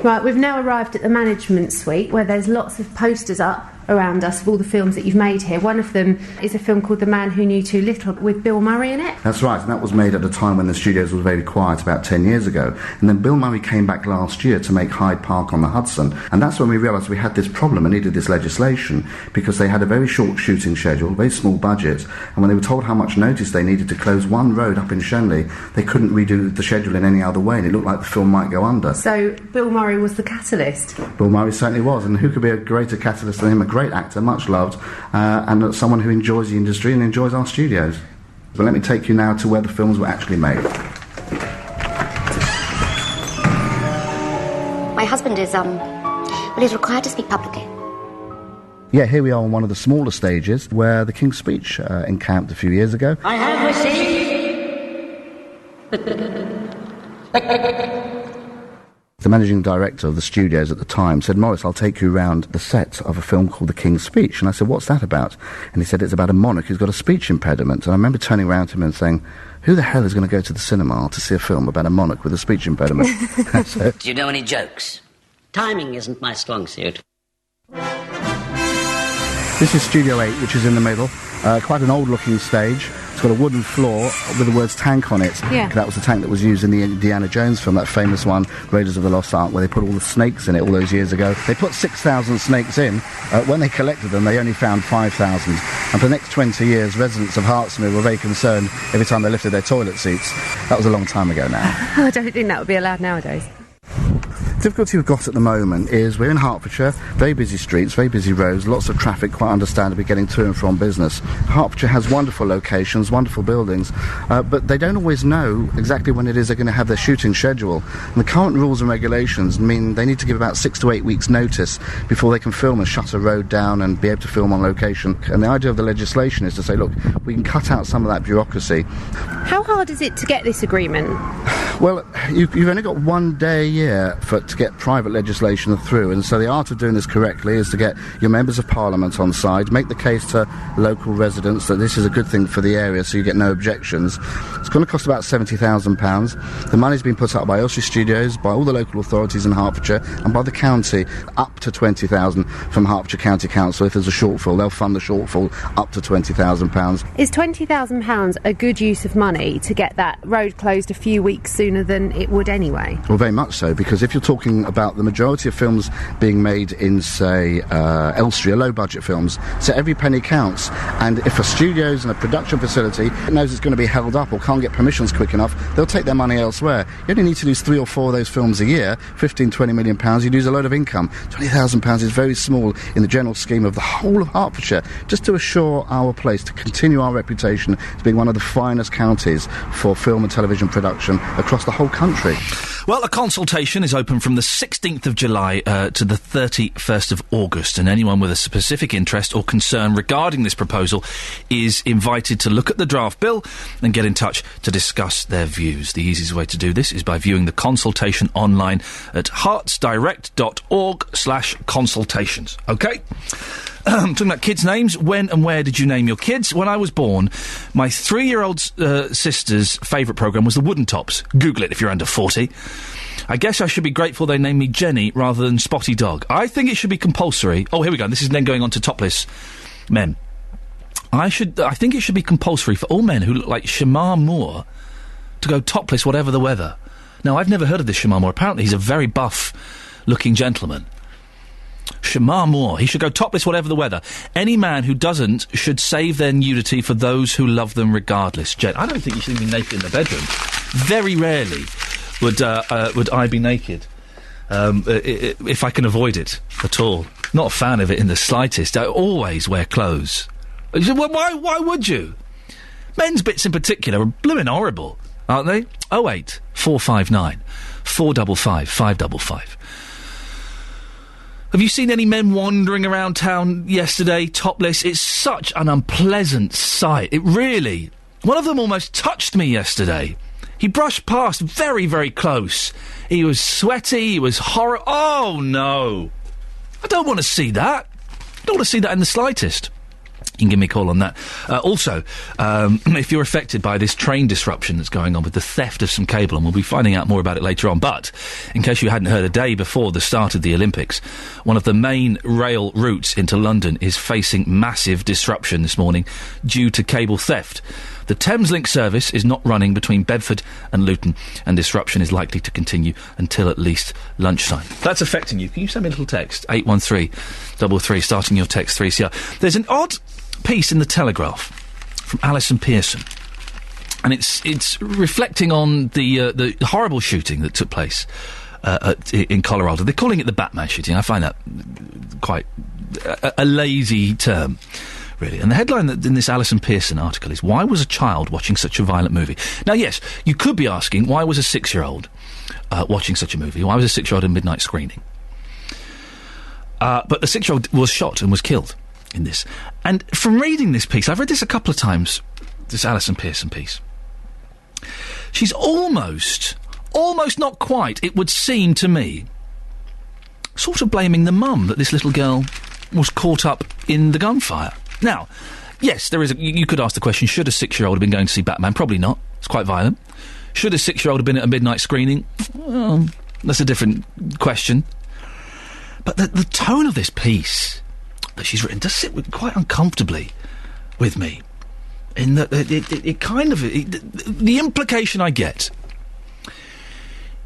Right, we've now arrived at the management suite where there's lots of posters up around us of all the films that you've made here. One of them is a film called The Man Who Knew Too Little with Bill Murray in it. That's right, and that was made at a time when the studios were very quiet, about 10 years ago. And then Bill Murray came back last year to make Hyde Park on the Hudson, and that's when we realised we had this problem and needed this legislation, because they had a very short shooting schedule, very small budget, and when they were told how much notice they needed to close one road up in Shenley, they couldn't redo the schedule in any other way, and it looked like the film might go under. So Bill Murray was the catalyst? Bill Murray certainly was, and who could be a greater catalyst than him? A great actor, much loved, and someone who enjoys the industry and enjoys our studios. But let me take you now to where the films were actually made. My husband is, he's required to speak publicly. Yeah, here we are on one of the smaller stages where the King's Speech encamped a few years ago. I have received... The managing director of the studios at the time said, "Maurice, I'll take you round the set of a film called The King's Speech." And I said, "What's that about?" And he said, "It's about a monarch who's got a speech impediment." And I remember turning around to him and saying, "Who the hell is going to go to the cinema to see a film about a monarch with a speech impediment?" So, do you know any jokes? Timing isn't my strong suit. this is Studio 8, which is in the middle. Quite an old-looking stage. It's got a wooden floor with the words tank on it. Yeah. That was the tank that was used in the Indiana Jones film, that famous one, Raiders of the Lost Ark, where they put all the snakes in it all those years ago. They put 6,000 snakes in. When they collected them, they only found 5,000. And for the next 20 years, residents of Hartsmere were very concerned every time they lifted their toilet seats. That was a long time ago now. I don't think that would be allowed nowadays. The difficulty we've got at the moment is we're in Hertfordshire, very busy streets, very busy roads, lots of traffic, quite understandably, getting to and from business. Hertfordshire has wonderful locations, wonderful buildings, but they don't always know exactly when it is they're going to have their shooting schedule. And the current rules and regulations mean they need to give about 6 to 8 weeks' notice before they can film and shut a road down and be able to film on location. And the idea of the legislation is to say, look, we can cut out some of that bureaucracy. How hard is it to get this agreement? Well, you've only got 1 day a year to get private legislation through, and so the art of doing this correctly is to get your members of parliament on side, make the case to local residents that this is a good thing for the area, so you get no objections. It's going to cost about £70,000. The money's been put up by Elstree Studios, by all the local authorities in Hertfordshire, and by the county, up to £20,000 from Hertfordshire County Council. If there's a shortfall, they'll fund the shortfall up to £20,000. Is £20,000 a good use of money to get that road closed a few weeks sooner than it would anyway? Well, very much so, because if you're talking about the majority of films being made in, say, Elstree, low-budget films, so every penny counts. And if a studio's and a production facility knows it's going to be held up or can't get permissions quick enough, they'll take their money elsewhere. You only need to lose 3 or 4 of those films a year, £15-20 million, you lose a load of income. £20,000 is very small in the general scheme of the whole of Hertfordshire, just to assure our place, to continue our reputation as being one of the finest counties for film and television production across the whole country. Well, a consultation is open from the 16th of July to the 31st of August, and anyone with a specific interest or concern regarding this proposal is invited to look at the draft bill and get in touch to discuss their views. The easiest way to do this is by viewing the consultation online at heartsdirect.org/consultations. OK? Talking about kids' names, when and where did you name your kids? When I was born, my 3-year-old sister's favourite programme was The Wooden Tops. Google it if you're under 40. I guess I should be grateful they named me Jenny rather than Spotty Dog. I think it should be compulsory. Oh, here we go. This is then going on to topless men. I think it should be compulsory for all men who look like Shamar Moore to go topless whatever the weather. Now, I've never heard of this Shamar Moore. Apparently he's a very buff-looking gentleman. Shamar Moore. He should go topless whatever the weather. Any man who doesn't should save their nudity for those who love them regardless. I don't think you should be naked in the bedroom. Very rarely would I be naked. If I can avoid it at all. Not a fan of it in the slightest. I always wear clothes. Why would you? Men's bits in particular are blooming horrible, aren't they? 08 459 455 555. Have you seen any men wandering around town yesterday, topless? It's such an unpleasant sight. It really... One of them almost touched me yesterday. He brushed past very, very close. He was sweaty, he was horrible. Oh, no. I don't want to see that. I don't want to see that in the slightest. You can give me a call on that. Also, if you're affected by this train disruption that's going on with the theft of some cable, and we'll be finding out more about it later on, but in case you hadn't heard, a day before the start of the Olympics, one of the main rail routes into London is facing massive disruption this morning due to cable theft. The Thameslink service is not running between Bedford and Luton, and disruption is likely to continue until at least lunchtime. That's affecting you. Can you send me a little text? 81333, starting your text 3CR. There's an odd piece in the Telegraph from Alison Pearson, and it's reflecting on the horrible shooting that took place in Colorado. They're calling it the Batman shooting. I find that quite a lazy term, really. And the headline in this Alison Pearson article is, why was a child watching such a violent movie? Now, yes, you could be asking, why was a 6-year-old watching such a movie? Why was a 6-year-old in midnight screening? But the 6-year-old was shot and was killed in this. And from reading this piece, I've read this a couple of times, this Alison Pearson piece. She's almost not quite, it would seem to me, sort of blaming the mum that this little girl was caught up in the gunfire. Now, yes, there is you could ask the question, should a 6-year-old have been going to see Batman? Probably not. It's quite violent. Should a 6-year-old have been at a midnight screening? Well, that's a different question. But the tone of this piece that she's written does sit quite uncomfortably with me, in that it kind of... the implication I get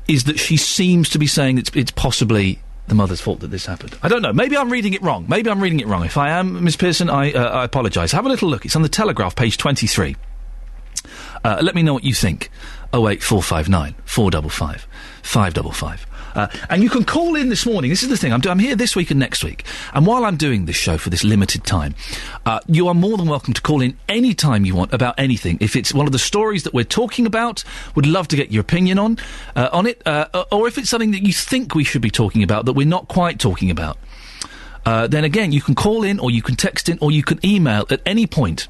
is that she seems to be saying it's possibly the mother's fault that this happened. I don't know. Maybe I'm reading it wrong. If I am, Miss Pearson, I apologise. Have a little look. It's on the Telegraph, page 23. Let me know what you think. 08459 455 555. And you can call in this morning. This is the thing. I'm here this week and next week. And while I'm doing this show for this limited time, you are more than welcome to call in any time you want about anything. If it's one of the stories that we're talking about, would love to get your opinion on it. Or if it's something that you think we should be talking about that we're not quite talking about, then again, you can call in, or you can text in, or you can email at any point.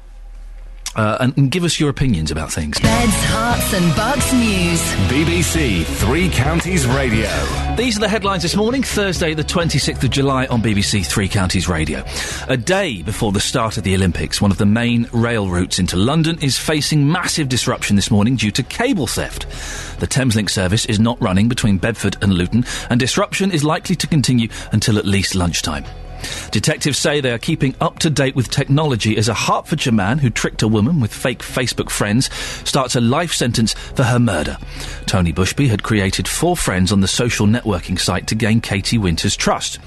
And give us your opinions about things. Beds, Hearts and Bucks News. BBC Three Counties Radio. These are the headlines this morning, Thursday the 26th of July on BBC Three Counties Radio. A day before the start of the Olympics, one of the main rail routes into London is facing massive disruption this morning due to cable theft. The Thameslink service is not running between Bedford and Luton, and disruption is likely to continue until at least lunchtime. Detectives say they are keeping up to date with technology as a Hertfordshire man who tricked a woman with fake Facebook friends starts a life sentence for her murder. Tony Bushby had created 4 friends on the social networking site to gain Katie Winter's trust.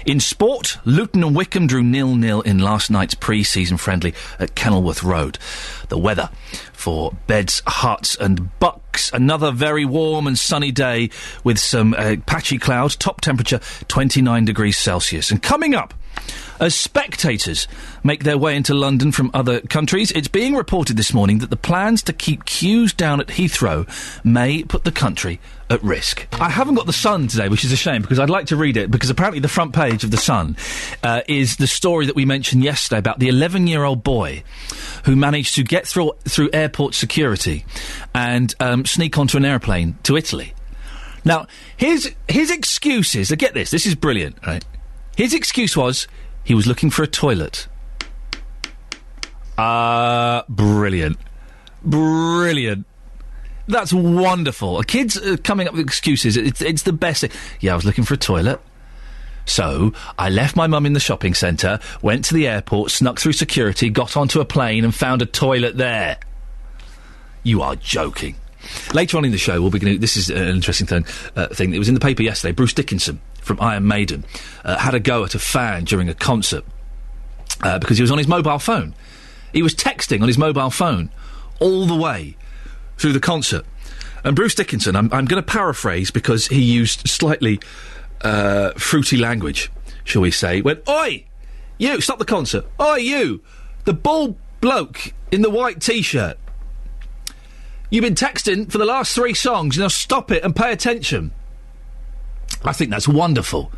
In sport, Luton and Wycombe drew 0-0 in last night's pre-season friendly at Kenilworth Road. The weather for Beds, Hearts and Bucks. Another very warm and sunny day with some patchy clouds. Top temperature 29 degrees Celsius. And coming up, as spectators make their way into London from other countries, it's being reported this morning that the plans to keep queues down at Heathrow may put the country at risk. I haven't got The Sun today, which is a shame, because I'd like to read it, because apparently the front page of The Sun is the story that we mentioned yesterday about the 11-year-old boy who managed to get through airport security and sneak onto an airplane to Italy. Now, his excuse is, get this is brilliant, right? His excuse was he was looking for a toilet. Brilliant. That's wonderful. Kids coming up with excuses, it's the best thing. Yeah, I was looking for a toilet. So, I left my mum in the shopping centre, went to the airport, snuck through security, got onto a plane and found a toilet there. You are joking. Later on in the show, we'll be going to... This is an interesting thing. It was in the paper yesterday. Bruce Dickinson from Iron Maiden had a go at a fan during a concert because he was on his mobile phone. He was texting on his mobile phone all the way through the concert. And Bruce Dickinson, I'm going to paraphrase because he used slightly fruity language, shall we say, went, "Oi! You! Stop the concert! Oi, you! The bald bloke in the white T-shirt! You've been texting for the last 3 songs, now stop it and pay attention." I think that's wonderful.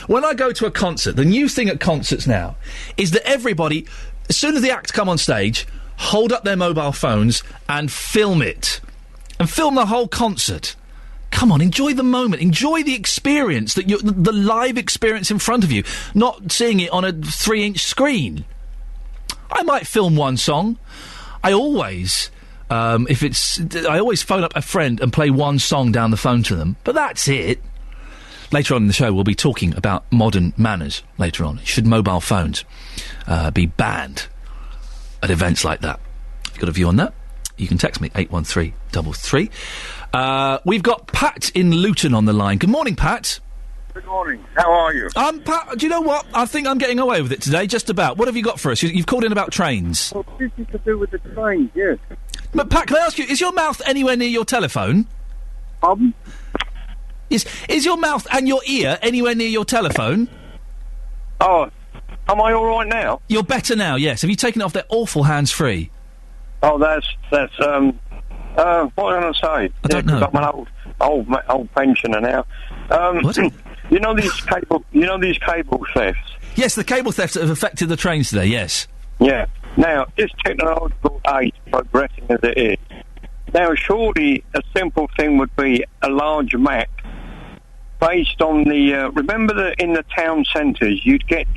When I go to a concert, the new thing at concerts now is that everybody, as soon as the act come on stage, hold up their mobile phones and film it. And film the whole concert. come on, enjoy the moment, enjoy the experience, the live experience in front of you, not seeing it on a 3-inch screen. I might film one song. I always phone up a friend and play one song down the phone to them, but that's it. Later on in the show, we'll be talking about modern manners. Later on, should mobile phones be banned at events like that? If you've got a view on that, you can text me 81333. We've got Pat in Luton on the line. Good morning, Pat. Good morning. How are you? Pat, do you know what? I think I'm getting away with it today, just about. What have you got for us? You've called in about trains. Well, this is to do with the trains, yes. But, Pat, can I ask you, is your mouth anywhere near your telephone? Is your mouth and your ear anywhere near your telephone? Oh, am I all right now? You're better now, yes. Have you taken it off their awful hands-free? Oh, that's what can I say? I don't know. I'm an old pensioner now. What? You know these cable thefts? Yes, the cable thefts that have affected the trains today, yes. Yeah. Now, this technological age, progressing as it is, now surely a simple thing would be a large map based on the. Remember that in the town centres, you get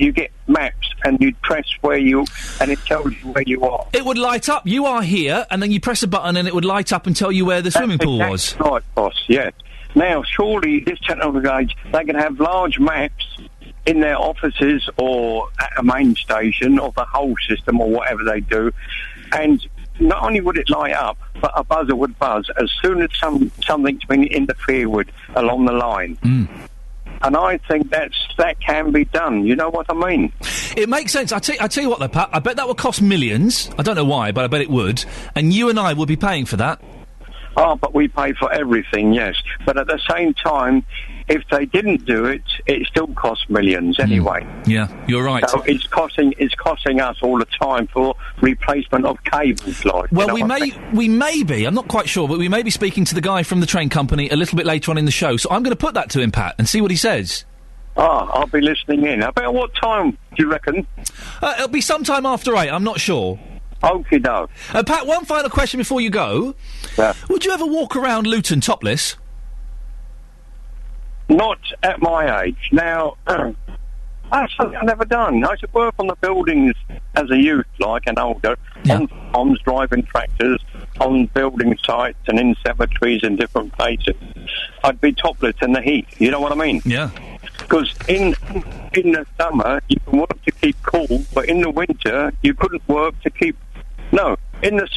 maps and you'd press and it tells you where you are. It would light up. You are here, and then you press a button, and it would light up and tell you where the swimming pool was. Right, boss. Yeah. Now, surely this technological age, they can have large maps in their offices or at a main station or the whole system or whatever they do, and not only would it light up, but a buzzer would buzz as soon as something's been interfered with along the line. And I think that can be done. You know what I mean? It makes sense. I tell you what, though, Pat, I bet that would cost millions. I don't know why, but I bet it would. And you and I would be paying for that. Oh, but we pay for everything, yes. But at the same time, if they didn't do it, it still costs millions anyway. Yeah, you're right. So it's costing us all the time for replacement of cables, like. Well, we may be. I'm not quite sure, but we may be speaking to the guy from the train company a little bit later on in the show. So I'm going to put that to him, Pat, and see what he says. I'll be listening in. About what time do you reckon? It'll be sometime after 8. I'm not sure. Okie doke. Pat, one final question before you go. Yeah. Would you ever walk around Luton topless? Not at my age. Now, that's something I've never done. I used to work on the buildings as a youth, and older, on farms, driving tractors, on building sites and in cemeteries in different places. I'd be topless in the heat. You know what I mean? Yeah. Because in the summer, you can work to keep cool, but in the winter, you couldn't work to keep... No, in the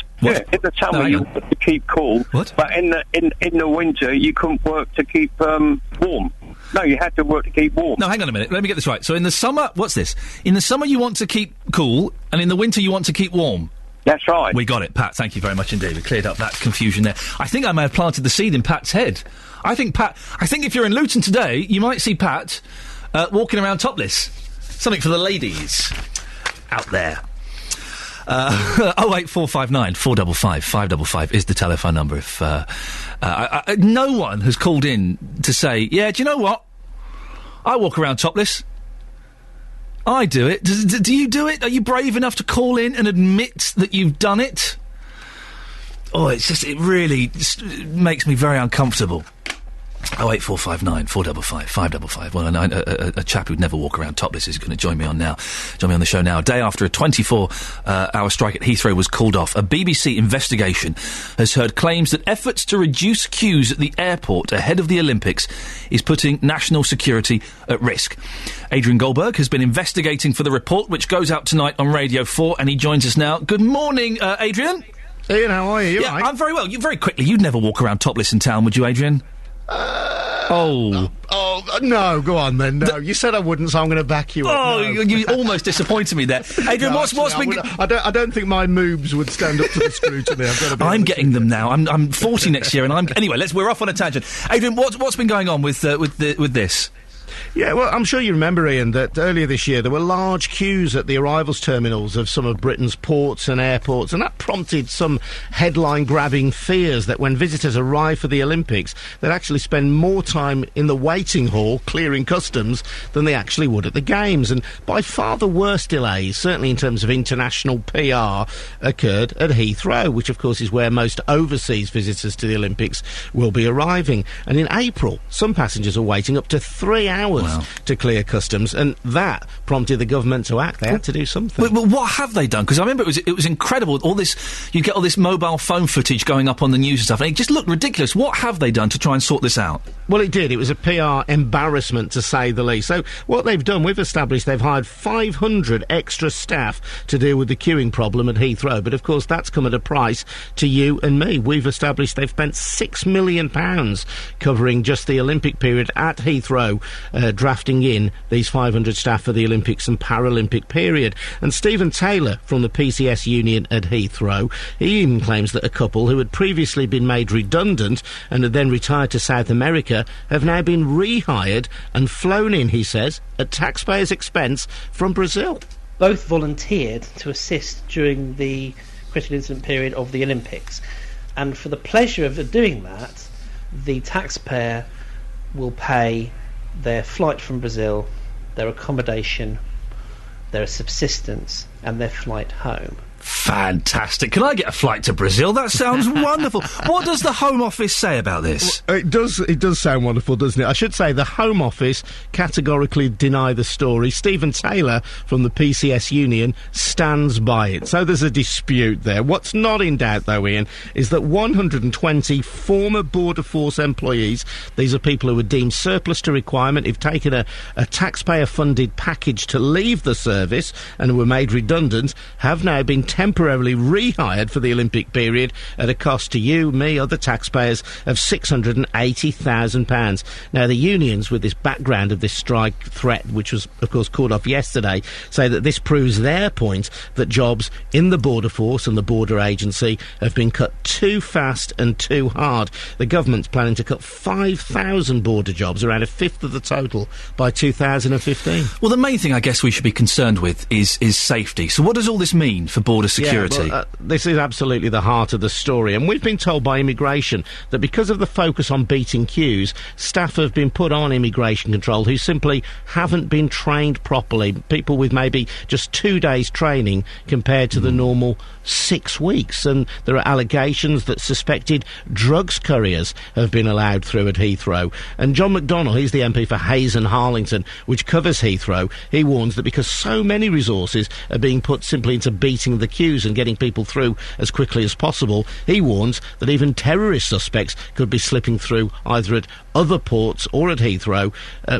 summer you work to keep cool, but in the winter you couldn't work to keep warm. No, you had to work to keep warm. No, hang on a minute. Let me get this right. So in the summer, what's this? In the summer you want to keep cool, and in the winter you want to keep warm. That's right. We got it, Pat. Thank you very much indeed. We cleared up that confusion there. I think I may have planted the seed in Pat's head. I think if you're in Luton today, you might see Pat walking around topless. Something for the ladies out there. 08459 455 555 is the telephone number. If no one has called in to say, yeah, do you know what? I walk around topless. I do it. Do you do it? Are you brave enough to call in and admit that you've done it? Oh, it really makes me very uncomfortable. 08459 455 555. Well, a chap who'd never walk around topless is going to join me on the show now. A day after a 24-hour strike at Heathrow was called off, a BBC investigation has heard claims that efforts to reduce queues at the airport ahead of the Olympics is putting national security at risk. Adrian Goldberg has been investigating for the report, which goes out tonight on Radio 4, and he joins us now. Good morning, Adrian. Ian, how are you? Yeah, right? I'm very well. Very quickly, you'd never walk around topless in town, would you, Adrian? No, go on then. No, you said I wouldn't, so I'm going to back you up. Oh, no. you almost disappointed me there. Adrian, what's been... I don't think my moobs would stand up to the scrutiny. I'm getting them now. I'm 40 next year, and anyway. We're off on a tangent. Adrian, what's been going on with this? Yeah, well, I'm sure you remember, Ian, that earlier this year there were large queues at the arrivals terminals of some of Britain's ports and airports, and that prompted some headline-grabbing fears that when visitors arrive for the Olympics, they'd actually spend more time in the waiting hall clearing customs than they actually would at the Games. And by far the worst delays, certainly in terms of international PR, occurred at Heathrow, which of course is where most overseas visitors to the Olympics will be arriving. And in April, some passengers are waiting up to 3 hours to clear customs, and that prompted the government to act. They had to do something. But what have they done? Because I remember it was incredible. All this, you get all this mobile phone footage going up on the news and stuff, and it just looked ridiculous. What have they done to try and sort this out? Well, it did. It was a PR embarrassment, to say the least. So what they've done, we've established they've hired 500 extra staff to deal with the queuing problem at Heathrow. But, of course, that's come at a price to you and me. We've established they've spent £6 million covering just the Olympic period at Heathrow, drafting in these 500 staff for the Olympics and Paralympic period. And Stephen Taylor from the PCS union at Heathrow, he even claims that a couple who had previously been made redundant and had then retired to South America have now been rehired and flown in, he says, at taxpayers' expense from Brazil. Both volunteered to assist during the critical incident period of the Olympics, and for the pleasure of doing that, the taxpayer will pay their flight from Brazil, their accommodation, their subsistence, and their flight home. Fantastic. Can I get a flight to Brazil? That sounds wonderful. What does the Home Office say about this? Well, it does sound wonderful, doesn't it? I should say the Home Office categorically deny the story. Stephen Taylor from the PCS union stands by it. So there's a dispute there. What's not in doubt, though, Ian, is that 120 former Border Force employees, these are people who were deemed surplus to requirement, who've taken a taxpayer-funded package to leave the service and were made redundant, have now been temporarily rehired for the Olympic period at a cost to you, me, other taxpayers of £680,000. Now, the unions, with this background of this strike threat, which was, of course, called off yesterday, say that this proves their point that jobs in the Border Force and the Border Agency have been cut too fast and too hard. The government's planning to cut 5,000 border jobs, around a fifth of the total, by 2015. Well, the main thing I guess we should be concerned with is safety. So what does all this mean for border security? Yeah, well, this is absolutely the heart of the story, and we've been told by immigration that because of the focus on beating queues, staff have been put on immigration control who simply haven't been trained properly. People with maybe just 2 days training compared to the normal 6 weeks. And there are allegations that suspected drugs couriers have been allowed through at Heathrow. And John McDonnell, he's the MP for Hayes and Harlington, which covers Heathrow, he warns that because so many resources are being put simply into beating the queues and getting people through as quickly as possible, he warns that even terrorist suspects could be slipping through either at other ports or at Heathrow,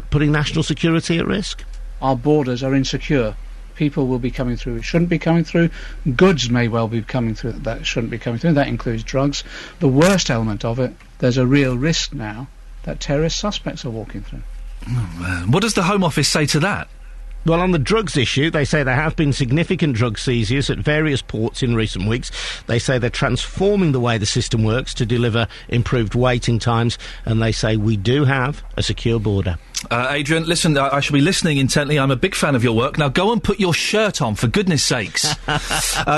putting national security at risk. Our borders are insecure. People will be coming through who shouldn't be coming through. Goods may well be coming through that shouldn't be coming through. That includes drugs. The worst element of it, there's a real risk now that terrorist suspects are walking through. Oh, man. What does the Home Office say to that? Well, on the drugs issue, they say there have been significant drug seizures at various ports in recent weeks. They say they're transforming the way the system works to deliver improved waiting times, and they say we do have a secure border. Adrian, listen, I shall be listening intently. I'm a big fan of your work. Now go and put your shirt on, for goodness sakes.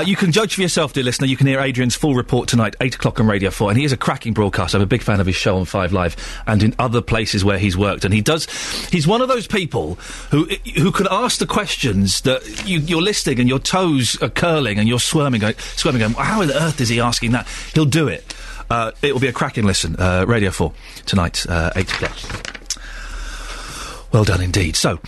You can judge for yourself, dear listener. You can hear Adrian's full report tonight, 8 o'clock on Radio 4, and he is a cracking broadcaster. I'm a big fan of his show on 5 Live and in other places where he's worked. And he's one of those people who can ask the questions that you're listening and your toes are curling and you're squirming, going, how on earth is he asking that? He'll do it. It will be a cracking listen. Radio 4 tonight, 8 o'clock. Well done indeed. So,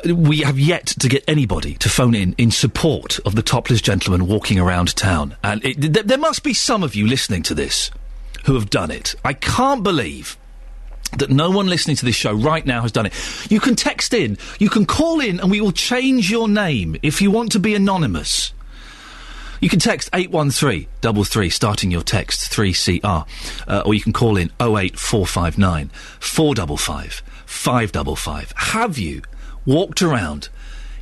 we have yet to get anybody to phone in support of the topless gentleman walking around town. And there must be some of you listening to this who have done it. I can't believe that no one listening to this show right now has done it. You can text in, you can call in, and we will change your name if you want to be anonymous. You can text 81333, starting your text 3CR, or you can call in 08459 455 555. Have you walked around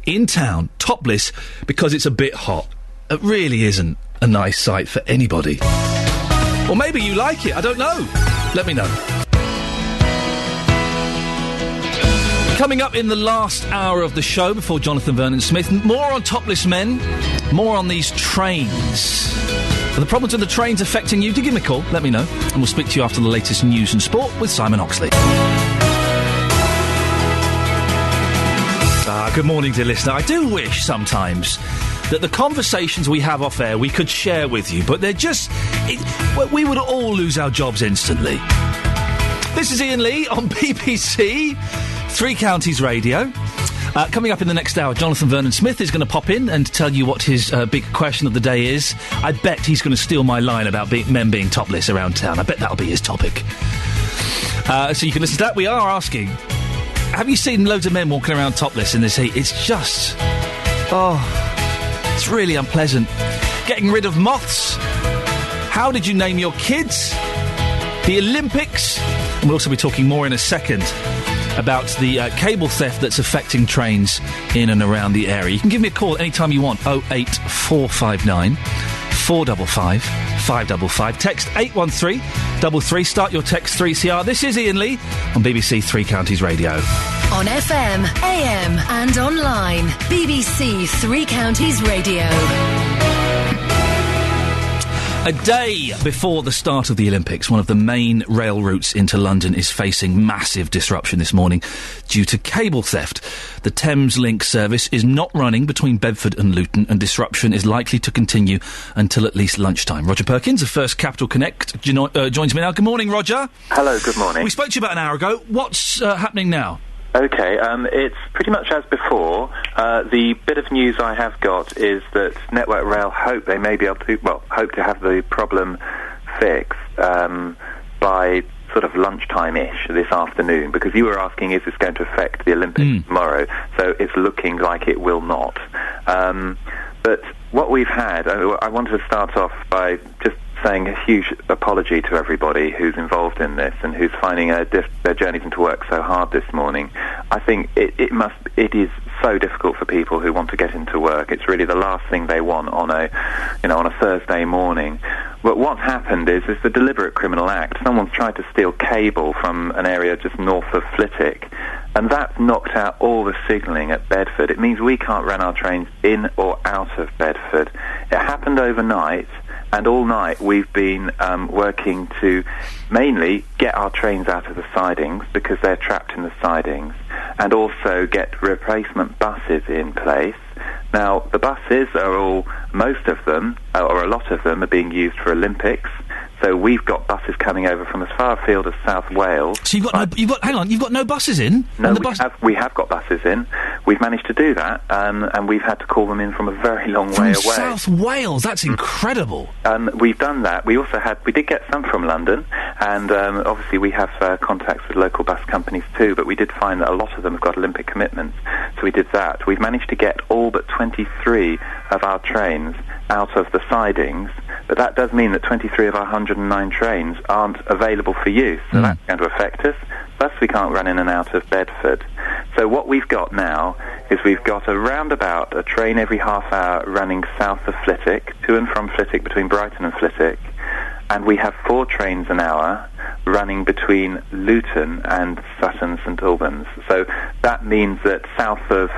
in town topless because it's a bit hot? It really isn't a nice sight for anybody. Or maybe you like it, I don't know. Let me know. Coming up in the last hour of the show before Jonathan Vernon Smith, more on topless men, more on these trains. Are the problems with the trains affecting you? Do give me a call, let me know, and we'll speak to you after the latest news and sport with Simon Oxley. Good morning, dear listener. I do wish sometimes that the conversations we have off air we could share with you, but they're just... we would all lose our jobs instantly. This is Iain Lee on BBC Three Counties Radio. Coming up in the next hour, Jonathan Vernon Smith is going to pop in and tell you what his big question of the day is. I bet he's going to steal my line about men being topless around town. I bet that'll be his topic. So you can listen to that. We are asking, have you seen loads of men walking around topless in this heat? It's just... it's really unpleasant. Getting rid of moths. How did you name your kids? The Olympics. And we'll also be talking more in a second about the cable theft that's affecting trains in and around the area. You can give me a call anytime you want. 08459 455 555. Text 81333. Start your text 3CR. This is Iain Lee on BBC Three Counties Radio. On FM, AM and online. BBC Three Counties Radio. A day before the start of the Olympics, one of the main rail routes into London is facing massive disruption this morning due to cable theft. The Thames Link service is not running between Bedford and Luton, and disruption is likely to continue until at least lunchtime. Roger Perkins of First Capital Connect joins me now. Good morning, Roger. Hello, good morning. We spoke to you about an hour ago. What's happening now? Okay, it's pretty much as before. The bit of news I have got is that Network Rail hope they may be able to, hope to have the problem fixed by sort of lunchtime-ish this afternoon, because you were asking, is this going to affect the Olympics tomorrow? So it's looking like it will not. But what we've had, I wanted to start off by just saying a huge apology to everybody who's involved in this and who's finding their journeys into work so hard this morning. I think it is so difficult for people who want to get into work. It's really the last thing they want on a Thursday morning. But what's happened is the deliberate criminal act. Someone's tried to steal cable from an area just north of Flitwick, and that's knocked out all the signalling at Bedford. It means we can't run our trains in or out of Bedford. It happened overnight, and all night we've been working to mainly get our trains out of the sidings because they're trapped in the sidings, and also get replacement buses in place. Now, the buses are most of them, or a lot of them, are being used for Olympics. So we've got buses coming over from as far afield as South Wales. So you've got no buses in? No, we have got buses in. We've managed to do that, and we've had to call them in from a very long way away. From South Wales? That's incredible. We've done that. We did get some from London, and obviously we have contacts with local bus companies too, but we did find that a lot of them have got Olympic commitments, so we did that. We've managed to get all but 23 of our trains out of the sidings, but that does mean that 23 of our 109 trains aren't available for use, so that's going to affect us. Plus, we can't run in and out of Bedford. So what we've got now is we've got around about a train every half hour running south of Flitwick, to and from Flitwick, between Brighton and Flitwick, and we have 4 trains an hour running between Luton and Sutton St Albans. So that means that south of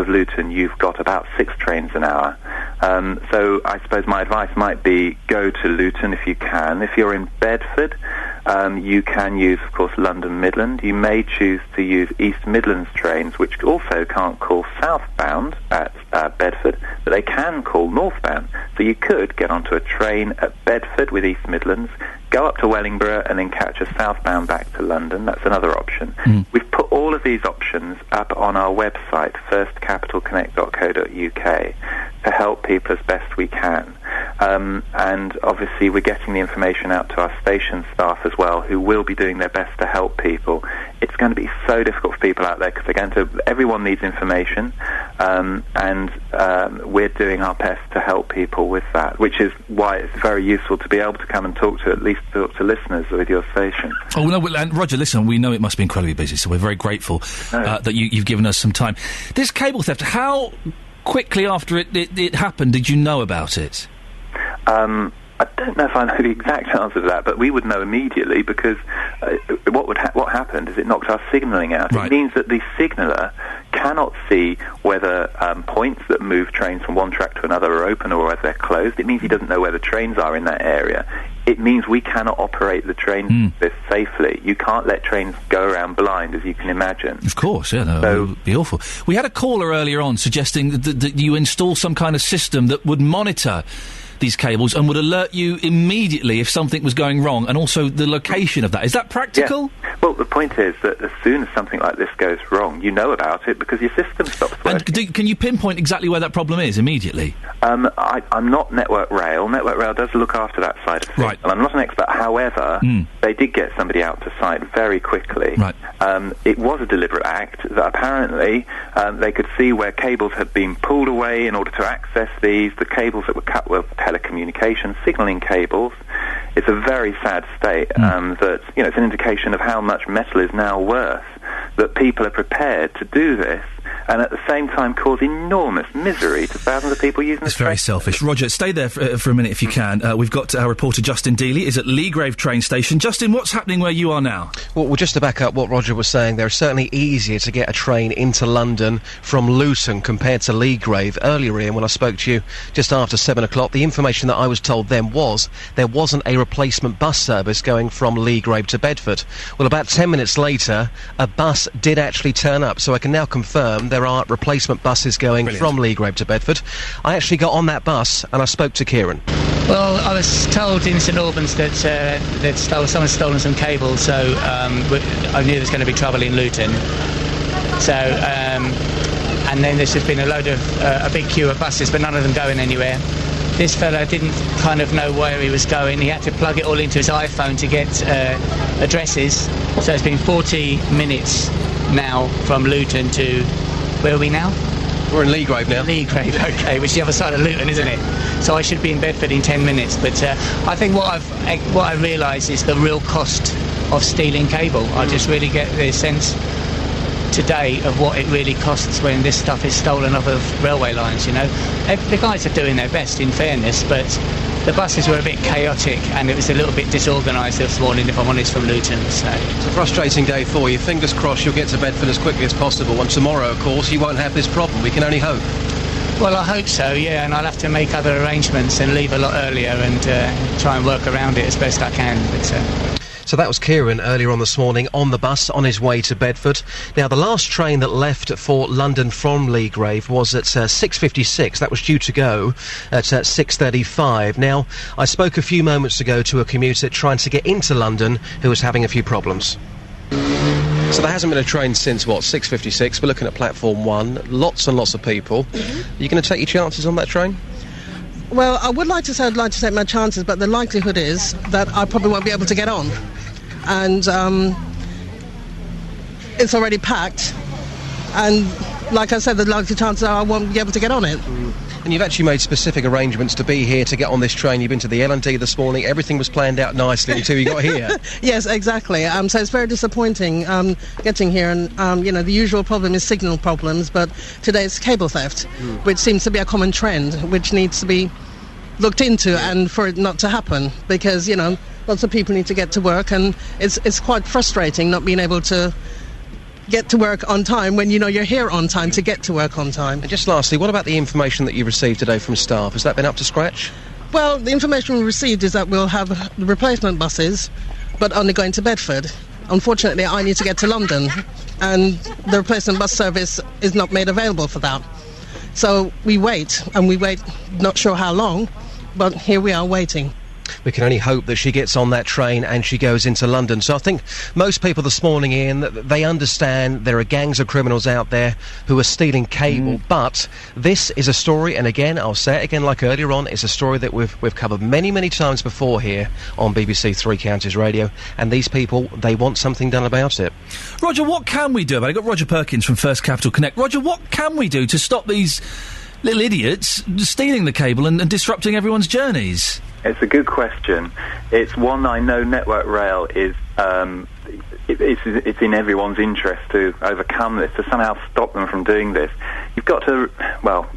Luton, you've got about 6 trains an hour. So I suppose my advice might be go to Luton if you can. If you're in Bedford, you can use, of course, London Midland. You may choose to use East Midlands trains, which also can't call southbound at Bedford, but they can call northbound. So you could get onto a train at Bedford with East Midlands, go up to Wellingborough, and then catch a southbound back to London. That's another option. We've put all of these options up on our website, firstcapitalconnect.co.uk, to help people as best we can. And obviously we're getting the information out to our station staff as well, who will be doing their best to help people. It's going to be so difficult for people out there because everyone needs information, and we're doing our best to help people with that, which is why it's very useful to be able to come and talk to listeners with your station. Oh, no, and Roger, listen, we know it must be incredibly busy, so we're very grateful that you've given us some time. This cable theft, how quickly after it happened did you know about it? I don't know if I know the exact answer to that, but we would know immediately because what happened is it knocked our signalling out. Right. It means that the signaller cannot see whether points that move trains from one track to another are open or whether they're closed. It means he doesn't know where the trains are in that area. It means we cannot operate the train this safely. You can't let trains go around blind, as you can imagine. Of course, yeah, no, it would be awful. We had a caller earlier on suggesting that you install some kind of system that would monitor these cables and would alert you immediately if something was going wrong, and also the location of that. Is that practical? Yeah. Well, the point is that as soon as something like this goes wrong, you know about it because your system stops working. And can you pinpoint exactly where that problem is immediately? I'm not Network Rail. Network Rail does look after that side of things. Right. And I'm not an expert. However, they did get somebody out to site very quickly. Right. It was a deliberate act that apparently they could see where cables had been pulled away in order to access these. The cables that were cut were telecommunications, signalling cables. It's a very sad state that, it's an indication of how much metal is now worth, that people are prepared to do this and at the same time cause enormous misery to thousands of people using It's very selfish. Roger, stay there for a minute if you can. We've got our reporter Justin Dealey is at Leagrave train station. Justin, what's happening where you are now? Well, just to back up what Roger was saying, there, it's certainly easier to get a train into London from Luton compared to Leagrave. Earlier, Ian, when I spoke to you just after 7 o'clock, the information that I was told then was there wasn't a replacement bus service going from Leagrave to Bedford. Well, about 10 minutes later, a bus did actually turn up, so I can now confirm there are replacement buses going from Leagrave to Bedford. I actually got on that bus and I spoke to Kieran. Well, I was told in St Albans that someone's stolen some cables, so I knew there was going to be trouble in Luton. So, and then there's just been a big queue of buses, but none of them going anywhere. This fella didn't kind of know where he was going. He had to plug it all into his iPhone to get addresses. So it's been 40 minutes now from Luton to... Where are we now? We're in Leagrave now. Leagrave, okay, which is the other side of Luton, isn't it? So I should be in Bedford in 10 minutes. But I think what I realise is the real cost of stealing cable. I just really get the sense today of what it really costs when this stuff is stolen off of railway lines, The guys are doing their best, in fairness, but the buses were a bit chaotic and it was a little bit disorganised this morning, if I'm honest, from Luton. So it's a frustrating day for you. Fingers crossed you'll get to Bedford as quickly as possible, and tomorrow, of course, you won't have this problem. We can only hope. Well, I hope so, yeah, and I'll have to make other arrangements and leave a lot earlier and try and work around it as best I can. But So that was Kieran earlier on this morning on the bus on his way to Bedford. Now, the last train that left for London from Leagrave was at 6:56. That was due to go at 6:35. Now, I spoke a few moments ago to a commuter trying to get into London who was having a few problems. So there hasn't been a train since, 6:56. We're looking at platform 1. Lots and lots of people. Are you going to take your chances on that train? Well, I would like to say I'd like to take my chances, but the likelihood is that I probably won't be able to get on. And it's already packed. And like I said, the likely chances are I won't be able to get on it. And you've actually made specific arrangements to be here to get on this train. You've been to the L&D this morning. Everything was planned out nicely until you got here. Yes, exactly. So it's very disappointing getting here. And, the usual problem is signal problems, but today it's cable theft, which seems to be a common trend, which needs to be looked into and for it not to happen. Because, lots of people need to get to work, and it's quite frustrating not being able to get to work on time when you're here on time to get to work on time. And just lastly, what about the information that you received today from staff? Has that been up to scratch? Well, the information we received is that we'll have replacement buses, but only going to Bedford. Unfortunately, I need to get to London, and the replacement bus service is not made available for that. So we wait, not sure how long, but here we are waiting. We can only hope that she gets on that train and she goes into London. So I think most people this morning, Ian, they understand there are gangs of criminals out there who are stealing cable. But this is a story, and again, I'll say it again like earlier on, it's a story that we've covered many, many times before here on BBC Three Counties Radio. And these people, they want something done about it. Roger, what can we do about it? I've got Roger Perkins from First Capital Connect. Roger, what can we do to stop these little idiots stealing the cable and disrupting everyone's journeys? It's a good question. It's one I know Network Rail is... it's in everyone's interest to overcome this, to somehow stop them from doing this.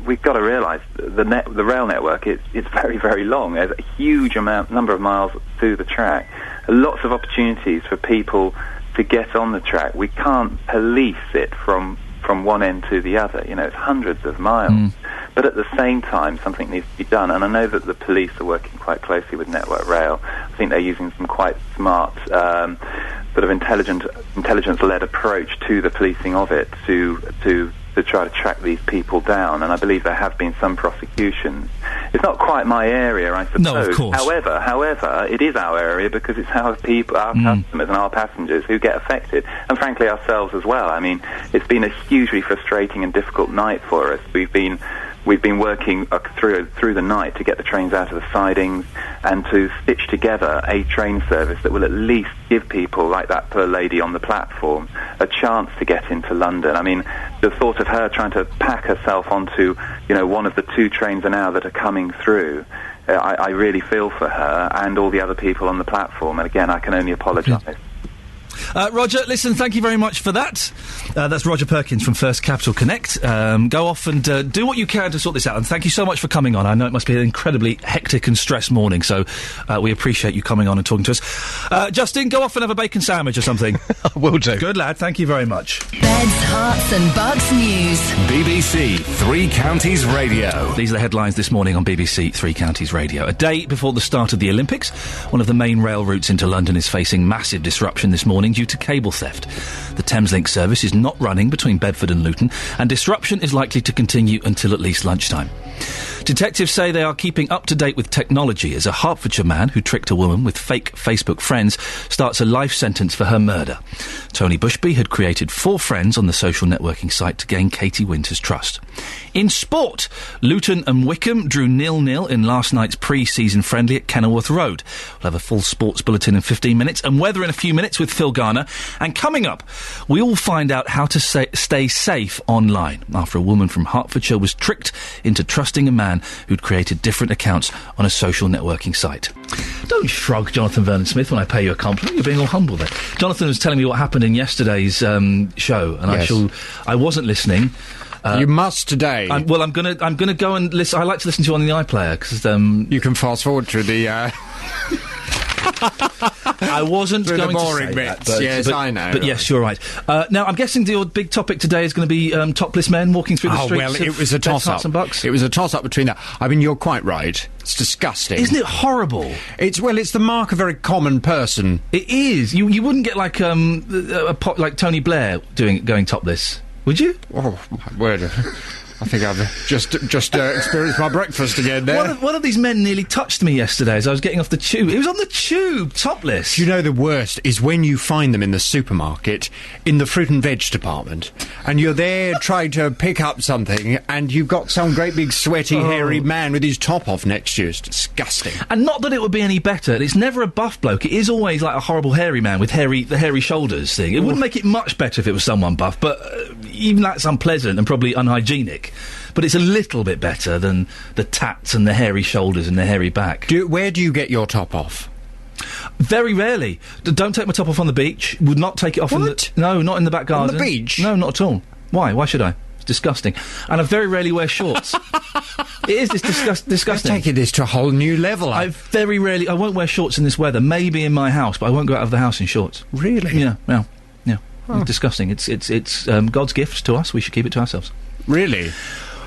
we've got to realise the rail network it's very, very long. There's a huge number of miles through the track, lots of opportunities for people to get on the track. We can't police it from one end to the other. It's hundreds of miles. But at the same time, something needs to be done. And I know that the police are working quite closely with Network Rail. I think they're using some quite smart, sort of intelligence-led approach to the policing of it to try to track these people down. And I believe there have been some prosecutions. It's not quite my area, I suppose. No, of course. However, it is our area because it's our people, our customers and our passengers who get affected, and frankly ourselves as well. I mean, it's been a hugely frustrating and difficult night for us. We've been working through the night to get the trains out of the sidings and to stitch together a train service that will at least give people like that poor lady on the platform a chance to get into London. I mean, the thought of her trying to pack herself onto, one of the 2 trains an hour that are coming through, I really feel for her and all the other people on the platform. And again, I can only apologise. Roger, listen, thank you very much for that. That's Roger Perkins from First Capital Connect. Go off and do what you can to sort this out. And thank you so much for coming on. I know it must be an incredibly hectic and stressed morning, so we appreciate you coming on and talking to us. Justin, go off and have a bacon sandwich or something. I will do. Good lad, thank you very much. Beds, Hearts and Bucks News. BBC Three Counties Radio. These are the headlines this morning on BBC Three Counties Radio. A day before the start of the Olympics, one of the main rail routes into London is facing massive disruption this morning due to cable theft. The Thameslink service is not running between Bedford and Luton, and disruption is likely to continue until at least lunchtime. Detectives say they are keeping up to date with technology as a Hertfordshire man who tricked a woman with fake Facebook friends starts a life sentence for her murder. Tony Bushby had created 4 friends on the social networking site to gain Katie Winter's trust. In sport, Luton and Wickham drew 0-0 in last night's pre-season friendly at Kenilworth Road. We'll have a full sports bulletin in 15 minutes and weather in a few minutes with Phil Garner. And coming up, we all find out how to stay safe online after a woman from Hertfordshire was tricked into trusting a man who'd created different accounts on a social networking site. Don't shrug, Jonathan Vernon-Smith, when I pay you a compliment. You're being all humble there. Jonathan was telling me what happened in yesterday's show, and yes. I wasn't listening. You must today. I'm gonna go and listen. I like to listen to you on the iPlayer because you can fast forward to the. I wasn't going to boring say bits. That, Yes, I know. But yes, you're right. Now, I'm guessing your big topic today is going to be topless men walking through the streets. Oh, well, it was a toss-up. It was a toss-up between that. I mean, you're quite right. It's disgusting. Isn't it horrible? It's the mark of a very common person. It is. You wouldn't get like like Tony Blair going topless, would you? Oh, my word. I think I've just experienced my breakfast again there. One of these men nearly touched me yesterday as I was getting off the tube. He was on the tube, topless. Do you know the worst is when you find them in the supermarket, in the fruit and veg department, and you're there trying to pick up something, and you've got some great big sweaty, hairy man with his top off next to you. It's disgusting. And not that it would be any better. It's never a buff bloke. It is always like a horrible hairy man with the hairy shoulders thing. It wouldn't make it much better if it was someone buff, but even that's unpleasant and probably unhygienic. But it's a little bit better than the tats and the hairy shoulders and the hairy back. Where do you get your top off? Very rarely. Don't take my top off on the beach. Would not take it off No, not in the back garden. On the beach? No, not at all. Why? Why should I? It's disgusting. And I very rarely wear shorts. It is. It's disgusting. You're taking this to a whole new level. I won't wear shorts in this weather. Maybe in my house, but I won't go out of the house in shorts. Really? Yeah. Oh. It's disgusting. It's God's gift to us. We should keep it to ourselves. Really?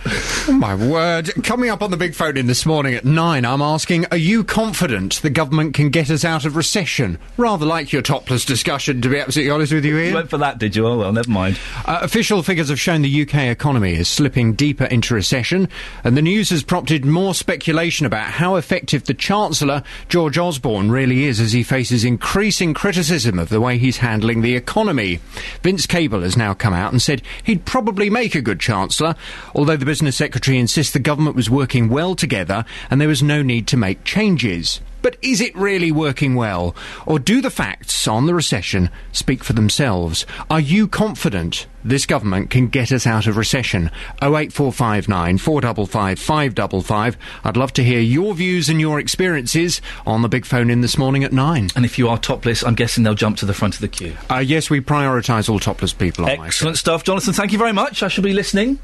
Oh, my word. Coming up on the big phone in this morning at 9, I'm asking, are you confident the government can get us out of recession? Rather like your topless discussion, to be absolutely honest with you, Ian. You went for that, did you? Oh, well, never mind. Official figures have shown the UK economy is slipping deeper into recession, and the news has prompted more speculation about how effective the Chancellor, George Osborne, really is as he faces increasing criticism of the way he's handling the economy. Vince Cable has now come out and said he'd probably make a good Chancellor, although the Business Secretary insists the government was working well together and there was no need to make changes. But is it really working well? Or do the facts on the recession speak for themselves? Are you confident this government can get us out of recession? 08459 455 555. I'd love to hear your views and your experiences on the big phone in this morning at 9. And if you are topless, I'm guessing they'll jump to the front of the queue. Yes, we prioritise all topless people. Excellent stuff. Jonathan, thank you very much. I shall be listening.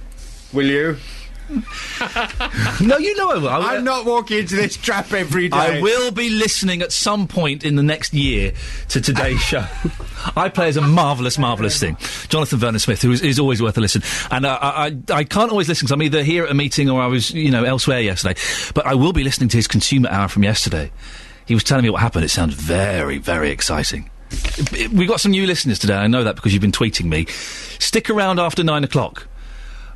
Will you? No, you know I will. I'm not walking into this trap every day. I will be listening at some point in the next year to today's show. iPlayer is a marvellous, marvellous thing. Jonathan Vernon-Smith, who is always worth a listen. And I can't always listen because I'm either here at a meeting or I was, elsewhere yesterday. But I will be listening to his Consumer Hour from yesterday. He was telling me what happened. It sounds very, very exciting. We've got some new listeners today. I know that because you've been tweeting me. Stick around after 9 o'clock.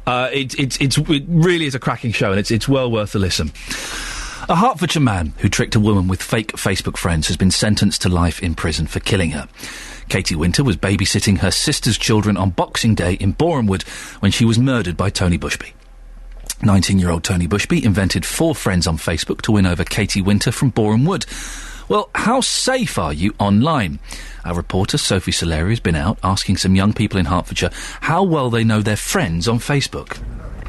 It really is a cracking show, and it's well worth a listen. A Hertfordshire man who tricked a woman with fake Facebook friends has been sentenced to life in prison for killing her. Katie Winter was babysitting her sister's children on Boxing Day in Borehamwood when she was murdered by Tony Bushby. 19-year-old Tony Bushby invented 4 friends on Facebook to win over Katie Winter from Borehamwood. Well, how safe are you online? Our reporter, Sophie Soleri, has been out asking some young people in Hertfordshire how well they know their friends on Facebook.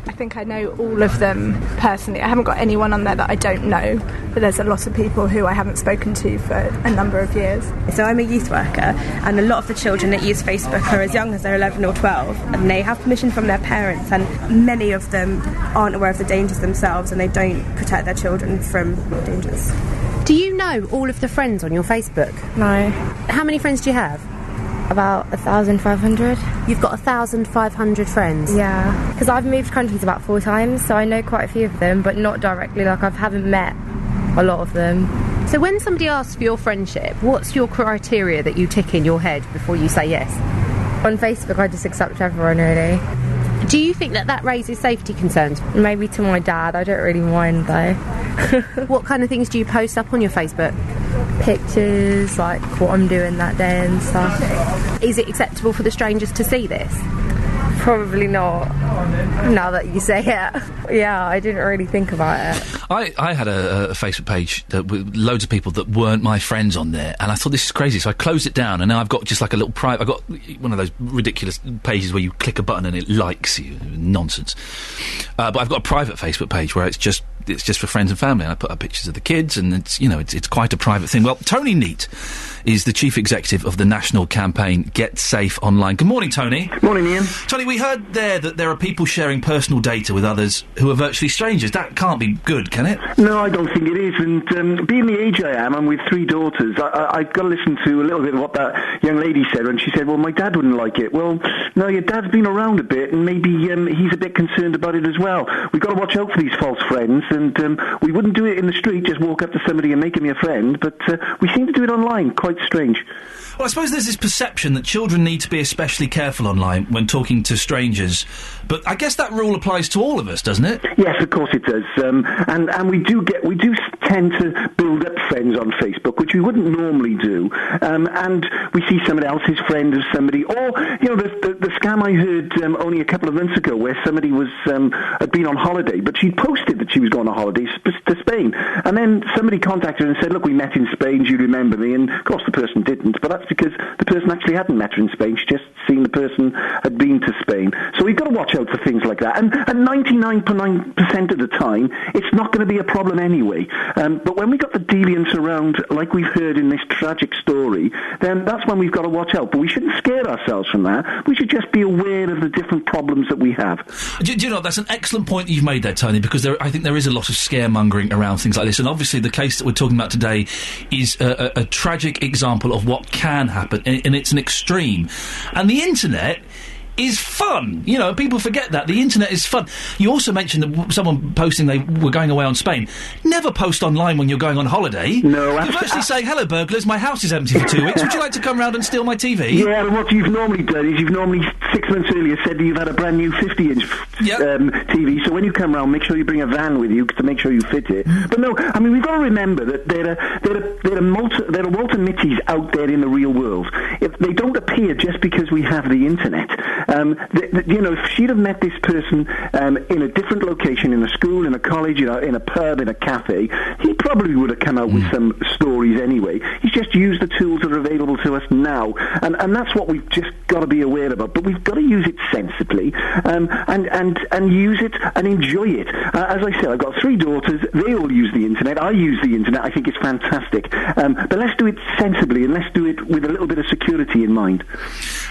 I think I know all of them personally. I haven't got anyone on there that I don't know, but there's a lot of people who I haven't spoken to for a number of years. So I'm a youth worker, and a lot of the children that use Facebook are as young as they're 11 or 12, and they have permission from their parents, and many of them aren't aware of the dangers themselves, and they don't protect their children from dangers. Do you know all of the friends on your Facebook? No. How many friends do you have? About 1,500. You've got 1,500 friends? Yeah. Because I've moved countries about 4 times, so I know quite a few of them, but not directly. Like, I haven't met a lot of them. So when somebody asks for your friendship, what's your criteria that you tick in your head before you say yes? On Facebook, I just accept everyone, really. Do you think that raises safety concerns? Maybe to my dad. I don't really mind, though. What kind of things do you post up on your Facebook? Pictures, like what I'm doing that day and stuff. Is it acceptable for the strangers to see this? Probably not, now that you say it. Yeah, I didn't really think about it. I had a Facebook page with loads of people that weren't my friends on there, and I thought, this is crazy, so I closed it down, and now I've got just like a little private... I've got one of those ridiculous pages where you click a button and it likes you. Nonsense. But I've got a private Facebook page where it's just for friends and family, and I put up pictures of the kids, and it's quite a private thing. Well, Tony Neate is the chief executive of the national campaign Get Safe Online. Good morning, Tony. Morning, Ian. Tony, we heard there that there are people sharing personal data with others who are virtually strangers. That can't be good, can it? No, I don't think it is. And being the age I am, I'm with 3 daughters, I've got to listen to a little bit of what that young lady said when she said, well, my dad wouldn't like it. Well, no, your dad's been around a bit, and maybe he's a bit concerned about it as well. We've got to watch out for these false friends, and we wouldn't do it in the street, just walk up to somebody and make them your friend, but we seem to do it online. Quite strange. Well, I suppose there's this perception that children need to be especially careful online when talking to strangers, but I guess that rule applies to all of us, doesn't it? Yes, of course it does. And we do tend to build up friends on Facebook, which we wouldn't normally do. And we see somebody else's friend as somebody, or the scam I heard only a couple of months ago, where somebody had been on holiday, but she posted that she was going on holiday to Spain, and then somebody contacted her and said, look, we met in Spain, do you remember me? And of course the person didn't, but that's because the person actually hadn't met her in Spain. She just seen the person had been to Spain. So we've got to watch out for things like that. And 99% of the time, it's not going to be a problem anyway. But when we got the deviants around, like we've heard in this tragic story, then that's when we've got to watch out. But we shouldn't scare ourselves from that. We should just be aware of the different problems that we have. Do you know, that's an excellent point you've made there, Tony, because I think there is a lot of scaremongering around things like this. And obviously the case that we're talking about today is a tragic example of what can happen, and it's an extreme. And the internet is fun. People forget that. The internet is fun. You also mentioned that someone posting they were going away on Spain. Never post online when you're going on holiday. No. You're virtually saying, hello, burglars, my house is empty for 2 weeks. Would you like to come round and steal my TV? Yeah, and what you've normally done is you've normally 6 months earlier said that you've had a brand new 50-inch TV, so when you come round, make sure you bring a van with you to make sure you fit it. But no, I mean, we've got to remember that there are Walter Mitty's out there in the real world. They don't appear just because we have the internet. If she'd have met this person in a different location, in a school, in a college, in a pub, in a cafe, he probably would have come out with some stories anyway. He's just used the tools that are available to us now. And that's what we've just got to be aware about. But we've got to use it sensibly, and use it and enjoy it. As I said, I've got 3 daughters. They all use the internet. I use the internet. I think it's fantastic. But let's do it sensibly, and let's do it with a little bit of security in mind.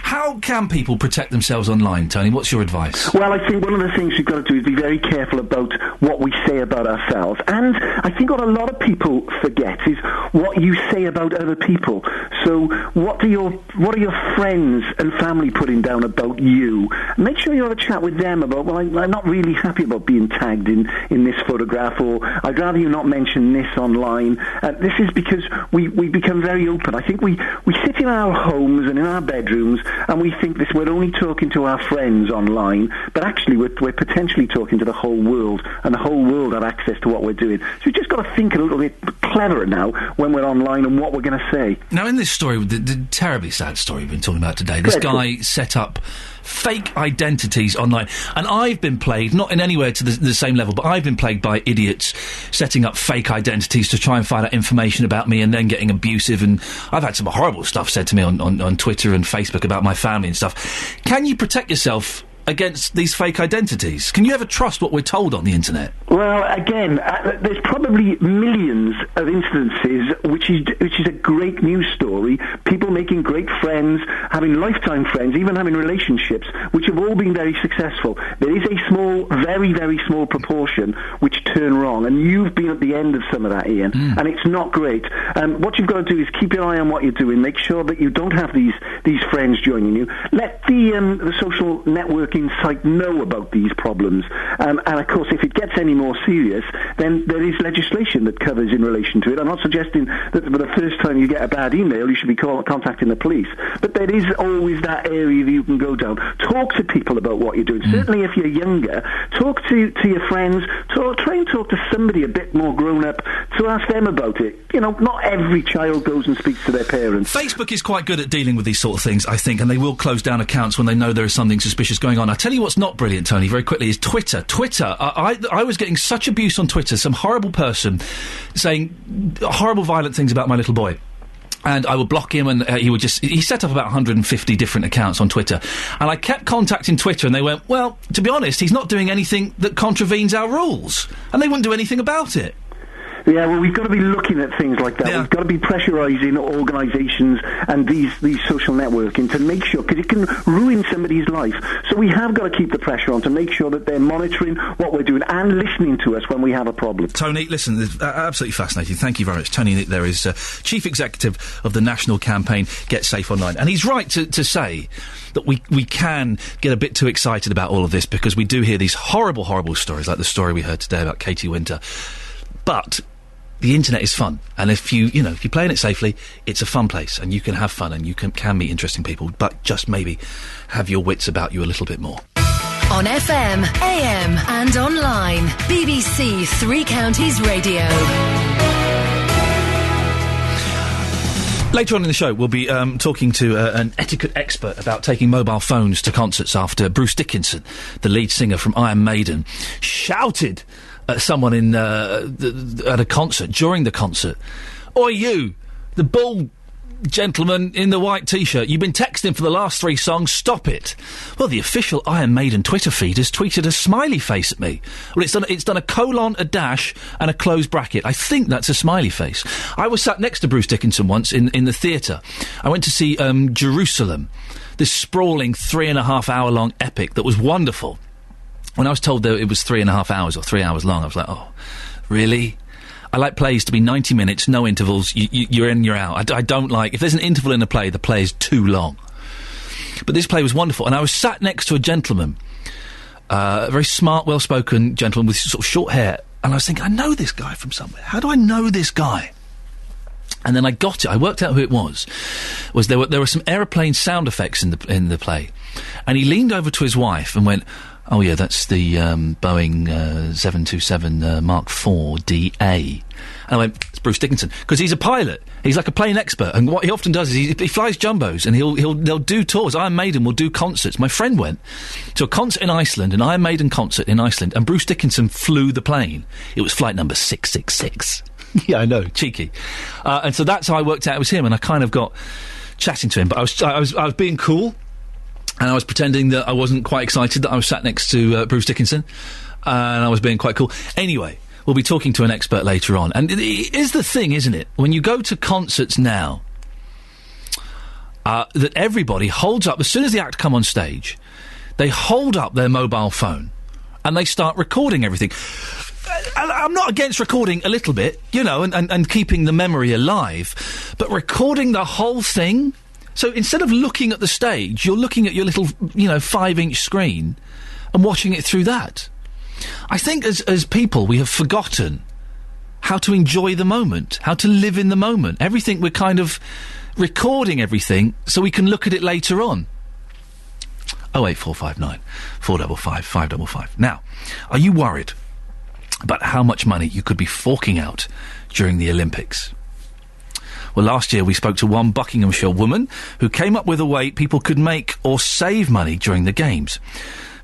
How can people protect themselves online, Tony? What's your advice? Well, I think one of the things we've got to do is be very careful about what we say about ourselves. And I think what a lot of people forget is what you say about other people. So what are your friends and family putting down about you? Make sure you have a chat with them about, well, I'm not really happy about being tagged in this photograph, or I'd rather you not mention this online. This is because we become very open. I think we sit in our homes and in our bedrooms and we think we're only talking to our friends online, but actually we're potentially talking to the whole world, and the whole world have access to what we're doing. So we've just got to think a little bit cleverer now when we're online and what we're going to say. Now, in this story, the terribly sad story we've been talking about today, this guy set up fake identities online, and I've been plagued, not in anywhere to the same level, but I've been plagued by idiots setting up fake identities to try and find out information about me and then getting abusive, and I've had some horrible stuff said to me on Twitter and Facebook about my family and stuff. Can you protect yourself against these fake identities? Can you ever trust what we're told on the internet? Well, again, there's probably millions of instances, which is a great news story. People making great friends, having lifetime friends, even having relationships, which have all been very successful. There is a small, very, very small proportion which turn wrong, and you've been at the end of some of that, Ian, and it's not great. What you've got to do is keep your eye on what you're doing. Make sure that you don't have these friends joining you. Let the social networking site know about these problems, and of course, if it gets any more serious, then there is legislation that covers in relation to it. I'm not suggesting that for the first time you get a bad email you should be contacting the police, but there is always that area that you can go down. Talk to people about what you're doing. Certainly if you're younger, talk to your friends, try and talk to somebody a bit more grown up to ask them about it. You know, not every child goes and speaks to their parents. Facebook is quite good at dealing with these sort of things, I think, and they will close down accounts when they know there is something suspicious going on. I tell you what's not brilliant, Tony, very quickly, is Twitter. I was getting such abuse on Twitter, some horrible person saying horrible, violent things about my little boy. And I would block him, and he set up about 150 different accounts on Twitter. And I kept contacting Twitter, and they went, well, to be honest, he's not doing anything that contravenes our rules. And they wouldn't do anything about it. Yeah, well, we've got to be looking at things like that. Yeah. We've got to be pressurising organisations and these social networking to make sure, because it can ruin somebody's life. So we have got to keep the pressure on to make sure that they're monitoring what we're doing and listening to us when we have a problem. Tony, listen, absolutely fascinating. Thank you very much. Tony there is Chief Executive of the national campaign Get Safe Online. And he's right to say that we can get a bit too excited about all of this, because we do hear these horrible, horrible stories, like the story we heard today about Katie Winter. But the internet is fun, and if you play in it safely, it's a fun place, and you can have fun, and you can meet interesting people, but just maybe have your wits about you a little bit more. On FM, AM and online, BBC Three Counties Radio. Later on in the show, we'll be talking to an etiquette expert about taking mobile phones to concerts after Bruce Dickinson, the lead singer from Iron Maiden, shouted at someone at a concert, during the concert, "Oi you, the bald gentleman in the white T-shirt, you've been texting for the last 3 songs, stop it." Well, the official Iron Maiden Twitter feed has tweeted a smiley face at me. Well, it's done a colon, a dash, and a closed bracket. I think that's a smiley face. I was sat next to Bruce Dickinson once in the theatre. I went to see Jerusalem, this sprawling 3.5 hour long epic that was wonderful. When I was told that it was 3.5 hours or 3 hours long, I was like, oh, really? I like plays to be 90 minutes, no intervals, you're in, you're out. I don't like... If there's an interval in a play, the play is too long. But this play was wonderful, and I was sat next to a gentleman, a very smart, well-spoken gentleman with sort of short hair, and I was thinking, I know this guy from somewhere. How do I know this guy? And then I got it. I worked out who it was. There were some aeroplane sound effects in the play, and he leaned over to his wife and went, "Oh yeah, that's the Boeing 727 Mark IV DA." And I went, "It's Bruce Dickinson," because he's a pilot. He's like a plane expert, and what he often does is he flies jumbos, and they'll do tours. Iron Maiden will do concerts. My friend went to a concert in Iceland, an Iron Maiden concert in Iceland, and Bruce Dickinson flew the plane. It was flight number 666. Yeah, I know, cheeky. And so that's how I worked out it was him, and I kind of got chatting to him, but I was being cool, and I was pretending that I wasn't quite excited that I was sat next to Bruce Dickinson, and I was being quite cool. Anyway, we'll be talking to an expert later on, and it is the thing, isn't it? When you go to concerts now, that everybody holds up, as soon as the act come on stage, they hold up their mobile phone and they start recording everything. I'm not against recording a little bit, you know, and keeping the memory alive, but recording the whole thing. So instead of looking at the stage, you're looking at your little, 5-inch screen and watching it through that. I think as people, we have forgotten how to enjoy the moment, how to live in the moment. Everything, we're kind of recording everything so we can look at it later on. 08459 455 555. Now, are you worried about how much money you could be forking out during the Olympics? Well, last year we spoke to one Buckinghamshire woman who came up with a way people could make or save money during the Games.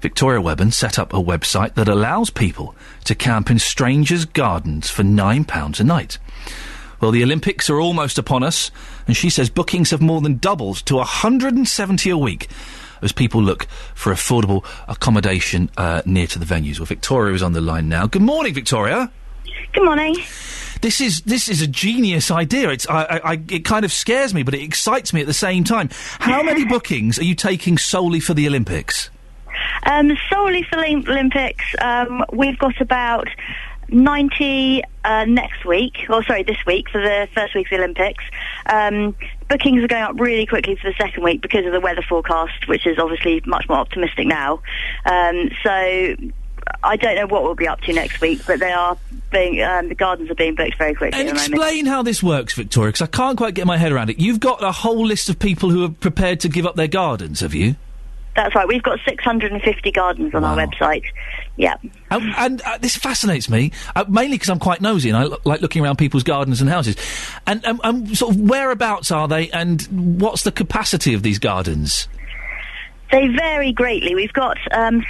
Victoria Webben set up a website that allows people to camp in strangers' gardens for £9 a night. Well, the Olympics are almost upon us, and she says bookings have more than doubled to £170 a week as people look for affordable accommodation near to the venues. Well, Victoria is on the line now. Good morning, Victoria. Good morning. This is a genius idea. It kind of scares me, but it excites me at the same time. How many bookings are you taking solely for the Olympics? Solely for the Olympics, we've got about 90 this week for the first week of the Olympics. Bookings are going up really quickly for the second week because of the weather forecast, which is obviously much more optimistic now. So I don't know what we'll be up to next week, but they are being the gardens are being booked very quickly. And explain how this works, Victoria, because I can't quite get my head around it. You've got a whole list of people who are prepared to give up their gardens, have you? That's right. We've got 650 gardens on our website. Yeah. And this fascinates me, mainly because I'm quite nosy and I like looking around people's gardens and houses. And sort of whereabouts are they, and what's the capacity of these gardens? They vary greatly. We've got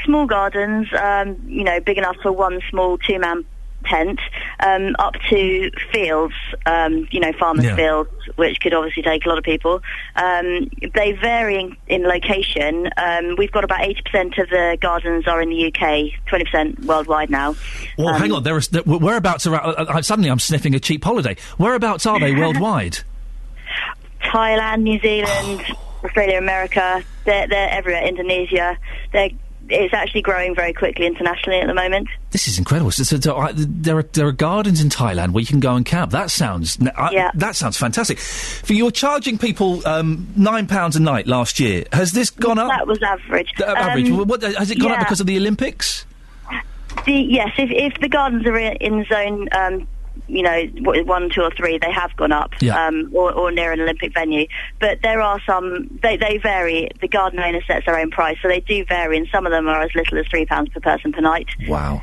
small gardens, big enough for one small two-man tent, up to fields, farmers' fields, which could obviously take a lot of people. They vary in location. We've got about 80% of the gardens are in the UK, 20% worldwide now. Well, hang on. Whereabouts are... suddenly I'm sniffing a cheap holiday. Whereabouts are they worldwide? Thailand, New Zealand, Australia, America. They're everywhere. Indonesia. It's actually growing very quickly internationally at the moment. This is incredible. So there are gardens in Thailand where you can go and camp. That sounds that sounds fantastic. You're charging people £9 a night last year. Has this gone up? That was average. Has it gone up because of the Olympics? Yes. If the gardens are in zone 1, 2 or 3, they have gone up, or near an Olympic venue. But there are some, they vary. The garden owner sets their own price, so they do vary, and some of them are as little as £3 per person per night. Wow.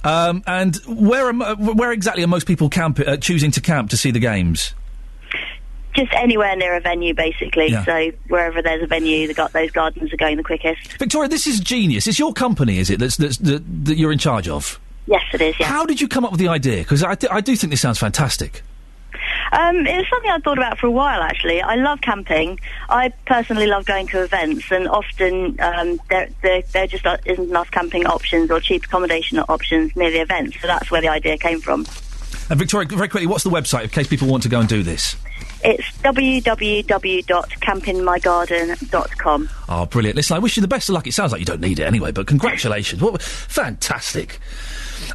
And where exactly are most people choosing to camp to see the Games? Just anywhere near a venue, basically. Yeah. So wherever there's a venue, those gardens are going the quickest. Victoria, this is genius. It's your company, is it, that you're in charge of? Yes, it is, yeah. How did you come up with the idea? Because I do think this sounds fantastic. It was something I'd thought about for a while, actually. I love camping. I personally love going to events, and often there just isn't enough camping options or cheap accommodation options near the events, so that's where the idea came from. And Victoria, very quickly, what's the website in case people want to go and do this? It's www.campinmygarden.com. Oh, brilliant. Listen, I wish you the best of luck. It sounds like you don't need it anyway, but congratulations. Fantastic.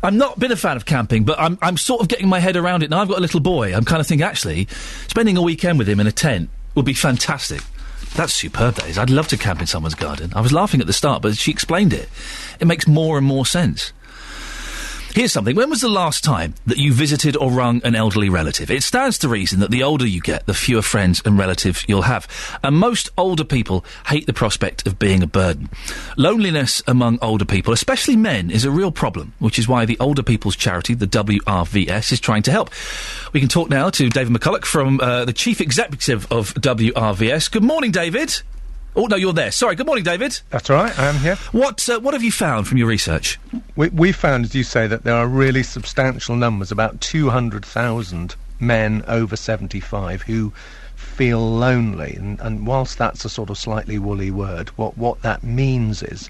I've not been a fan of camping, but I'm sort of getting my head around it now. I've got a little boy. I'm kind of thinking, actually, spending a weekend with him in a tent would be fantastic. That's superb, that is. I'd love to camp in someone's garden. I was laughing at the start, but she explained it. It makes more and more sense. Here's something. When was the last time that you visited or rung an elderly relative? It stands to reason that the older you get, the fewer friends and relatives you'll have. And most older people hate the prospect of being a burden. Loneliness among older people, especially men, is a real problem, which is why the older people's charity, the WRVS, is trying to help. We can talk now to David McCulloch from the Chief Executive of WRVS. Good morning, David. Oh, no, you're there. Sorry. Good morning, David. That's all right. I am here. What have you found from your research? We found, as you say, that there are really substantial numbers, about 200,000 men over 75 who feel lonely, and whilst that's a sort of slightly woolly word, what that means is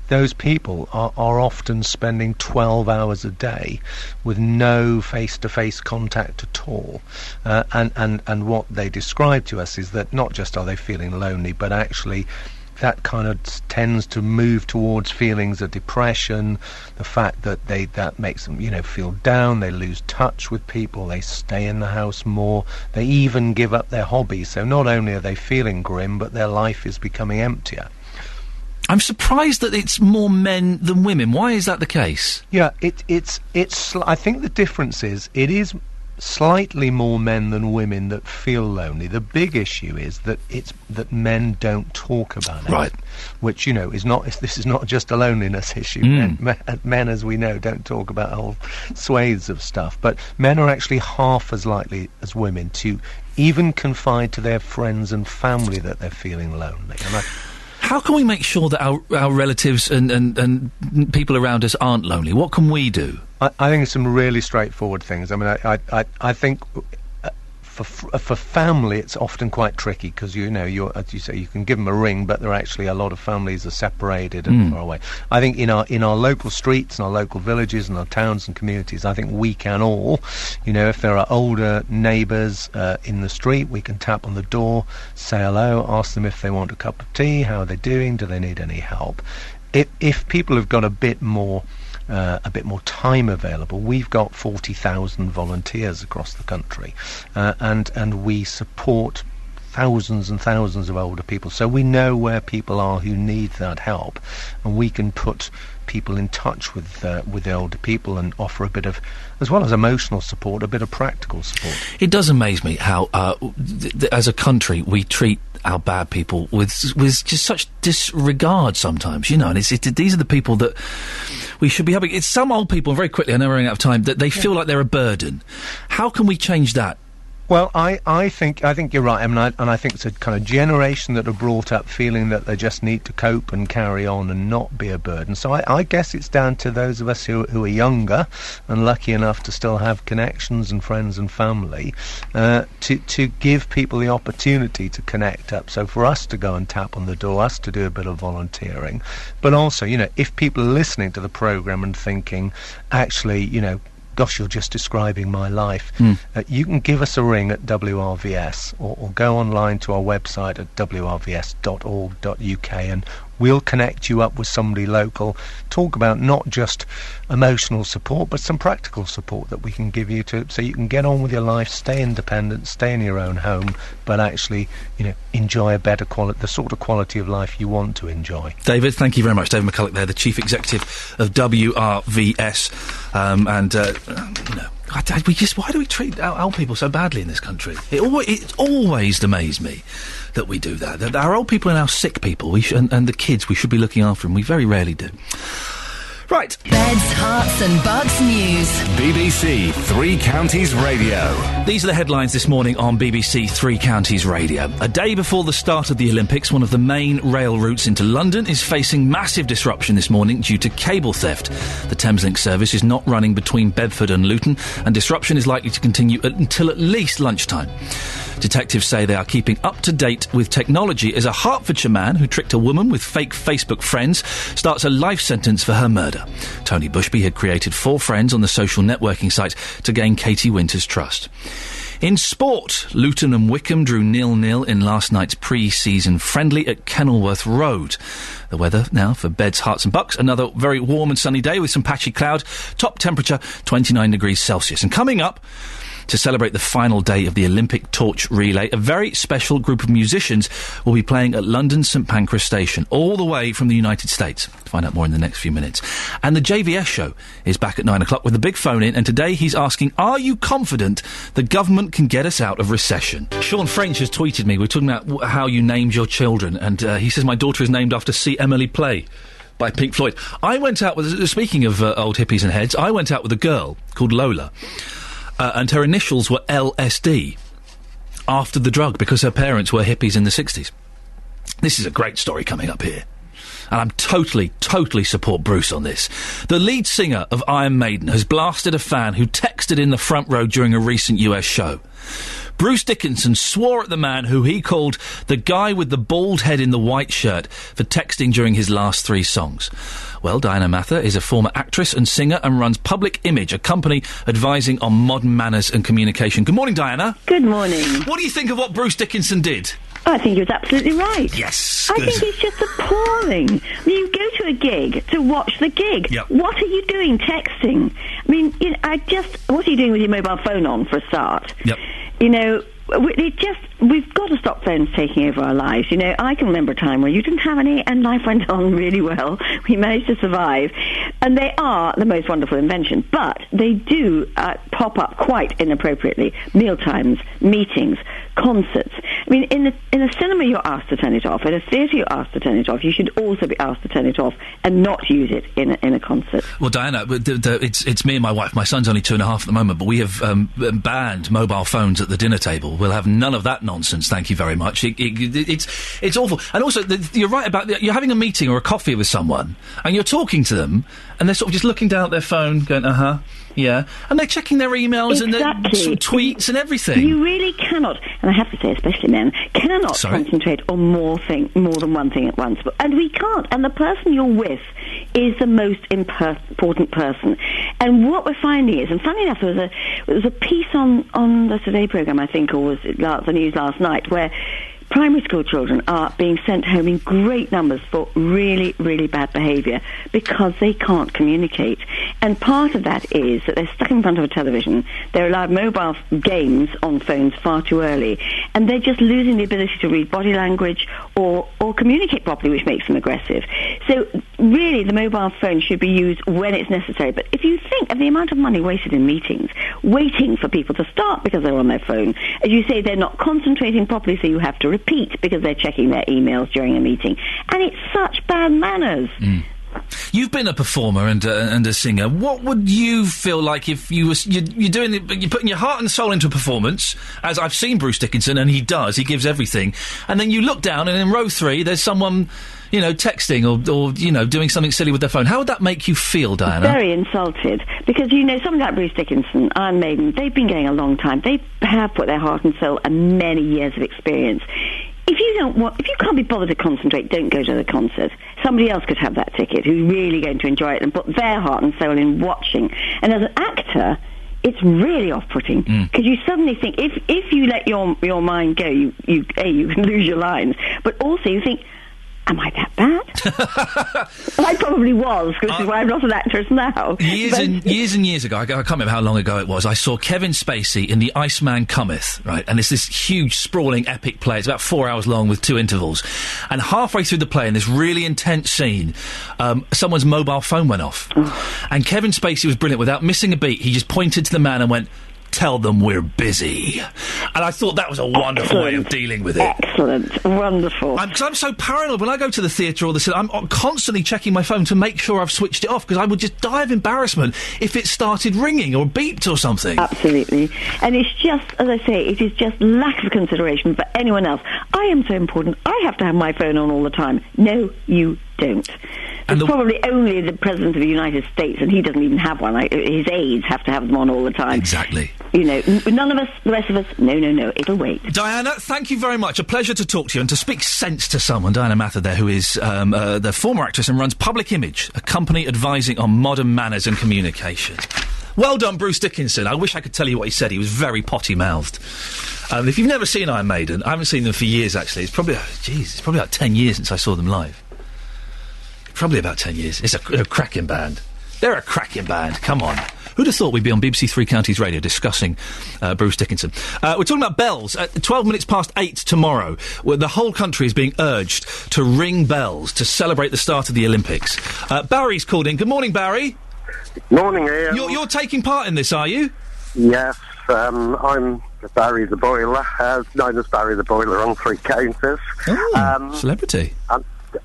those people are often spending 12 hours a day with no face-to-face contact at all. And what they describe to us is that not just are they feeling lonely, but actually that kind of tends to move towards feelings of depression, the fact that that makes them, feel down, they lose touch with people, they stay in the house more, they even give up their hobbies. So not only are they feeling grim, but their life is becoming emptier. I'm surprised that it's more men than women. Why is that the case? Yeah, it's. I think the difference is it is slightly more men than women that feel lonely. The big issue is that that men don't talk about it, right? Which is not. This is not just a loneliness issue. Men, as we know, don't talk about whole swathes of stuff. But men are actually half as likely as women to even confide to their friends and family that they're feeling lonely. And how can we make sure that our relatives and people around us aren't lonely? What can we do? I think it's some really straightforward things. I mean, I think for family it's often quite tricky because you're, as you say, you can give them a ring, but there are actually a lot of families are separated and far away. I think in our local streets and our local villages and our towns and communities, I think we can all, if there are older neighbours in the street, we can tap on the door, say hello, ask them if they want a cup of tea, how are they doing, do they need any help. If people have got a bit more time available, we've got 40,000 volunteers across the country, and we support thousands and thousands of older people. So we know where people are who need that help, and we can put people in touch with the older people and offer a bit of, as well as emotional support, a bit of practical support. It does amaze me how, as a country, we treat our bad people with just such disregard sometimes, and these are the people that we should be helping. It's some old people, very quickly, I know we're running out of time, that they feel like they're a burden. How can we change that? Well, I think you're right. I mean, I think it's a kind of generation that are brought up feeling that they just need to cope and carry on and not be a burden. So I guess it's down to those of us who are younger and lucky enough to still have connections and friends and family to give people the opportunity to connect up. So for us to go and tap on the door, us to do a bit of volunteering, but also, if people are listening to the programme and thinking, actually, gosh, you're just describing my life. You can give us a ring at WRVS or go online to our website at wrvs.org.uk and we'll connect you up with somebody local, talk about not just emotional support but some practical support that we can give you so you can get on with your life, stay independent, stay in your own home, but actually enjoy a better quality, the sort of quality of life you want to enjoy. David, thank you very much. David McCulloch there, the Chief Executive of WRVS, why do we treat old people so badly in this country? It always amazed me that we do that our old people and our sick people and the kids, we should be looking after them. We very rarely do. Right. Beds, Hearts and Bucks News. BBC Three Counties Radio. These are the headlines this morning on BBC Three Counties Radio. A day before the start of the Olympics, one of the main rail routes into London is facing massive disruption this morning due to cable theft. The Thameslink service is not running between Bedford and Luton, and disruption is likely to continue until at least lunchtime. Detectives say they are keeping up to date with technology as a Hertfordshire man who tricked a woman with fake Facebook friends starts a life sentence for her murder. Tony Bushby had created 4 friends on the social networking site to gain Katie Winter's trust. In sport, Luton and Wickham drew 0-0 in last night's pre-season friendly at Kenilworth Road. The weather now for Beds, Hearts and Bucks. Another very warm and sunny day with some patchy cloud. Top temperature 29 degrees Celsius. And coming up, to celebrate the final day of the Olympic torch relay, a very special group of musicians will be playing at London St Pancras Station, all the way from the United States. Find out more in the next few minutes. And the JVS show is back at 9 o'clock with a big phone-in, and today he's asking, are you confident the government can get us out of recession? Sean French has tweeted me. We're talking about how you named your children, and he says, my daughter is named after See Emily Play by Pink Floyd. I went out with, speaking of old hippies and heads, I went out with a girl called Lola. And her initials were LSD, after the drug, because her parents were hippies in the 60s. This is a great story coming up here. And I'm totally support Bruce on this. The lead singer of Iron Maiden has blasted a fan who texted in the front row during a recent US show. Bruce Dickinson swore at the man who he called the guy with the bald head in the white shirt for texting during his last 3 songs. Well, Diana Mather is a former actress and singer and runs Public Image, a company advising on modern manners and communication. Good morning, Diana. Good morning. What do you think of what Bruce Dickinson did? I think he was absolutely right. Yes. I think it's just appalling. I mean, you go to a gig to watch the gig. Yep. What are you doing texting? I mean, you know, what are you doing with your mobile phone on, for a start? Yep. You know, we've got to stop phones taking over our lives. You know, I can remember a time where you didn't have any and life went on really well. We managed to survive. And they are the most wonderful invention. But they do pop up quite inappropriately. Mealtimes, meetings, concerts. I mean, in a cinema you're asked to turn it off. In a theatre you're asked to turn it off. You should also be asked to turn it off and not use it in a concert. Well, Diana, it's me and my wife. My son's only 2.5 at the moment, but we have banned mobile phones at the dinner table. We'll have none of that nonsense, thank you very much. It's awful. And also, you're right about you're having a meeting or a coffee with someone, and you're talking to them, and they're sort of just looking down at their phone, going, yeah, and they're checking their emails and their tweets and everything. You really cannot, and I have to say, especially men, cannot concentrate on more than one thing at once. And we can't. And the person you're with is the most important person. And what we're finding is, and funny enough, there was a piece on the Today programme, I think, or was it the news last night, where primary school children are being sent home in great numbers for really, really bad behaviour because they can't communicate. And part of that is that they're stuck in front of a television, they're allowed mobile games on phones far too early, and they're just losing the ability to read body language or communicate properly, which makes them aggressive. So really, the mobile phone should be used when it's necessary. But if you think of the amount of money wasted in meetings, waiting for people to start because they're on their phone, as you say, they're not concentrating properly, so you have to repeat because they're checking their emails during a meeting. And it's such bad manners. You've been a performer and a singer. What would you feel like if you're putting your heart and soul into a performance, as I've seen Bruce Dickinson, and he gives everything, and then you look down and in row 3 there's someone, texting or doing something silly with their phone. How would that make you feel, Diana? Very insulted, because something like Bruce Dickinson, Iron Maiden, they've been going a long time. They have put their heart and soul and many years of experience. If you can't be bothered to concentrate, don't go to the concert. Somebody else could have that ticket who's really going to enjoy it and put their heart and soul in watching. And as an actor, it's really off-putting because you suddenly think if you let your mind go, you can lose your lines, but also you think, am I that bad? I probably was, which is why I'm not an actress now. Years and years ago, I can't remember how long ago it was, I saw Kevin Spacey in The Iceman Cometh, right? And it's this huge, sprawling, epic play. It's about 4 hours long with 2 intervals. And halfway through the play, in this really intense scene, someone's mobile phone went off. And Kevin Spacey was brilliant. Without missing a beat, he just pointed to the man and went, "Tell them we're busy." And I thought that was a wonderful way of dealing with it. Excellent. Wonderful. Because I'm so paranoid when I go to the theatre or the cinema. I'm constantly checking my phone to make sure I've switched it off, because I would just die of embarrassment if it started ringing or beeped or something. Absolutely. And it's just, as I say, it is just lack of consideration for anyone else. I am so important. I have to have my phone on all the time. No, you don't. It's probably only the President of the United States, and he doesn't even have one. His aides have to have them on all the time. Exactly. None of us, the rest of us, no, it'll wait. Diana, thank you very much. A pleasure to talk to you and to speak sense to someone. Diana Mather there, who is the former actress and runs Public Image, a company advising on modern manners and communication. Well done, Bruce Dickinson. I wish I could tell you what he said. He was very potty-mouthed. If you've never seen Iron Maiden, I haven't seen them for years, actually. It's probably about 10 years since I saw them live. Probably about 10 years. It's a cracking band. They're a cracking band. Come on. Who'd have thought we'd be on BBC Three Counties Radio discussing Bruce Dickinson? We're talking about bells. At 12 minutes past 8 tomorrow, where the whole country is being urged to ring bells to celebrate the start of the Olympics. Barry's called in. Good morning, Barry. Morning, Ian. You're taking part in this, are you? Yes, I'm Barry the Boiler, known as Barry the Boiler on Three Counties. Oh, celebrity.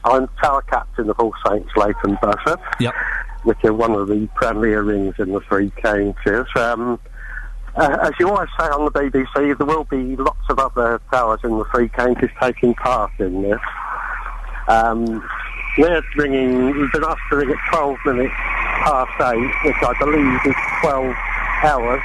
I'm tower captain of All Saints Leighton Buzzard, which are one of the premier rings in the Three Counties. As you always say on the BBC, there will be lots of other towers in the Three Counties taking part in this. We've been asked to ring at 12 minutes past 8, which I believe is 12 hours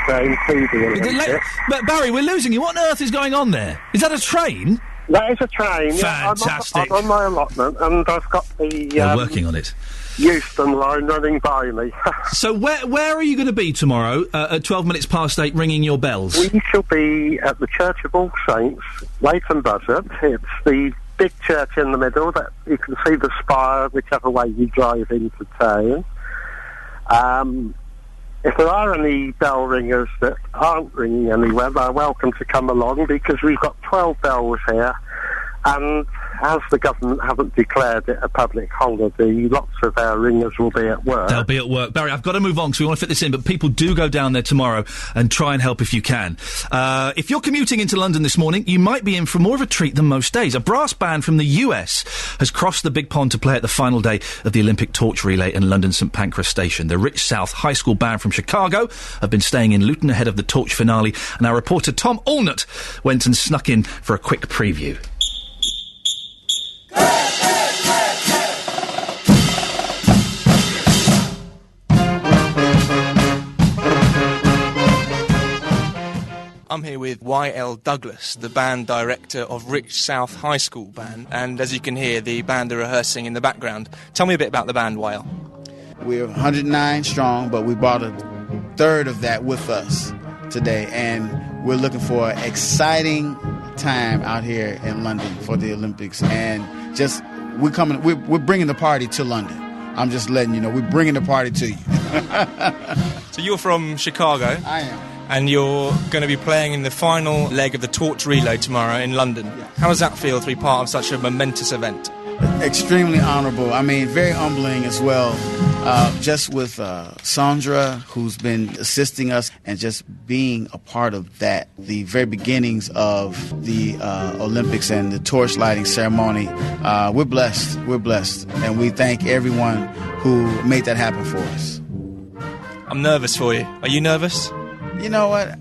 train to the Olympics. But Barry, we're losing you. What on earth is going on there? Is that a train? That is a train. Fantastic. Yeah, I'm on my allotment, and I've got the... We're working on it. Euston line running by me. So where are you going to be tomorrow at 12 minutes past 8 ringing your bells? We shall be at the Church of All Saints, Leighton Buzzard. It's the big church in the middle that you can see the spire whichever way you drive into town. If there are any bell ringers that aren't ringing anywhere, they're welcome to come along, because we've got 12 bells here, and as the government haven't declared it a public holiday, lots of our ringers will be at work. They'll be at work. Barry, I've got to move on because we want to fit this in, but people do go down there tomorrow and try and help if you can. If you're commuting into London this morning, you might be in for more of a treat than most days. A brass band from the US has crossed the Big Pond to play at the final day of the Olympic Torch Relay in London St Pancras Station. The Rich South High School band from Chicago have been staying in Luton ahead of the torch finale, and our reporter Tom Allnut went and snuck in for a quick preview. I'm here with Y.L. Douglas, the band director of Rich South High School Band, and as you can hear, the band are rehearsing in the background. Tell me a bit about the band, Y.L. We're 109 strong, but we brought a third of that with us today, and we're looking for an exciting time out here in London for the Olympics, and just we're bringing the party to London. I'm just letting you know, we're bringing the party to you. So you're from Chicago. I am. And you're going to be playing in the final leg of the Torch Relay tomorrow in London. Yeah. How does that feel to be part of such a momentous event? Extremely honourable. I mean, very humbling as well. Just with Sandra, who's been assisting us, and just being a part of that, the very beginnings of the Olympics and the torch lighting ceremony. We're blessed. We're blessed. And we thank everyone who made that happen for us. I'm nervous for you. Are you nervous? You know what?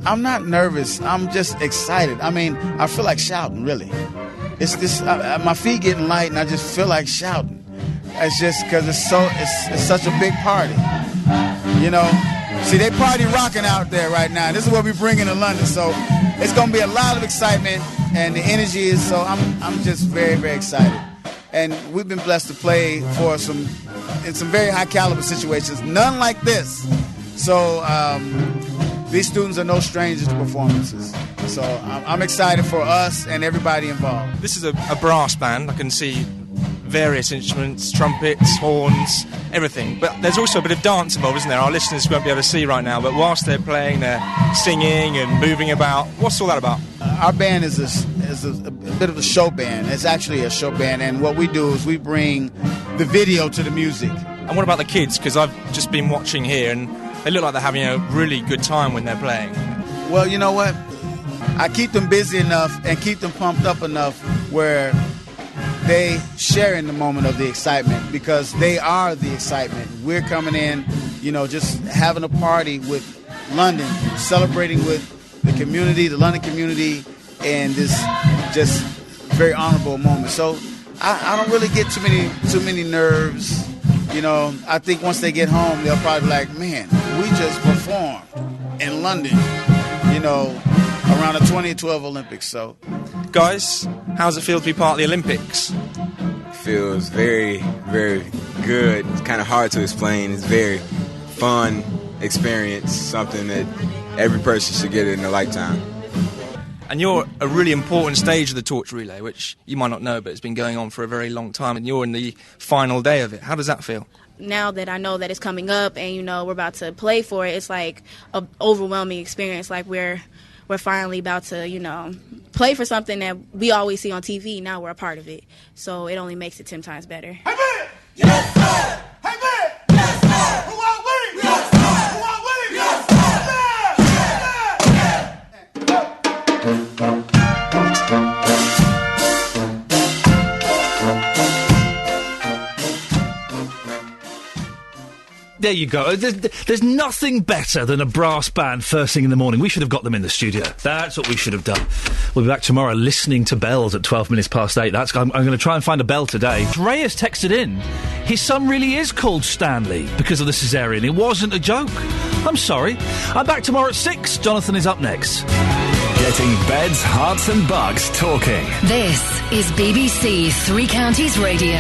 I'm not nervous. I'm just excited. I mean, I feel like shouting, really. It's this, my feet getting light, and I just feel like shouting. It's just because it's such a big party. You know? See, they party rocking out there right now. This is what we bring into London. So it's going to be a lot of excitement, and the energy is so, I'm just very, very excited. And we've been blessed to play in some very high caliber situations. None like this. So these students are no strangers to performances. So I'm excited for us and everybody involved. This is a brass band. I can see various instruments, trumpets, horns, everything. But there's also a bit of dance involved, isn't there? Our listeners won't be able to see right now, but whilst they're playing, they're singing and moving about. What's all that about? Our band is a bit of a show band. It's actually a show band, and what we do is we bring the video to the music. And what about the kids? Because I've just been watching here, and they look like they're having a really good time when they're playing. Well, you know what? I keep them busy enough and keep them pumped up enough where they share in the moment of the excitement, because they are the excitement. We're coming in, you know, just having a party with London, celebrating with the community, the London community, and this just very honorable moment. So I don't really get too many nerves. You know, I think once they get home, they'll probably be like, man, we just performed in London, you know, around the 2012 Olympics. So, guys, how does it feel to be part of the Olympics? Feels very, very good. It's kind of hard to explain. It's very fun experience, something that every person should get in a lifetime. And you're a really important stage of the Torch Relay, which you might not know, but it's been going on for a very long time, and you're in the final day of it. How does that feel? Now that I know that it's coming up and, you know, we're about to play for it, it's like an overwhelming experience. Like we're finally about to, you know, play for something that we always see on TV. Now we're a part of it. So it only makes it 10 times better. Hey, man! Yes, sir! Hey, man! Yes, sir! Who are we? Yes, sir! Who are we? Yes, sir! There you go. There's nothing better than a brass band first thing in the morning. We should have got them in the studio. That's what we should have done. We'll be back tomorrow listening to bells at 12 minutes past 8. I'm going to try and find a bell today. Ray has texted in. His son really is called Stanley because of the cesarean. It wasn't a joke. I'm sorry. I'm back tomorrow at 6. Jonathan is up next. Getting beds, hearts and bucks talking. This is BBC Three Counties Radio.